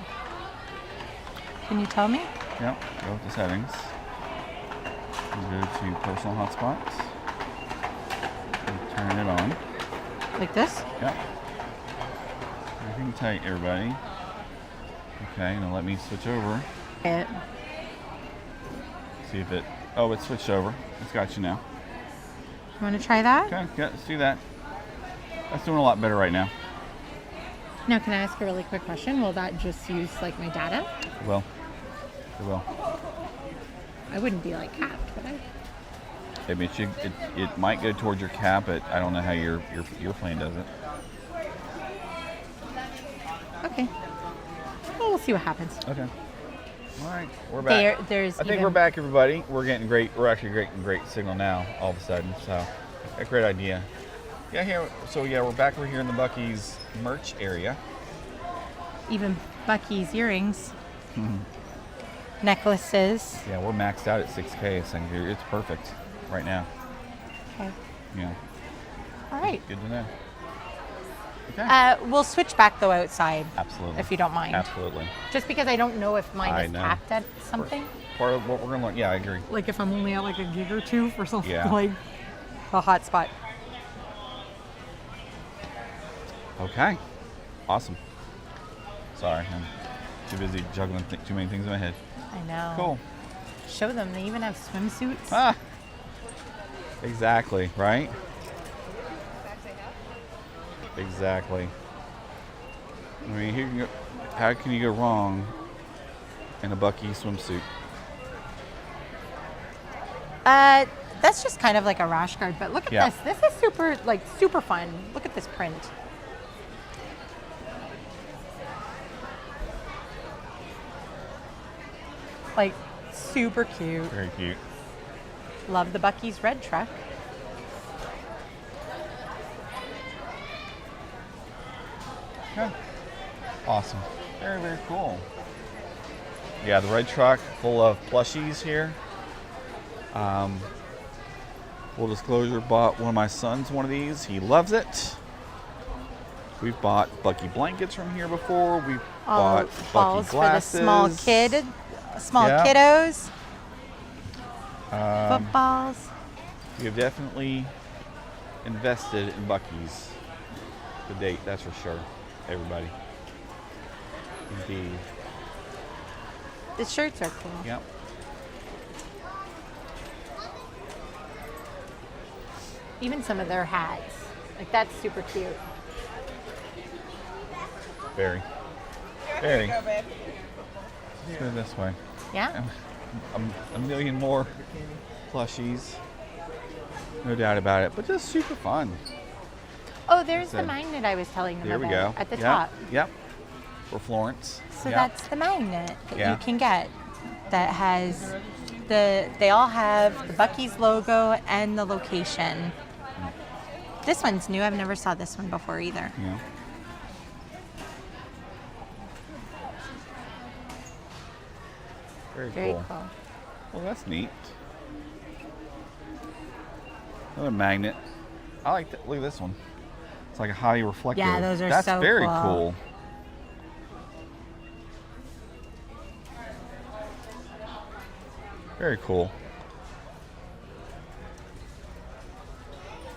Can you tell me? Yep. Go with the settings. And go to personal hotspots. And turn it on. Like this? Yep. Everything tight, everybody. Okay, now let me switch over. It. See if it. Oh, it switched over. It's got you now. You want to try that? Okay, yeah, let's do that. That's doing a lot better right now. Now, can I ask a really quick question? Will that just use like my data? It will. It will. I wouldn't be like capped, would I? I mean, it might go towards your cap, but I don't know how your plane does it. Okay. Well, we'll see what happens. Okay. All right, we're back. I think we're back, everybody. We're getting great. We're actually getting great signal now. All of a sudden, so a great idea. Yeah, here. So yeah, we're back over here in the Buc-ee's merch area. Even Buc-ee's earrings, necklaces. Yeah, we're maxed out at 6K. So it's perfect right now. Okay. Yeah. All right. Good to know. Okay. We'll switch back though outside. Absolutely. If you don't mind. Absolutely. Just because I don't know if mine is know. capped at something. Part of what we're gonna learn. Yeah, I agree. Like if I'm only at like a gig or two for something Yeah. like a hot spot. Okay. Awesome. Sorry, I'm too busy juggling too many things in my head. I know. Cool. Show them. They even have swimsuits. Ah. Exactly. Right. Exactly. I mean, how can you go wrong in a Buc-ee swimsuit? That's just kind of like a rash guard, but look at Yeah. this. This is super fun. Look at this print. Like super cute. Very cute. Love the Buc-ee's red truck. Okay. Awesome. Very, very cool. Yeah, the red truck full of plushies here. Full disclosure, bought one of my sons one of these. He loves it. We've bought Buc-ee blankets from here before. We've bought Buc-ee balls glasses. for the small Yeah. kiddos. Um, Footballs. We have definitely invested in Buc-ee's to date, that's for sure. Everybody. Indeed. The shirts are cool. Yep. Even some of their hats. Like that's super cute. Very. Very. Let's go this way. Yeah? A million more plushies. No doubt about it. But just super fun. Oh, there's the Said- magnet I was telling them There we about go. at the Yep, top. Yep. For Florence. So Yep. that's the magnet that Yeah. you can get that has they all have the Buc-ee's logo and the location. This one's new. I've never saw this one before either. Yeah. Very Very cool. cool. Well, that's neat. Another magnet. I like that. Look at this one. It's like a highly reflective. Yeah, those are That's so very cool. cool. Very cool.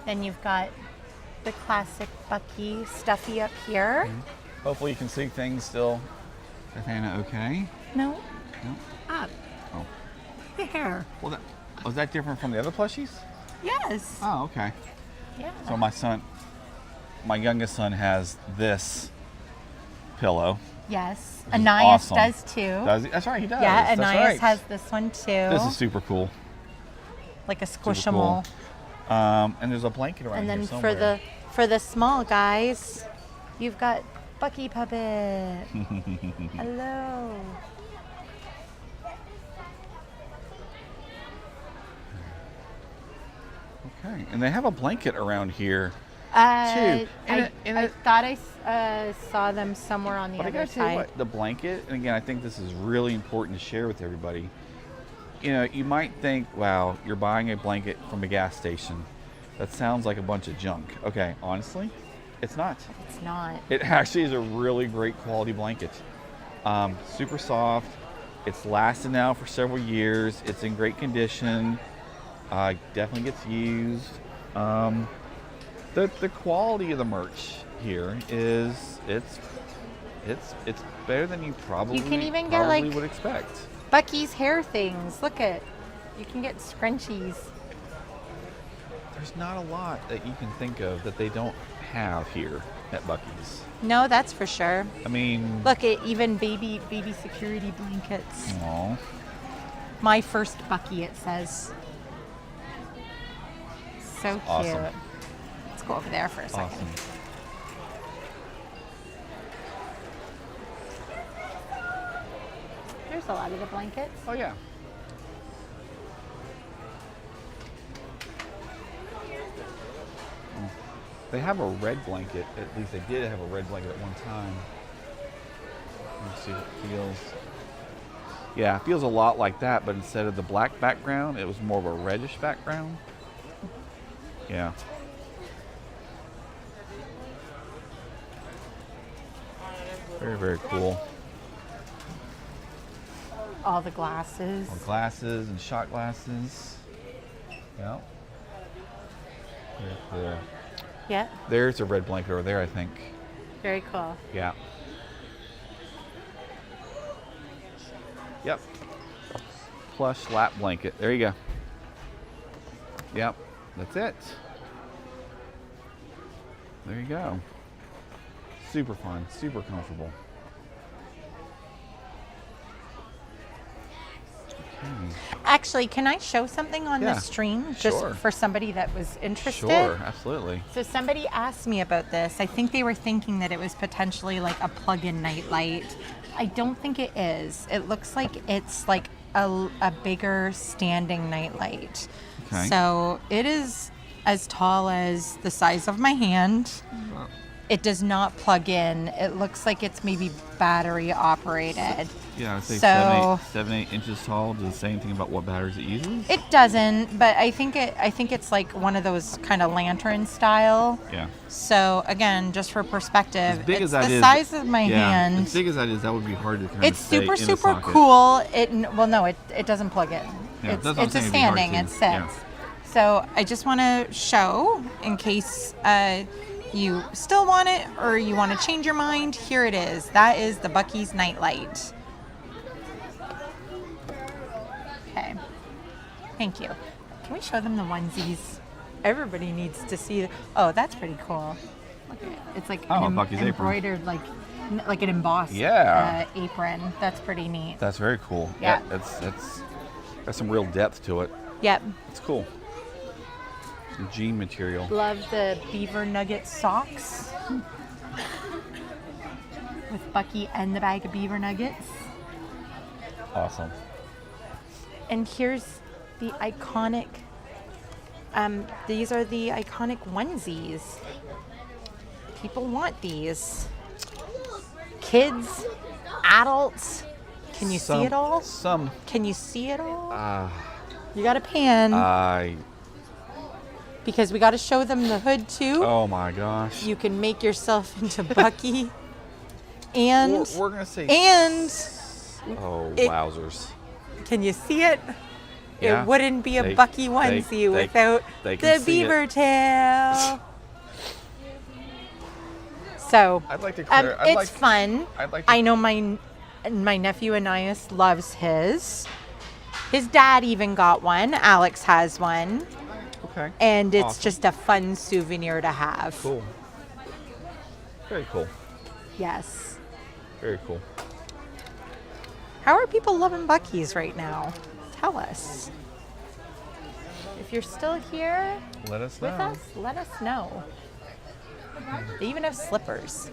Then you've got the classic Buc-ee stuffy up here. Hopefully you can see things still. Nathana, okay? No, No? up. Oh. The hair. Well, was that different from the other plushies? Yes. Oh, okay. Yeah. So my youngest son has this pillow. Yes. Which is Ananias awesome. does too. Does he? That's right, he does. Yeah, That's Ananias right. has this one too. This is super cool. like a Super squishable. cool. And there's a blanket around And then here somewhere. for the small guys, you've got Buc-ee Puppet. Hello. Okay, and they have a blanket around here. I And thought I saw them somewhere on the But I other gotta tell you side. what, the blanket, and again, I think this is really important to share with everybody. You know, you might think, wow, you're buying a blanket from a gas station. That sounds like a bunch of junk. Okay, honestly, it's not. It's not. It actually is a really great quality blanket. Super soft. It's lasted now for several years. It's in great condition. Definitely gets used. The quality of the merch here is it's better than you probably You can even get, like, would expect. Buc-ee's hair things. Look at You can get scrunchies. There's not a lot that you can think of that they don't have here at Buc-ee's. No, that's for sure. I mean, Look at even baby security blankets. aw. My first Buc-ee, it says. So cute. Awesome. Let's go over there for a second. Awesome. There's a lot of the blankets. Oh yeah. They have a red blanket. At least they did have a red blanket at one time. Let's see what it feels. Yeah, it feels a lot like that, but instead of the black background, it was more of a reddish background. Yeah. Very, very cool. All the glasses. More glasses and shot glasses. Yeah. Very cool. Yeah, There's a red blanket over there, I think. very cool. Yeah. Yep. Plush lap blanket. There you go. Yep. That's it. There you go. Super fun. Super comfortable. Okay. Actually, can I show something on Yeah, the stream just sure. for somebody that was interested? Sure. Absolutely. So somebody asked me about this. I think they were thinking that it was potentially like a plug-in nightlight. I don't think it is. It looks like it's like a bigger standing nightlight. Okay. So it is as tall as the size of my hand. It does not plug in. It looks like it's maybe battery operated. Yeah, I'd say So- 7-8 inches tall. Does it say anything about what batteries it uses? It doesn't, but I think it's like one of those kind of lantern style. Yeah. So again, just for perspective, As big it's as that the is, size of my yeah, hand. As big as that is, that would be hard to kind It's of stay super in the super socket. cool. It doesn't plug in. Yeah, it's that's what I'm it's a saying, it'd be hard standing. to- It sits. yeah. So I just want to show in case you still want it or you want to change your mind. Here it is. That is the Buc-ee's nightlight. Okay. Thank you. Can we show them the onesies? Everybody needs to see. Oh, that's pretty cool. Look at it. It's like Oh, an Buc-ee's apron. embroidered, like an embossed Yeah. apron. That's pretty neat. That's very cool. Yeah. That's got some real depth to it. Yep. It's cool. Some jean material. Love the beaver nugget socks with Buc-ee and the bag of beaver nuggets. Awesome. And here's the iconic. These are the iconic onesies. People want these. Kids, adults. Can you see it all? Some. Can you see it all? You got a pan because we got to show them the hood too. Oh my gosh. You can make yourself into Buc-ee, and We're gonna say. Oh, it- wowzers. can you see it? Yeah. It wouldn't be a They- Buc-ee onesie they- without they can the see it. beaver tail. So I'd like to. it's fun. I'd like to- I know my nephew Anais loves his. His dad even got one. Alex has one, Okay. and it's Awesome. just a fun souvenir to have. Cool. Very cool. Yes. Very cool. How are people loving Buc-ee's right now? Tell us. If you're still here Let us with know. us, let us know. They even have slippers.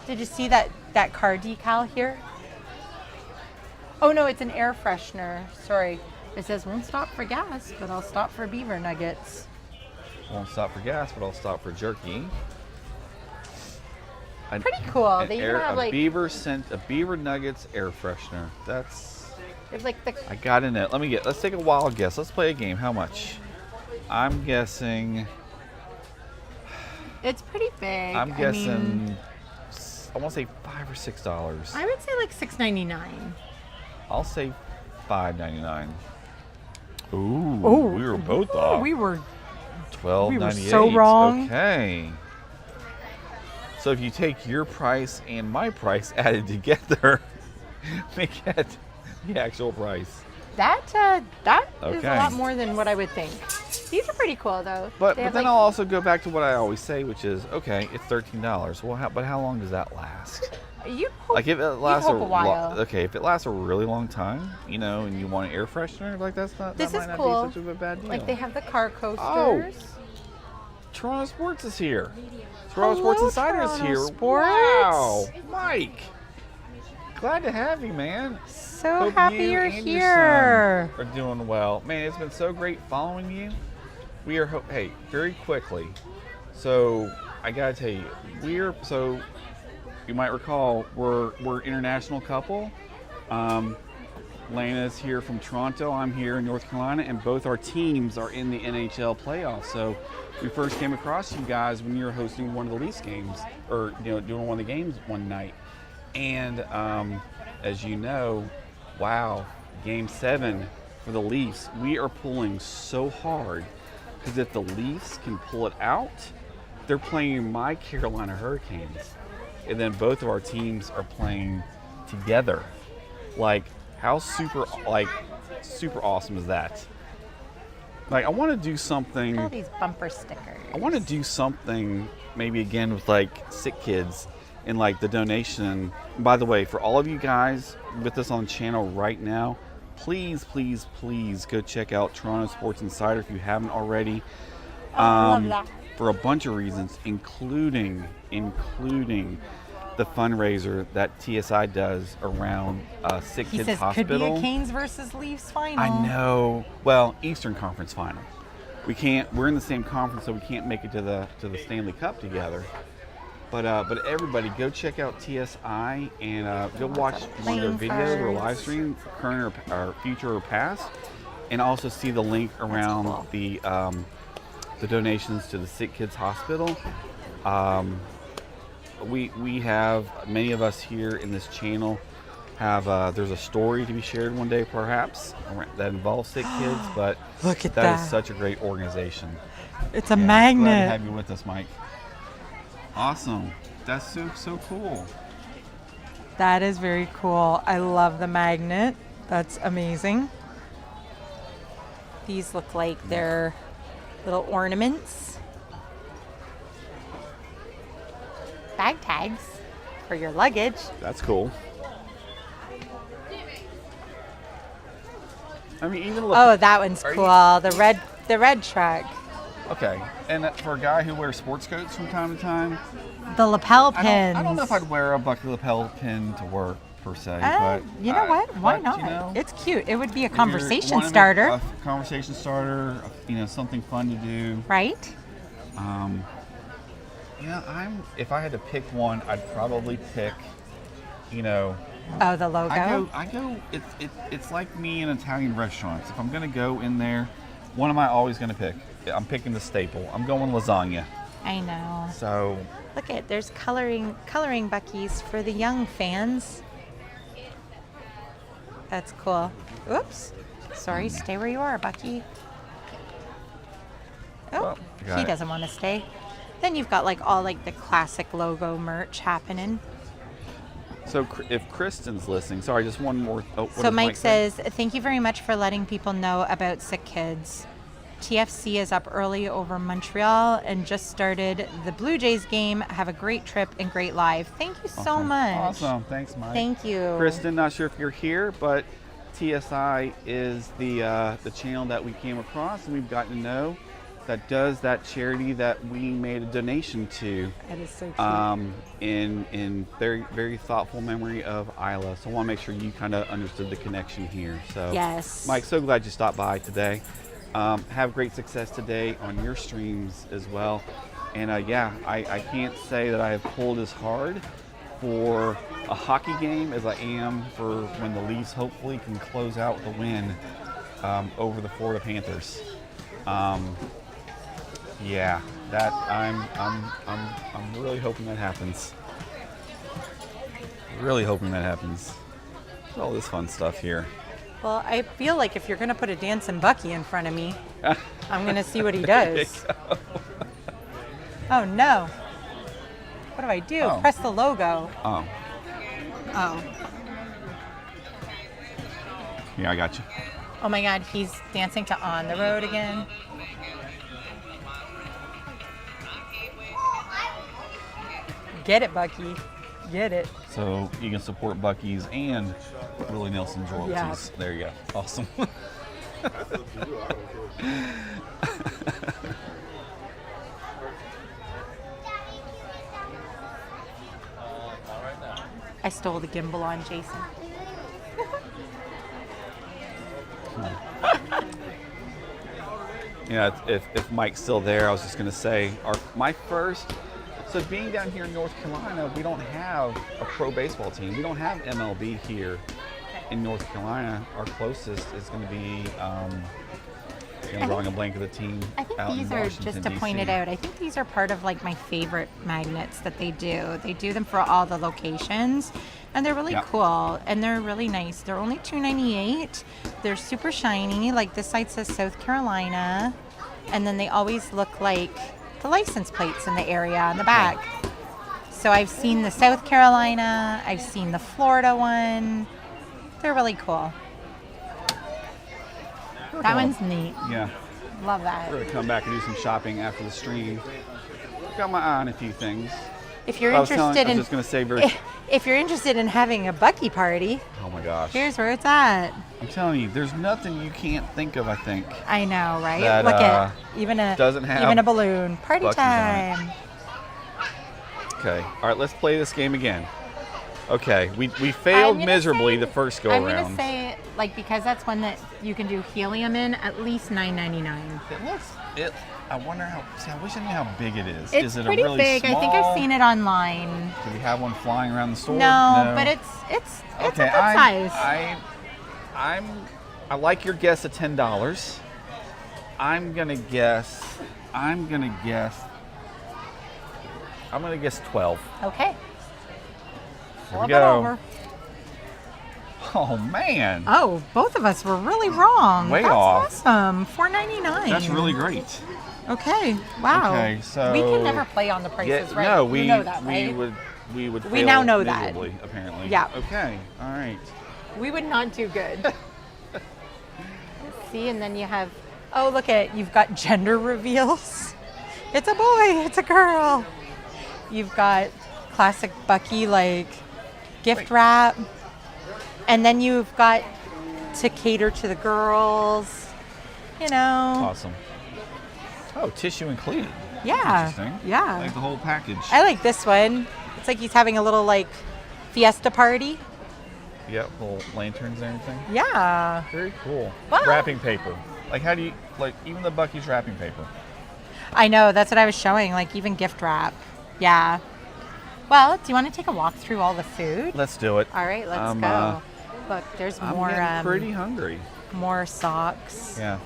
Did you see that car decal here? Oh no, it's an air freshener. Sorry. It says won't stop for gas, but I'll stop for beaver nuggets. Won't stop for gas, but I'll stop for jerky. Pretty cool. They even have like a beaver nuggets air freshener. That's they have like the I got in it. Let's take a wild guess. Let's play a game. How much? I'm guessing. it's pretty big. I'm I guessing. mean, I want to say $5 or $6. I would say like $6.99. I'll say $5.99. Ooh, Oh, we were both off. We were $12.98. so wrong. Okay. So if you take your price and my price added together, make it the actual price. That is Okay. a lot more than what I would think. These are pretty cool though. But They have, then like- I'll also go back to what I always say, which is, okay, it's $13. Well, but how long does that last? you hope, Like if it lasts hope a while. okay, if it lasts a really long time, you know, and you want an air freshener, like This that is might not cool. be such a bad deal. Like they have the car coasters. Oh. Toronto Sports is here. Toronto Sports Hello, Insider is Toronto here. Sports. Wow, Mike. Glad to have you, man. So Hope happy you you're and your here. son are doing well. Man, it's been so great following you. We are, hey, very quickly. So I gotta tell you, you might recall we're international couple. Lena's here from Toronto. I'm here in North Carolina, and both our teams are in the NHL playoffs. So we first came across you guys when you were hosting one of the Leafs games, or doing one of the games one night. And as you know, wow, Game 7 for the Leafs, we are pulling so hard because if the Leafs can pull it out, they're playing my Carolina Hurricanes, and then both of our teams are playing together. Like, how super awesome is that? Like, I want to do something. All these bumper stickers. I want to do something maybe again with like sick kids and like the donation. And by the way, for all of you guys with us on the channel right now, please go check out Toronto Sports Insider if you haven't already. I love that. For a bunch of reasons, including the fundraiser that TSI does around Sick He Kids says Hospital. could be a Canes versus Leafs final. I know. Well, Eastern Conference final. We can't. We're in the same conference, so we can't make it to the Stanley Cup together. But everybody, go check out TSI and go watch one of their videos or live stream, current or future or past, and also see the link around cool. the donations to the Sick Kids Hospital. We have, many of us here in this channel have, there's a story to be shared one day perhaps that involves sick kids, but Look at that is such a great organization. It's a Yeah, magnet. Glad to have you with us, Mike. Awesome. That's so cool. That is very cool. I love the magnet. That's amazing. These look like they're little ornaments. Bag tags. For your luggage. That's cool. I mean, even look. Oh, that one's Are you- cool. The red truck. Okay. And for a guy who wears sports coats from time to time, The lapel pins. I don't know if I'd wear a Buc-ee lapel pin to work per se, but you know what? Why but, not? you know, It's cute. It would be a if you conversation wanna make starter, A conversation starter. Something fun to do. right? Yeah, if I had to pick one, I'd probably pick, Oh, the logo. I go. It's like me in Italian restaurants. If I'm gonna go in there, what am I always gonna pick? I'm picking the staple. I'm going lasagna. I know. So Look at there's coloring Buc-ee's for the young fans. That's cool. Oops. Sorry, stay where you are, Buc-ee. Oh, Well, got he it. doesn't want to stay. Then you've got like all like the classic logo merch happening. if Kristen's listening, sorry, just one more. Oh, what So does Mike say? says, thank you very much for letting people know about sick kids. TFC is up early over Montreal and just started the Blue Jays game. Have a great trip and great live. Thank you so Awesome. much. Awesome. Thanks, Mike. Thank you. Kristen, not sure if you're here, but TSI is the channel that we came across and we've gotten to know that does that charity that we made a donation to. That is so cute. In very, very thoughtful memory of Isla. So I want to make sure you kind of understood the connection here. So Yes. Mike, so glad you stopped by today. Have great success today on your streams as well. And I can't say that I have pulled as hard for a hockey game as I am for when the Leafs hopefully can close out with a win over the Florida Panthers. That I'm really hoping that happens. Really hoping that happens. All this fun stuff here. Well, I feel like if you're going to put a dancing Buc-ee in front of me, I'm going to see what he does. Oh, no. What do I do? Oh. Press the logo. Oh. Oh. Here, I got you. Oh my God, he's dancing to On the Road again. Get it, Buc-ee. Get it. So you can support Buc-ee's and Willie Nelson's royalties. Yeah. There you go. Awesome. I stole the gimbal on Jason. Yeah, if Mike's still there, I was just going to say, so being down here in North Carolina, we don't have a pro baseball team. We don't have MLB here in North Carolina. Our closest is going to be, drawing a blank of the team. I think out these in are, Washington, just to point DC. it out, I think these are part of like my favorite magnets that they do. They do them for all the locations, and they're really Yeah. cool, and they're really nice. They're only $2.98. They're super shiny. Like this side says South Carolina, and then they always look like the license plates in the area on the back. So I've seen the South Carolina, I've seen the Florida one. They're really cool. That one's neat. Yeah. Love that. We're going to come back and do some shopping after the stream. Got my eye on a few things. If you're I was interested I was in just going to say very... if you're interested in having a Buc-ee party, Oh my gosh. here's where it's at. I'm telling you, there's nothing you can't think of, I think. I know, right? That, Look at even a doesn't have even a balloon. Party Buc-ee's on it. time. Okay. All right, let's play this game again. Okay. We I'm failed gonna say- miserably the first go I'm around. gonna say, like, because that's one that you can do helium in, at least $9.99. I wonder how. See, I wish I knew how big it is. It's Is it pretty a really big. small? I think I've seen it online. Do we have one flying around the store? No, but it's a good size. I like your guess at $10. I'm gonna guess 12. Okay. Here Flip we it go. over. Oh man, Oh, both of us were really wrong. Way That's off. awesome. $4.99. that's really great. Okay. Wow. Okay, so we can never play on the prices, right? No, you know that, right? we would. We fail now know that. miserably, apparently. Yeah. Okay. All right. We would not do good. See, and then you have, oh, look at, you've got gender reveals. It's a boy, it's a girl. You've got classic Buc-ee, like, gift wrap. And then you've got to cater to the girls, you know. Awesome. Oh, tissue included. Yeah. Interesting. Yeah. Like the whole package. I like this one. It's like he's having a little, like, fiesta party. Yep, little lanterns and everything. Yeah. Very cool. Well- Wrapping paper. Like, how do you, like, even the Buc-ee's wrapping paper. I know, that's what I was showing, like even gift wrap. Yeah. Well, do you want to take a walk through all the food? Let's do it. All right, let's I'm, go. Look, there's I'm more getting pretty hungry. more socks. Yeah.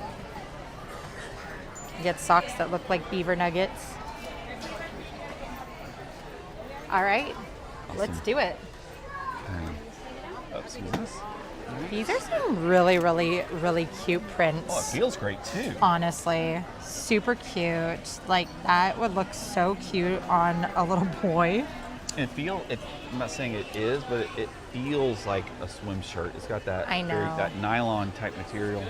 You get socks that look like beaver nuggets. All right, let's do it. Okay. Oops, excuse us. These are some really, really, really cute prints. Oh, it feels great too. Honestly, super cute. Like that would look so cute on a little boy. And I'm not saying it is, but it feels like a swim shirt. It's got that I know. that nylon type material.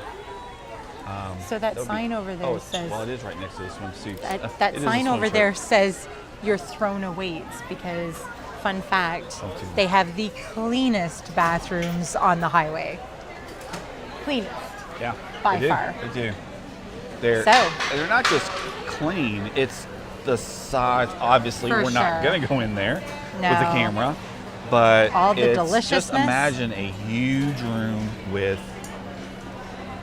So that That'll be- sign over there oh, says well, it is right next to the swimsuits. that It is a sign swim over shirt. there says your throne awaits because, fun fact, Something. they have the cleanest bathrooms on the highway. Cleanest. Yeah, by they do. far. They do. They're not just clean. It's the size. Obviously, For we're not sure. going to go in there with the No. camera, but All the it's deliciousness. Just imagine a huge room with,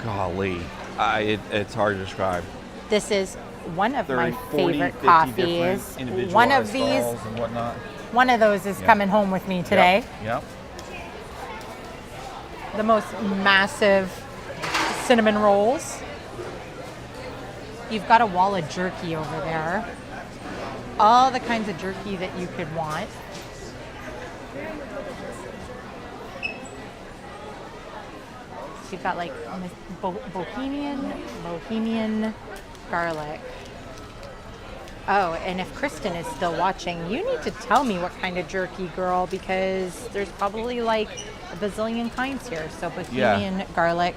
golly, it's hard to describe. This is one of 30, my 40, favorite 50 coffees. different One of individualized these, styles and whatnot. one of those is Yeah. coming home with me today. Yep. The most massive cinnamon rolls. You've got a wall of jerky over there. All the kinds of jerky that you could want. So you've got like bohemian garlic. Oh, and if Kristen is still watching, you need to tell me what kind of jerky, girl, because there's probably like a bazillion kinds here. So bohemian garlic,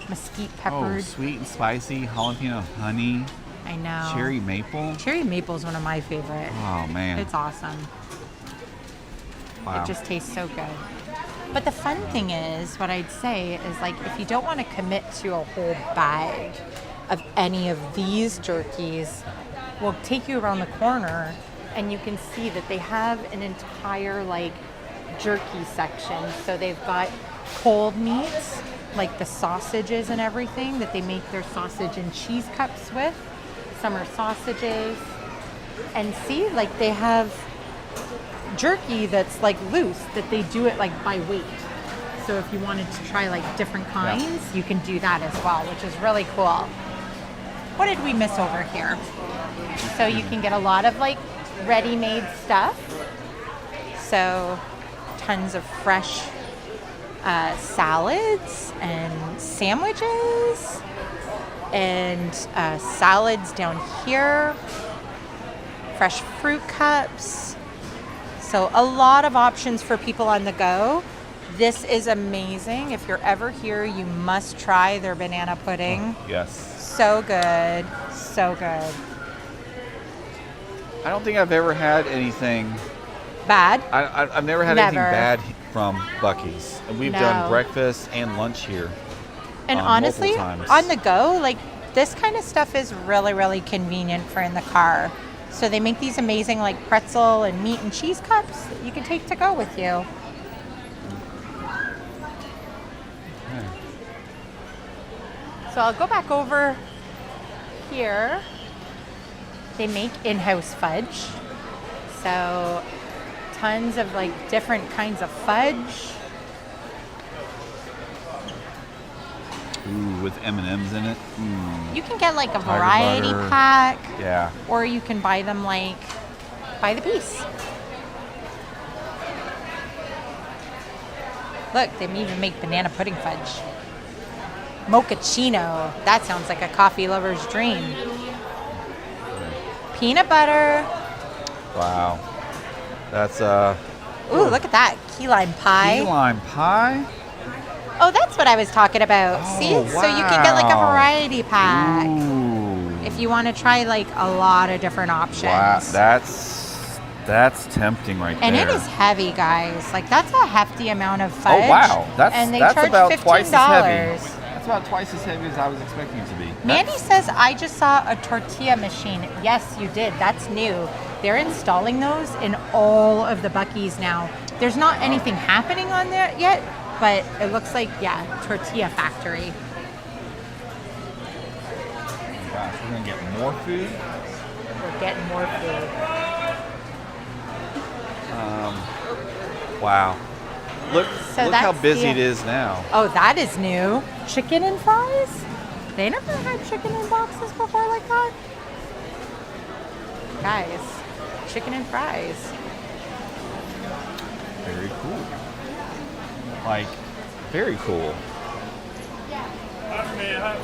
mesquite Oh, peppered. sweet and spicy, jalapeno honey, I know. cherry maple. Cherry maple is one of my favorite. Oh, man. It's awesome. Wow. It just tastes so good. But the fun thing is, what I'd say is like, if you don't want to commit to a whole bag of any of these jerkies, we'll take you around the corner and you can see that they have an entire like jerky section. So they've got cold meats, like the sausages and everything that they make their sausage and cheese cups with. Summer sausages. And see, like they have jerky that's like loose, that they do it like by weight. So if you wanted to try like different kinds, you can do that as well, which is really cool. What did we miss over here? So you can get a lot of like ready-made stuff. So tons of fresh salads and sandwiches and salads down here. Fresh fruit cups. So a lot of options for people on the go. This is amazing. If you're ever here, you must try their banana pudding. Yes. So good. So good. I don't think I've ever had anything. Bad? I've never had anything bad from Buc-ee's. And we've done No. breakfast and lunch here. And honestly, multiple times. on the go, like this kind of stuff is really, really convenient for in the car. So they make these amazing like pretzel and meat and cheese cups that you can take to go with you. So I'll go back over here. They make in-house fudge. So tons of like different kinds of fudge. Ooh, with M&Ms in it. You can get like a Tiger variety butter. pack, Yeah. or you can buy them like by the piece. Look, they even make banana pudding fudge. Mochaccino. That sounds like a coffee lover's dream. Peanut butter. Wow. That's Ooh, look at that. Key lime pie. key lime pie. Oh, that's what I was talking about. Oh, See? So you can get like a wow. variety pack Ooh. if you want to try like a lot of different options. Wow, that's tempting right And there. it is heavy, guys. Like that's a hefty amount of fudge. Oh wow, and they that's charge about $15. twice as heavy. That's about twice as heavy as I was expecting it to be. Mandy says, I just saw a tortilla machine. Yes, you did. That's new. They're installing those in all of the Buc-ee's now. There's not anything happening on there yet, but it looks like, yeah, tortilla factory. Gosh, we're gonna get more food. We're getting more food. Wow. Look So how that's busy the- it is now. Oh, that is new. Chicken and fries? They never had chicken in boxes before like that. Guys, chicken and fries. Very cool. Like, very cool.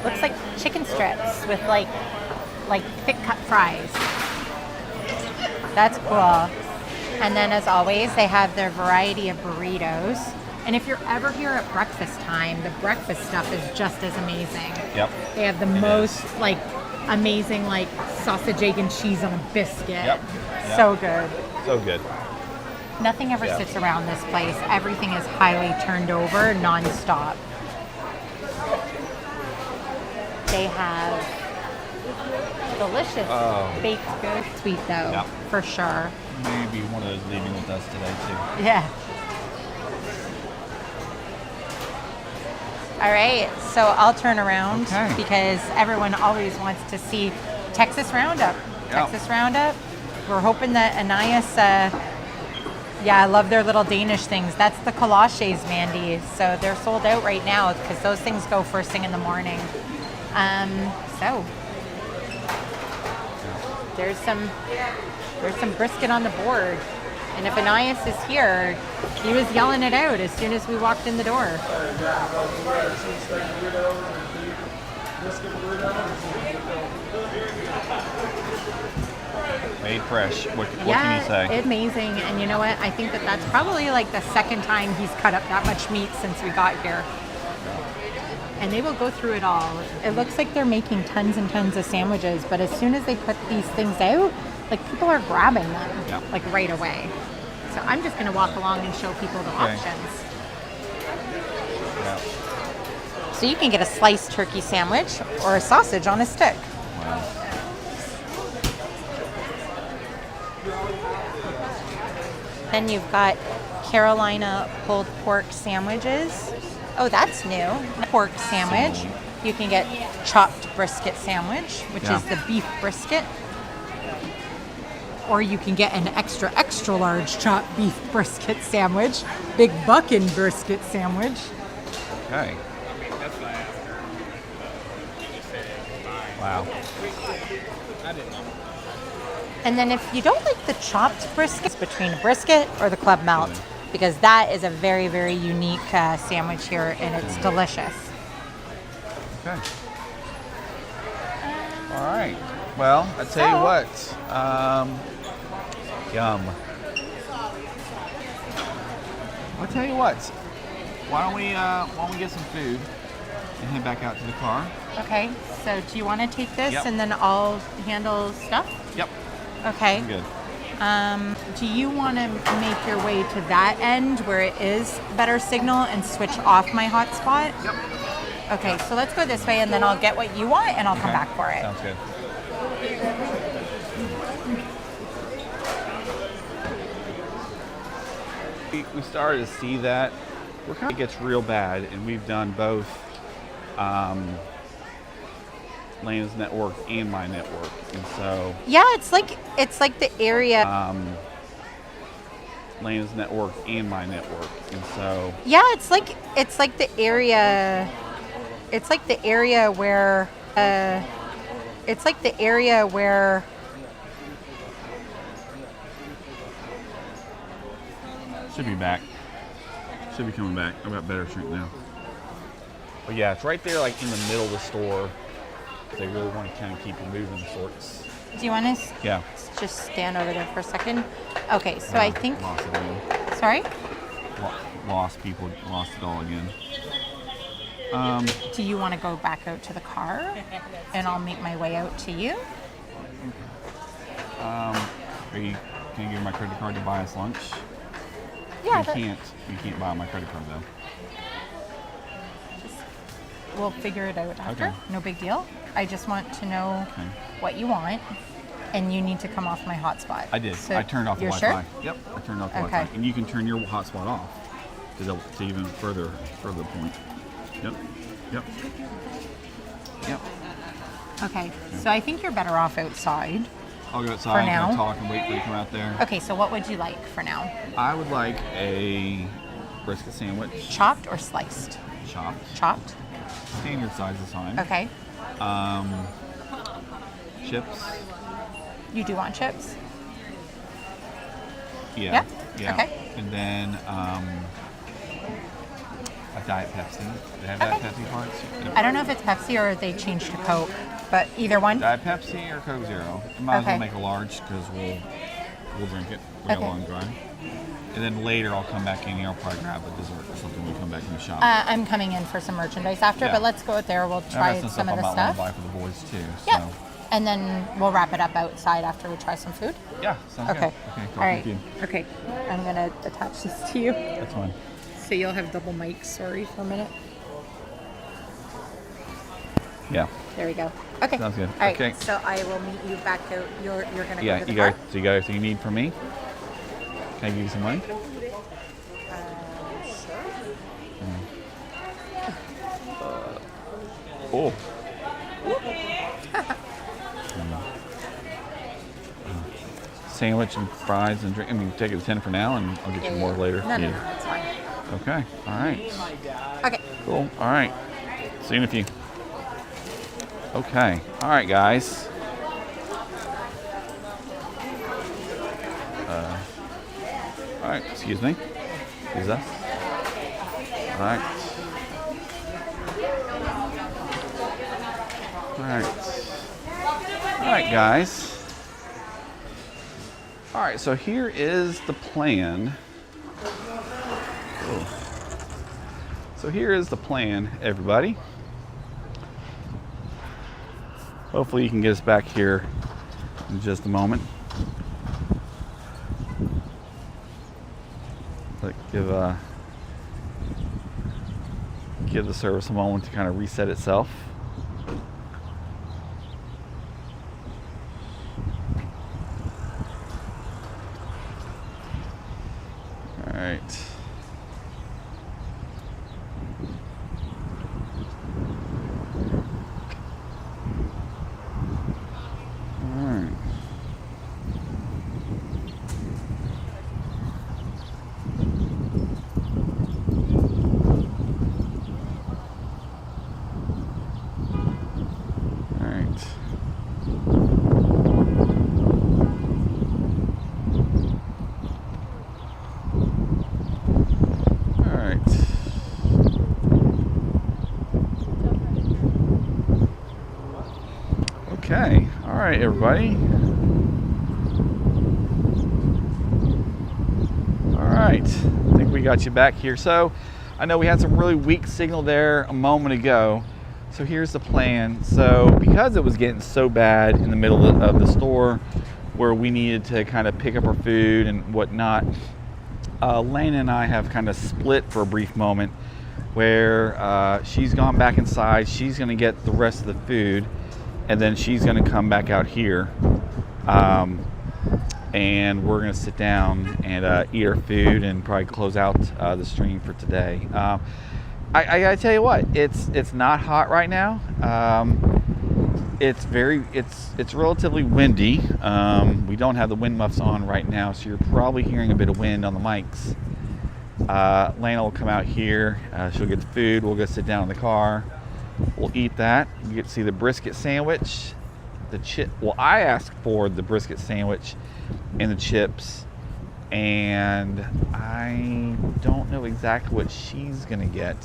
Looks like chicken strips with like thick cut fries. That's cool. And then as always, they have their variety of burritos. And if you're ever here at breakfast time, the breakfast stuff is just as amazing. Yep. They have the most like amazing like sausage, egg, and cheese on a biscuit. Yep. So good. So good. Nothing ever Yeah. sits around this place. Everything is highly turned over nonstop. They have delicious baked goods. Sweet though, Yep. for sure. Maybe one of those leaving with us today too. Yeah. All right, so I'll turn around Okay. because everyone always wants to see Texas Roundup. Yeah. Texas Roundup. We're hoping that Anais, I love their little Danish things. That's the kolaches, Mandy. So they're sold out right now because those things go first thing in the morning. So there's some brisket on the board. And if Anais is here, he was yelling it out as soon as we walked in the door. Made fresh. What Yeah, can you say? amazing. And you know what? I think that that's probably like the second time he's cut up that much meat since we got here. And they will go through it all. It looks like they're making tons and tons of sandwiches, but as soon as they put these things out, like people are grabbing them like right away. So I'm just going to walk along and show people the options. Yeah. So you can get a sliced turkey sandwich or a sausage on a stick. Wow. Then you've got Carolina pulled pork sandwiches. Oh, that's new. Pork sandwich. You can get chopped brisket sandwich, which is the beef brisket. Or you can get an extra, extra large chopped beef brisket sandwich. Big Buc-ee brisket sandwich. Okay. Wow. And then if you don't like the chopped brisket, it's between a brisket or the club melt, because that is a very, very unique sandwich here, and it's delicious. Okay. All right. Well, I tell you what. Yum. I'll tell you what. Why don't we get some food and head back out to the car? Okay. So do you want to take this Yep. and then I'll handle stuff? Yep. Okay. Good. Do you want to make your way to that end where it is better signal and switch off my hotspot? Yep. Okay, so let's go this way and then I'll get what you want and I'll come back for it. Sounds good. We started to see that. We're kind of gets real bad, and we've done both Lena's network and my network, and so Yeah, it's like the area. Lena's network and my network, and so Yeah, it's like the area. It's like the area where. It's like the area where. should be back. Should be coming back. I've got better strength now. But yeah, it's right there, like in the middle of the store. They really want to kind of keep you moving, sorts. Do you want to Yeah. just stand over there for a second? Okay, so I think. Lost it again. Sorry. Lost people. Lost it all again. Do you want to go back out to the car, and I'll make my way out to you? Can you give me my credit card to buy us lunch? Yeah. You can't buy my credit card though. We'll figure it out after. Okay. No big deal. I just want to know Okay. what you want, and you need to come off my hotspot. I did. So I turned off the you're Wi-Fi. Sure? Yep. I turned off the Okay. Wi-Fi, and you can turn your hotspot off to even further the point. Yep. Yep. Yep. Okay. So I think you're better off outside. I'll go outside now? and talk and wait for you to come out there. Okay. So what would you like for now? I would like a brisket sandwich, Chopped or sliced? chopped, Chopped. standard size is fine. Okay. Chips. You do want chips? Yeah. Yeah? Okay. And then a Diet Pepsi. Do they have Diet Pepsi parts? I don't know if it's Pepsi or they changed to Coke, but either one. Diet Pepsi or Coke Zero. I might as well Okay. make a large because we'll drink it. We got Okay. long drive. And then later I'll come back in here. I'll probably grab a dessert or something when we come back in the shop. I'm coming in for some merchandise after, Yeah. but let's go out there. We'll I've try got some of I the might stuff. want to buy for the boys too. Yeah. So. And then we'll wrap it up outside after we try some food. Yeah. Sounds Okay. good. Okay. Talk All right. with you. Okay. I'm gonna attach this to you, That's fine. so you'll have double mics. Sorry for a minute. Yeah. There we go. Okay. Sounds good. All right. Okay. So I will meet you back out. You're gonna Yeah. go to the You car. got. So you got everything you need from me? Can I give you some money? Oh. Sandwich and fries and drink. I mean, take it to 10 for now, and I'll get you more later. No, Yeah. that's fine. Okay. All right. Okay. Cool. All right. See you in a few. Okay. All right, guys. All right. Excuse me. Is that? All right. All right. All right, guys. All right, so here is the plan. So here is the plan, everybody. Hopefully you can get us back here in just a moment. Give the service a moment to kind of reset itself. All right. Okay, all right, everybody. All right, I think we got you back here. So I know we had some really weak signal there a moment ago. So here's the plan. So because it was getting so bad in the middle of the store where we needed to kind of pick up our food and whatnot, Lena and I have kind of split for a brief moment where she's gone back inside. She's going to get the rest of the food, and then she's going to come back out here, and we're going to sit down and eat our food and probably close out the stream for today. I gotta tell you what, it's not hot right now. It's relatively windy. We don't have the wind muffs on right now, so you're probably hearing a bit of wind on the mics. Lena will come out here. She'll get the food. We'll go sit down in the car. We'll eat that. You get to see the brisket sandwich, the chip. Well, I asked for the brisket sandwich and the chips, and I don't know exactly what she's gonna get.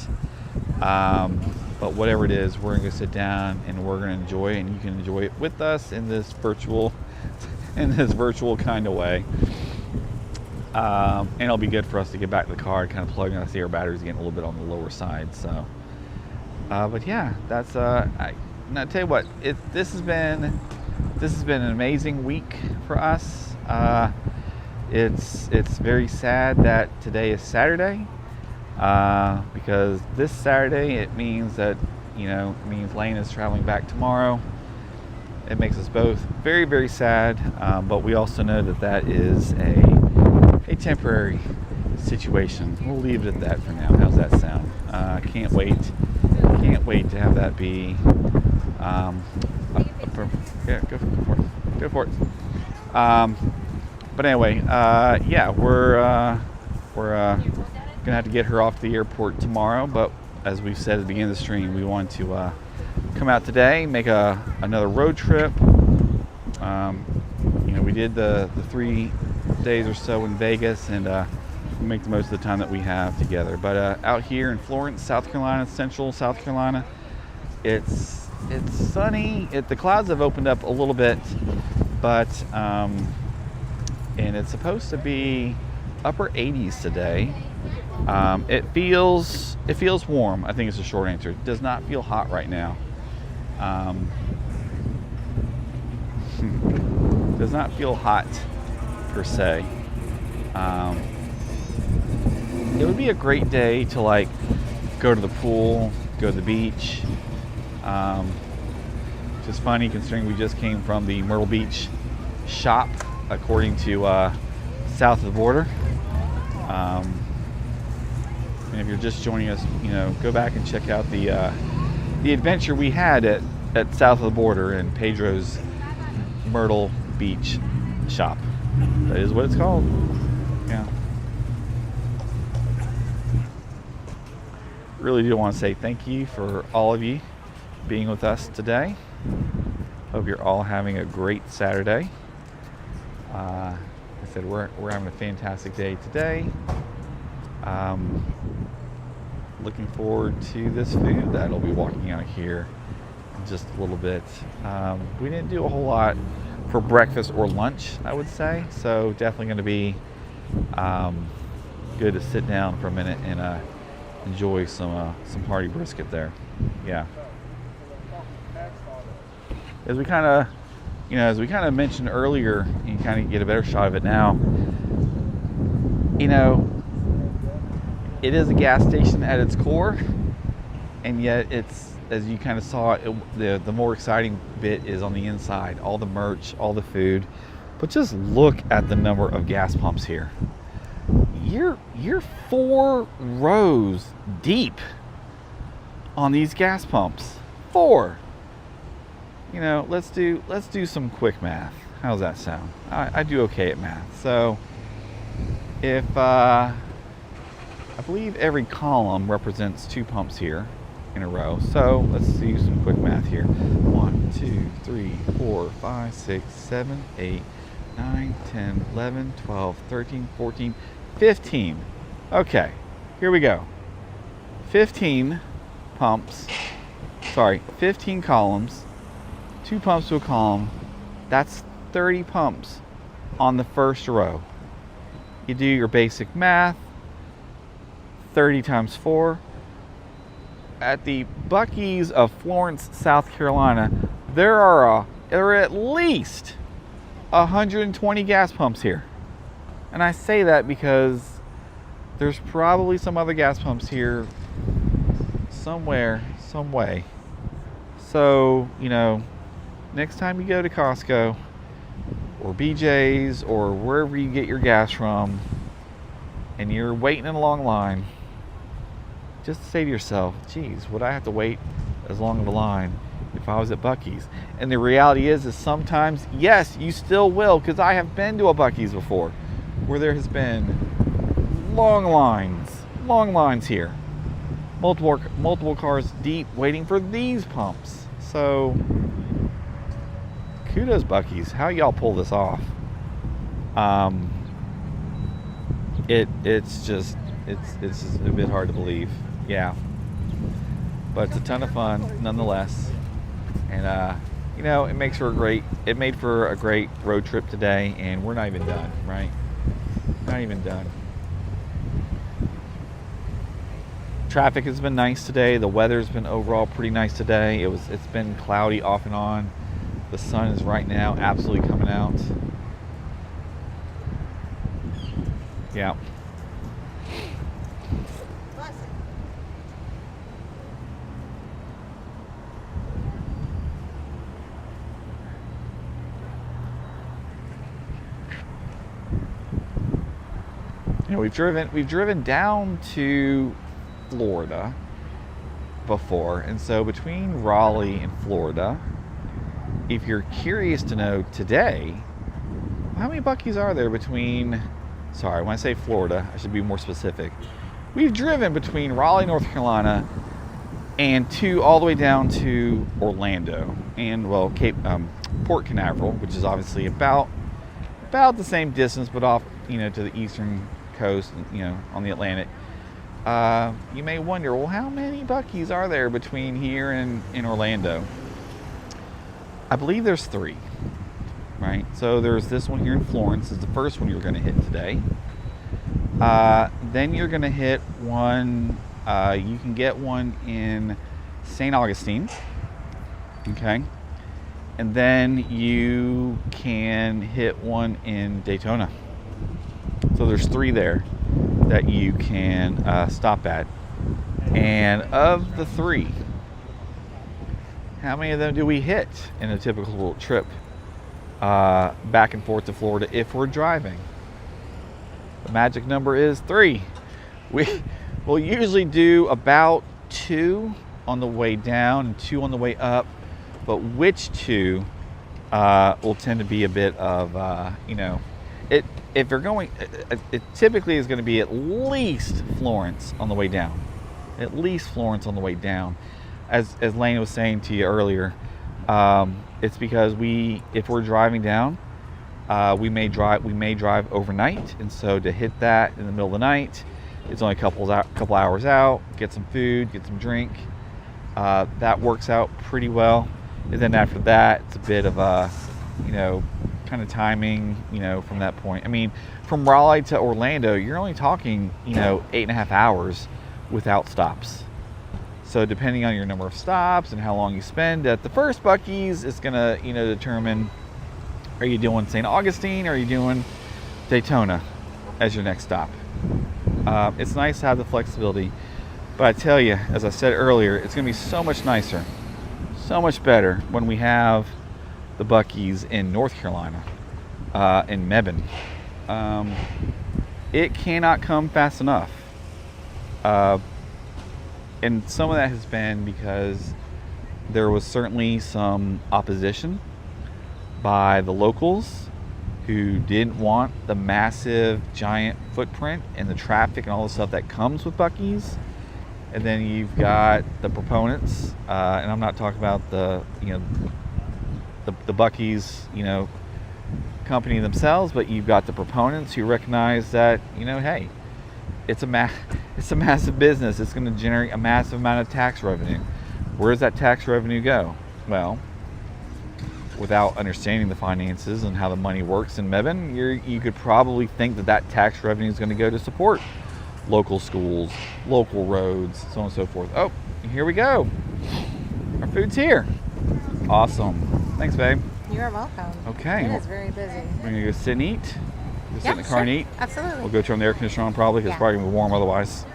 But whatever it is, we're gonna go sit down and we're gonna enjoy it, and you can enjoy it with us in this virtual kind of way. And it'll be good for us to get back to the car and kind of plug in. I see our battery's getting a little bit on the lower side, so. But yeah, that's I tell you what, this has been an amazing week for us. It's very sad that today is Saturday, because this Saturday it means that Lena's traveling back tomorrow. It makes us both very, very sad, but we also know that is a temporary situation. We'll leave it at that for now. How's that sound? Can't wait to have that be. Yeah, go for it. But anyway, yeah, we're gonna have to get her off to the airport tomorrow. But as we said at the beginning of the stream, we want to come out today, make another road trip. We did the 3 days or so in Vegas, and make the most of the time that we have together. But out here in Florence, South Carolina, central South Carolina, it's sunny. The clouds have opened up a little bit, but and it's supposed to be upper 80s today. It feels warm. I think it's a short answer. It does not feel hot right now. Does not feel hot per se. It would be a great day to go to the pool, go to the beach. Which is funny considering we just came from the Myrtle Beach shop, according to south of the border. And if you're just joining us, go back and check out the adventure we had at south of the border in Pedro's Myrtle Beach shop. That is what it's called. Yeah. Really do want to say thank you for all of you being with us today. Hope you're all having a great Saturday. I said we're having a fantastic day today. Looking forward to this food that'll be walking out here in just a little bit. We didn't do a whole lot for breakfast or lunch, I would say. So definitely going to be good to sit down for a minute and enjoy some hearty brisket there. Yeah. As we kind of mentioned earlier, you kind of get a better shot of it now. It is a gas station at its core, and yet it's, as you kind of saw, the more exciting bit is on the inside. All the merch, all the food. But just look at the number of gas pumps here. You're 4 rows deep on these gas pumps. 4. Let's do some quick math. How's that sound? I do okay at math. So if I believe every column represents 2 pumps here in a row. So let's do some quick math here. 1, 2, 3, 4, 5, 6, 7, 8, 9, 10, 11, 12, 13, 14, 15. Okay, here we go. 15 pumps. Sorry, 15 columns. 2 pumps to a column. That's 30 pumps on the first row. You do your basic math. 30 times 4. At the Buc-ee's of Florence, South Carolina, there are at least 120 gas pumps here. And I say that because there's probably some other gas pumps here somewhere, some way. So, next time you go to Costco or BJ's or wherever you get your gas from and you're waiting in a long line, just say to yourself, geez, would I have to wait as long of a line if I was at Buc-ee's? And the reality is sometimes, yes, you still will, because I have been to a Buc-ee's before where there has been long lines here. Multiple cars deep waiting for these pumps. So kudos, Buc-ee's. How y'all pull this off? It's just a bit hard to believe. Yeah, but it's a ton of fun nonetheless, and it made for a great road trip today, and we're not even done, right? Not even done. Traffic has been nice today. The weather's been overall pretty nice today. It's been cloudy off and on. The sun is right now absolutely coming out. Yeah. We've driven down to Florida before, and so between Raleigh and Florida, if you're curious to know today, how many Buc-ee's are there between, sorry, when I say Florida, I should be more specific. We've driven between Raleigh, North Carolina, and all the way down to Orlando, and Port Canaveral, which is obviously about the same distance, but off, to the eastern coast, on the Atlantic. You may wonder, well, how many Buc-ee's are there between here and in Orlando? I believe there's 3, right? So there's this one here in Florence, is the first one you're going to hit today. Then you're going to hit one, you can get one in St. Augustine, okay? And then you can hit one in Daytona. So there's 3 there that you can stop at. And of the 3, how many of them do we hit in a typical trip back and forth to Florida if we're driving? The magic number is 3. We'll usually do about 2 on the way down and 2 on the way up, but which 2 will tend to be a bit of, if you're going, it typically is going to be at least Florence on the way down. At least Florence on the way down. As Lena was saying to you earlier, it's because if we're driving down, we may drive overnight, and so to hit that in the middle of the night, it's only a couple hours out. Get some food, get some drink. That works out pretty well. And then after that, it's a bit of kind of timing, from that point. I mean, from Raleigh to Orlando, you're only talking, 8.5 hours without stops. So depending on your number of stops and how long you spend at the first Buc-ee's, it's gonna, determine, are you doing St. Augustine or are you doing Daytona as your next stop? It's nice to have the flexibility, but I tell you, as I said earlier, it's gonna be so much nicer, so much better when we have the Buc-ee's in North Carolina, in Mebane. It cannot come fast enough. And some of that has been because there was certainly some opposition by the locals who didn't want the massive, giant footprint and the traffic and all the stuff that comes with Buc-ee's. And then you've got the proponents, and I'm not talking about the Buc-ee's, company themselves, but you've got the proponents who recognize that, hey, it's a massive business. It's going to generate a massive amount of tax revenue. Where does that tax revenue go? Well, without understanding the finances and how the money works in Mebane, you could probably think that tax revenue is going to go to support local schools, local roads, so on and so forth. Oh, here we go. Our food's here. Awesome. Thanks, babe. You're welcome. Okay. It is very busy. We're going to go sit and eat. We'll sit in the car and eat. Absolutely. We'll go turn the air conditioner on probably because it's probably going to be warm otherwise.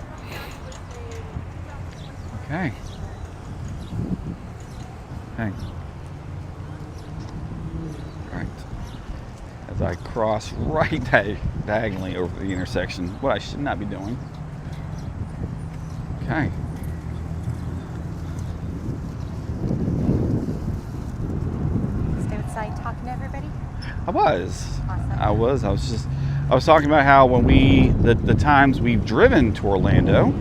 Okay. All right. As I cross right diagonally over the intersection, what I should not be doing. Okay. Stay outside talking to everybody? I was. Awesome. I was talking about how when the times we've driven to Orlando,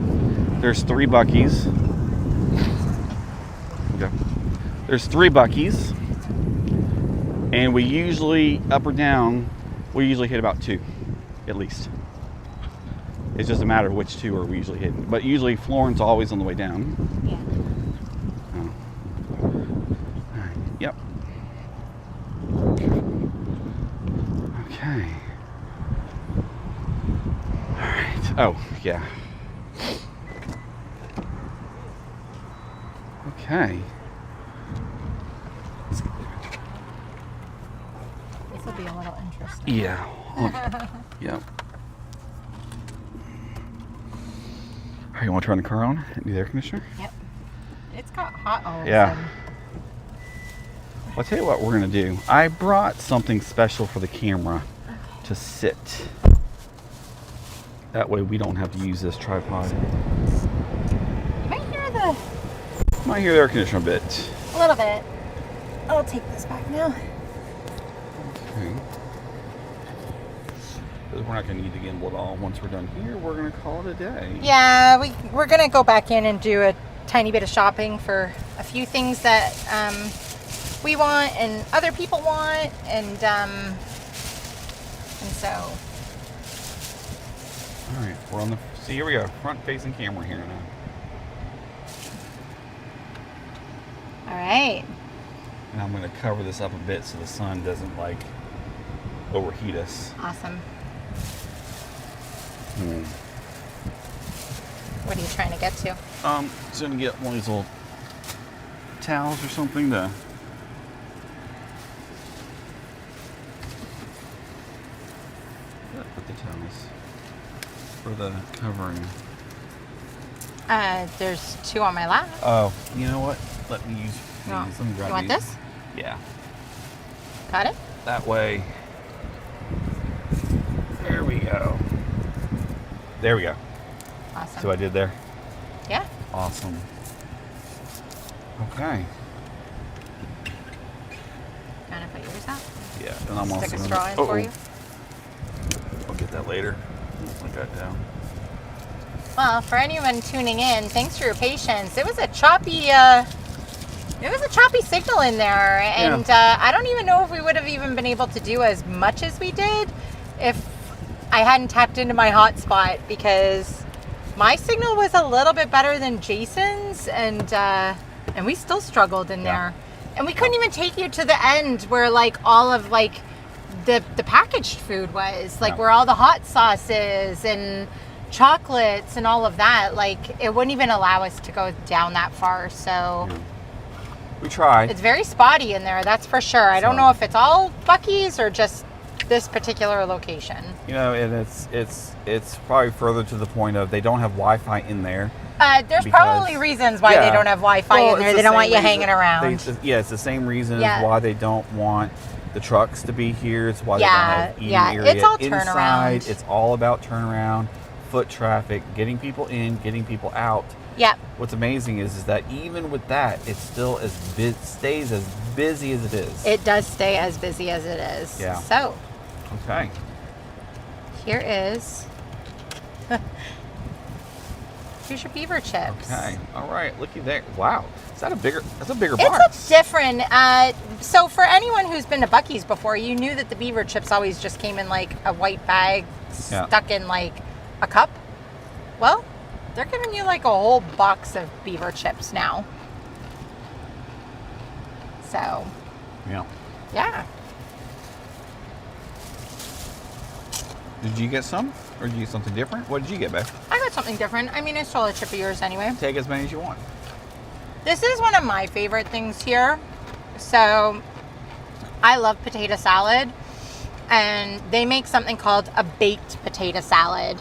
there's 3 Buc-ee's. Okay. There's 3 Buc-ee's. And we usually, up or down, we usually hit about 2, at least. It's just a matter of which 2 are we usually hitting. But usually Florence always on the way down. Yeah. Yep. Okay. All right. Oh, yeah. Okay. This will be a little interesting. Yeah. Yep. All right, you want to turn the car on? Do the air conditioner? Yep. It's got hot all of a Yeah. sudden. Well, I'll tell you what we're going to do. I brought something special for the camera to sit. That way we don't have to use this tripod. You might hear Might hear the air conditioner a bit. a little bit. I'll take this back now. Okay. Because we're not going to need the gimbal at all. Once we're done here, we're going to call it a day. Yeah, we're going to go back in and do a tiny bit of shopping for a few things that we want and other people want, and so. All right, we're on the. See, here we go. Front-facing camera here now. All right. And I'm going to cover this up a bit so the sun doesn't overheat us. Awesome. What are you trying to get to? Just going to get one of these little towels or something to. Put the towels for the covering. There's 2 on my lap. Oh, you know what? Let me use these. No. Let me grab You want these. this? Yeah. Got it? That way. There we go. There we go. Awesome. See what I did there? Yeah. Awesome. Okay. Kind of put yours out. Yeah, and I'm also Stick a gonna- straw in for you. I'll get that later. Put that down. Well, for anyone tuning in, thanks for your patience. It was a choppy signal in there, and I don't even know if we would have even been able to do as much as we did if I hadn't tapped into my hotspot, because my signal was a little bit better than Jason's, and we still struggled in there. And we couldn't even take you to the end where like all of like the packaged food was, like where all the hot sauces and chocolates and all of that. Like it wouldn't even allow us to go down that far. So we tried. It's very spotty in there, that's for sure. I don't know if it's all Buc-ee's or just this particular location. You know, and it's probably further to the point of they don't have Wi-Fi in there. There's probably reasons why they don't have Wi-Fi in there. They don't want you hanging around. It's the same reason why they don't want the trucks to be here. It's why they don't have eating area it's all inside. turnaround. It's all about turnaround, foot traffic, getting people in, getting people out. Yep. What's amazing is that even with that, it still stays as busy as it is. It does stay as busy as it is. Yeah. So. Okay. Here is. Here's your beaver chips. Okay. All right. Looky there. Wow. That's a bigger box. It's a different. So for anyone who's been to Buc-ee's before, you knew that the beaver chips always just came in like a white bag stuck in like a cup. Well, they're giving you like a whole box of beaver chips now. So. Yeah. Did you get some? Or did you get something different? What did you get, babe? I got something different. I mean, I stole a chip of yours anyway. Take as many as you want. This is one of my favorite things here. So, I love potato salad. And they make something called a baked potato salad.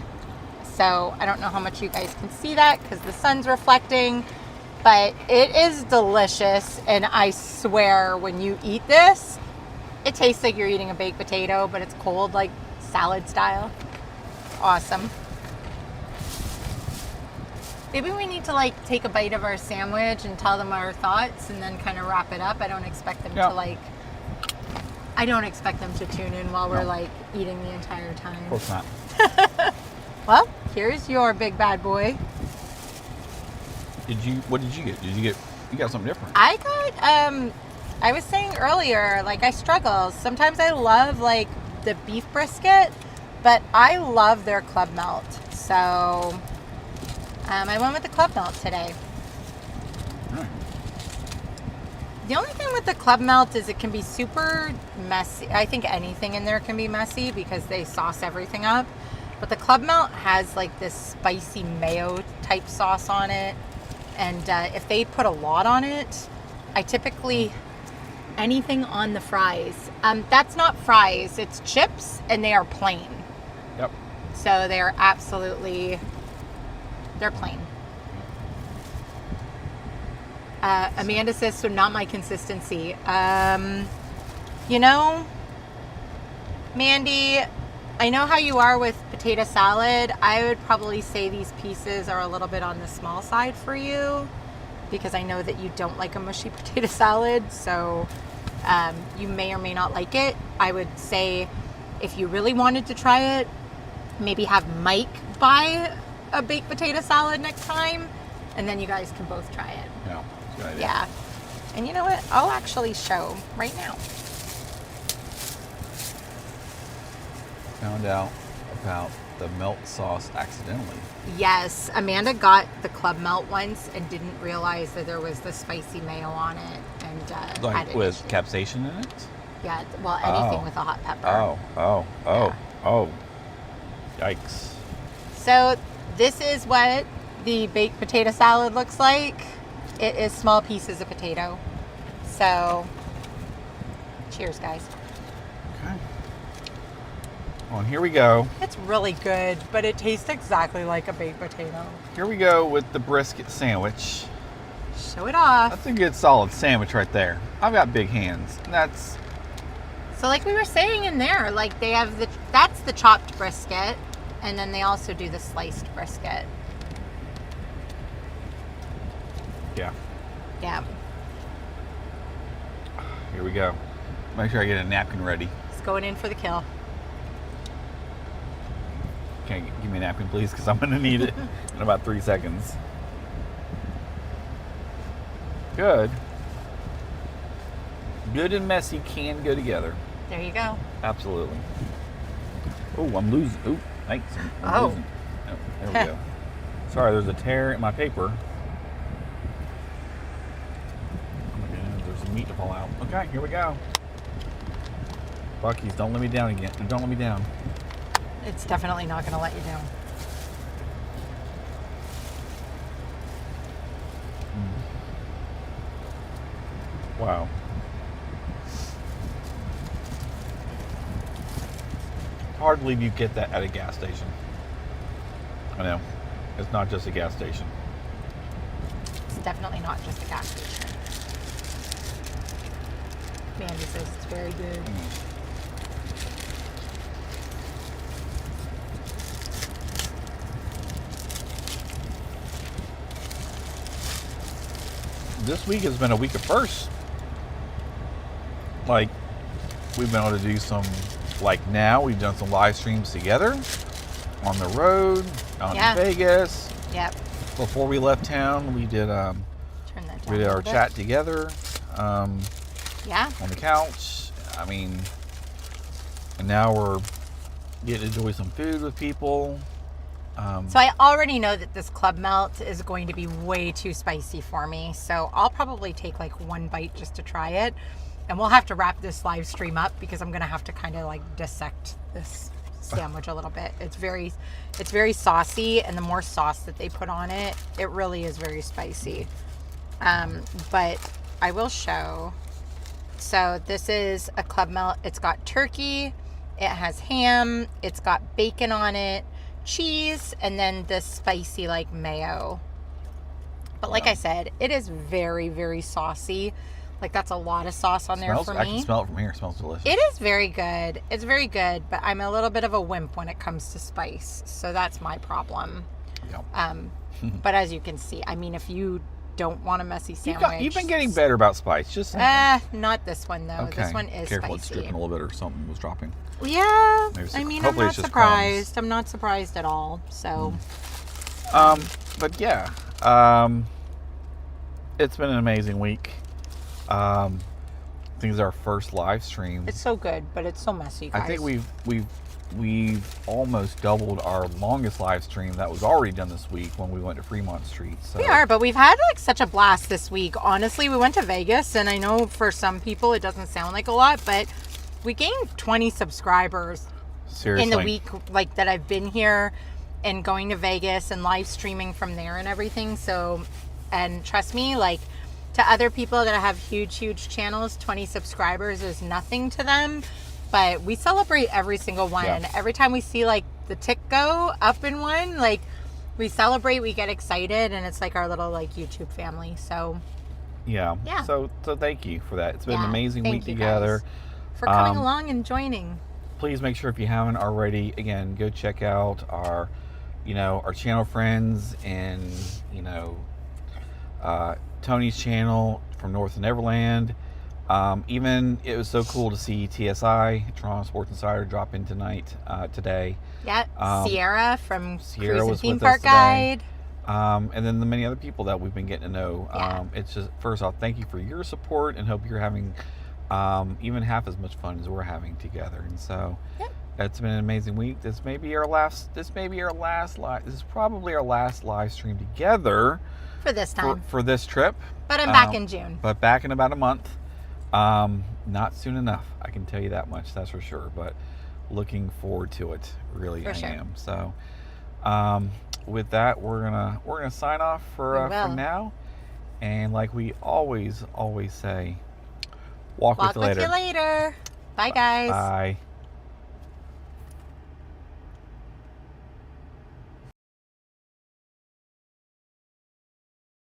So, I don't know how much you guys can see that because the sun's reflecting. But it is delicious. And I swear, when you eat this, it tastes like you're eating a baked potato, but it's cold, like salad style. Awesome. Maybe we need to like take a bite of our sandwich and tell them our thoughts and then kind of wrap it up. I don't expect them to like, I don't expect them to tune in while we're like eating the entire time. Of course not. Well, here's your big bad boy. What did you get? You got something different. I got, I was saying earlier, like I struggle. Sometimes I love like the beef brisket, but I love their club melt. So I went with the club melt today. Right. The only thing with the club melt is it can be super messy. I think anything in there can be messy because they sauce everything up. But the club melt has like this spicy mayo type sauce on it. And if they put a lot on it, I typically, anything on the fries. That's not fries, it's chips and they are plain. Yep. So they are absolutely, they're plain. Amanda says, so not my consistency. You know, Mandy, I know how you are with potato salad. I would probably say these pieces are a little bit on the small side for you because I know that you don't like a mushy potato salad. So you may or may not like it. I would say if you really wanted to try it, maybe have Mike buy a baked potato salad next time and then you guys can both try it. Yeah, that's a good idea. Yeah. And you know what? I'll actually show right now. Found out about the melt sauce accidentally. Yes, Amanda got the club melt once and didn't realize that there was the spicy mayo on it, and had Like an with issue. capsaicin in it? Yeah, well, anything with a hot pepper. Oh. Yikes. So this is what the baked potato salad looks like. It is small pieces of potato. So, cheers, guys. Okay. Well, and here we go. It's really good, but it tastes exactly like a baked potato. Here we go with the brisket sandwich. Show it off. That's a good solid sandwich right there. I've got big hands. That's So like we were saying in there, like they have that's the chopped brisket, and then they also do the sliced brisket. yeah. Yeah. Here we go. Make sure I get a napkin ready. It's going in for the kill. Okay, give me a napkin, please, because I'm going to need it in about 3 seconds. Good. Good and messy can go together. There you go. Absolutely. Oh, I'm losing. Oh, thanks. I'm Oh. losing. Oh, there we go. Sorry, there's a tear in my paper. Oh my goodness, there's meat to fall out. Okay, here we go. Buc-ee's, don't let me down again. Don't let me down. It's definitely not going to let you down. Wow. Hard to believe you get that at a gas station. I know. It's not just a gas station. It's definitely not just a gas station. Mandy says it's very good. This week has been a week of firsts. Like, we've been able to do some, like now, we've done some live streams together on the road, out in Vegas. Yep. Before we left town, we did Turn that down we did a our little chat together Yeah. on the couch. I mean, and now we're getting to enjoy some food with people. So I already know that this club melt is going to be way too spicy for me. So I'll probably take like one bite just to try it. And we'll have to wrap this live stream up because I'm going to have to kind of like dissect this sandwich a little bit. It's very saucy, and the more sauce that they put on it, it really is very spicy. But I will show. So this is a club melt. It's got turkey, it has ham, it's got bacon on it, cheese, and then this spicy like mayo. But like I said, it is very, very saucy. Like that's a lot of sauce on there for me. I can smell it from here. It smells delicious. It is very good. It's very good, but I'm a little bit of a wimp when it comes to spice. So that's my problem. Yep. But as you can see, I mean, if you don't want a messy sandwich. You've been getting better about spice. Just not this one though. Okay. This one is Careful, it's spicy. dripping a little bit or something was dropping. Yeah. Maybe I mean, I'm hopefully not it's just surprised. crumbs. I'm not surprised at all. So. But yeah, it's been an amazing week. I think it's our first live stream. It's so good, but it's so messy, guys. I think we've almost doubled our longest live stream that was already done this week when we went to Fremont Street. So. We are, but we've had like such a blast this week. Honestly, we went to Vegas, and I know for some people it doesn't sound like a lot, but we gained 20 subscribers. Seriously. In the week like that I've been here and going to Vegas and live streaming from there and everything. So, and trust me, like to other people that have huge channels, 20 subscribers is nothing to them. But we celebrate every single one. Yeah. Every time we see like the tick go up in one, like we celebrate, we get excited, and it's like our little like YouTube family. So yeah. So thank you for that. It's been an amazing week together. For coming along and joining. Please make sure if you haven't already, again, go check out our, our channel friends and, Tony's channel from North of Neverland. Even it was so cool to see TSI, Toronto Sports Insider, drop in today. Yeah, Sierra from Sierra Cruise was and Theme with Park us Guide. And then the many other people that we've been getting to know. Yeah. It's just, first off, thank you for your support, and hope you're having even half as much fun as we're having together. And so it's been an amazing week. This is probably our last live stream together For this time. for this trip. But I'm back in June. But back in about a month. Not soon enough, I can tell you that much, that's for sure. But looking forward to it, really. I am. So with that, we're gonna sign off for now. And like we always say, walk with you later. Bye, guys. Bye.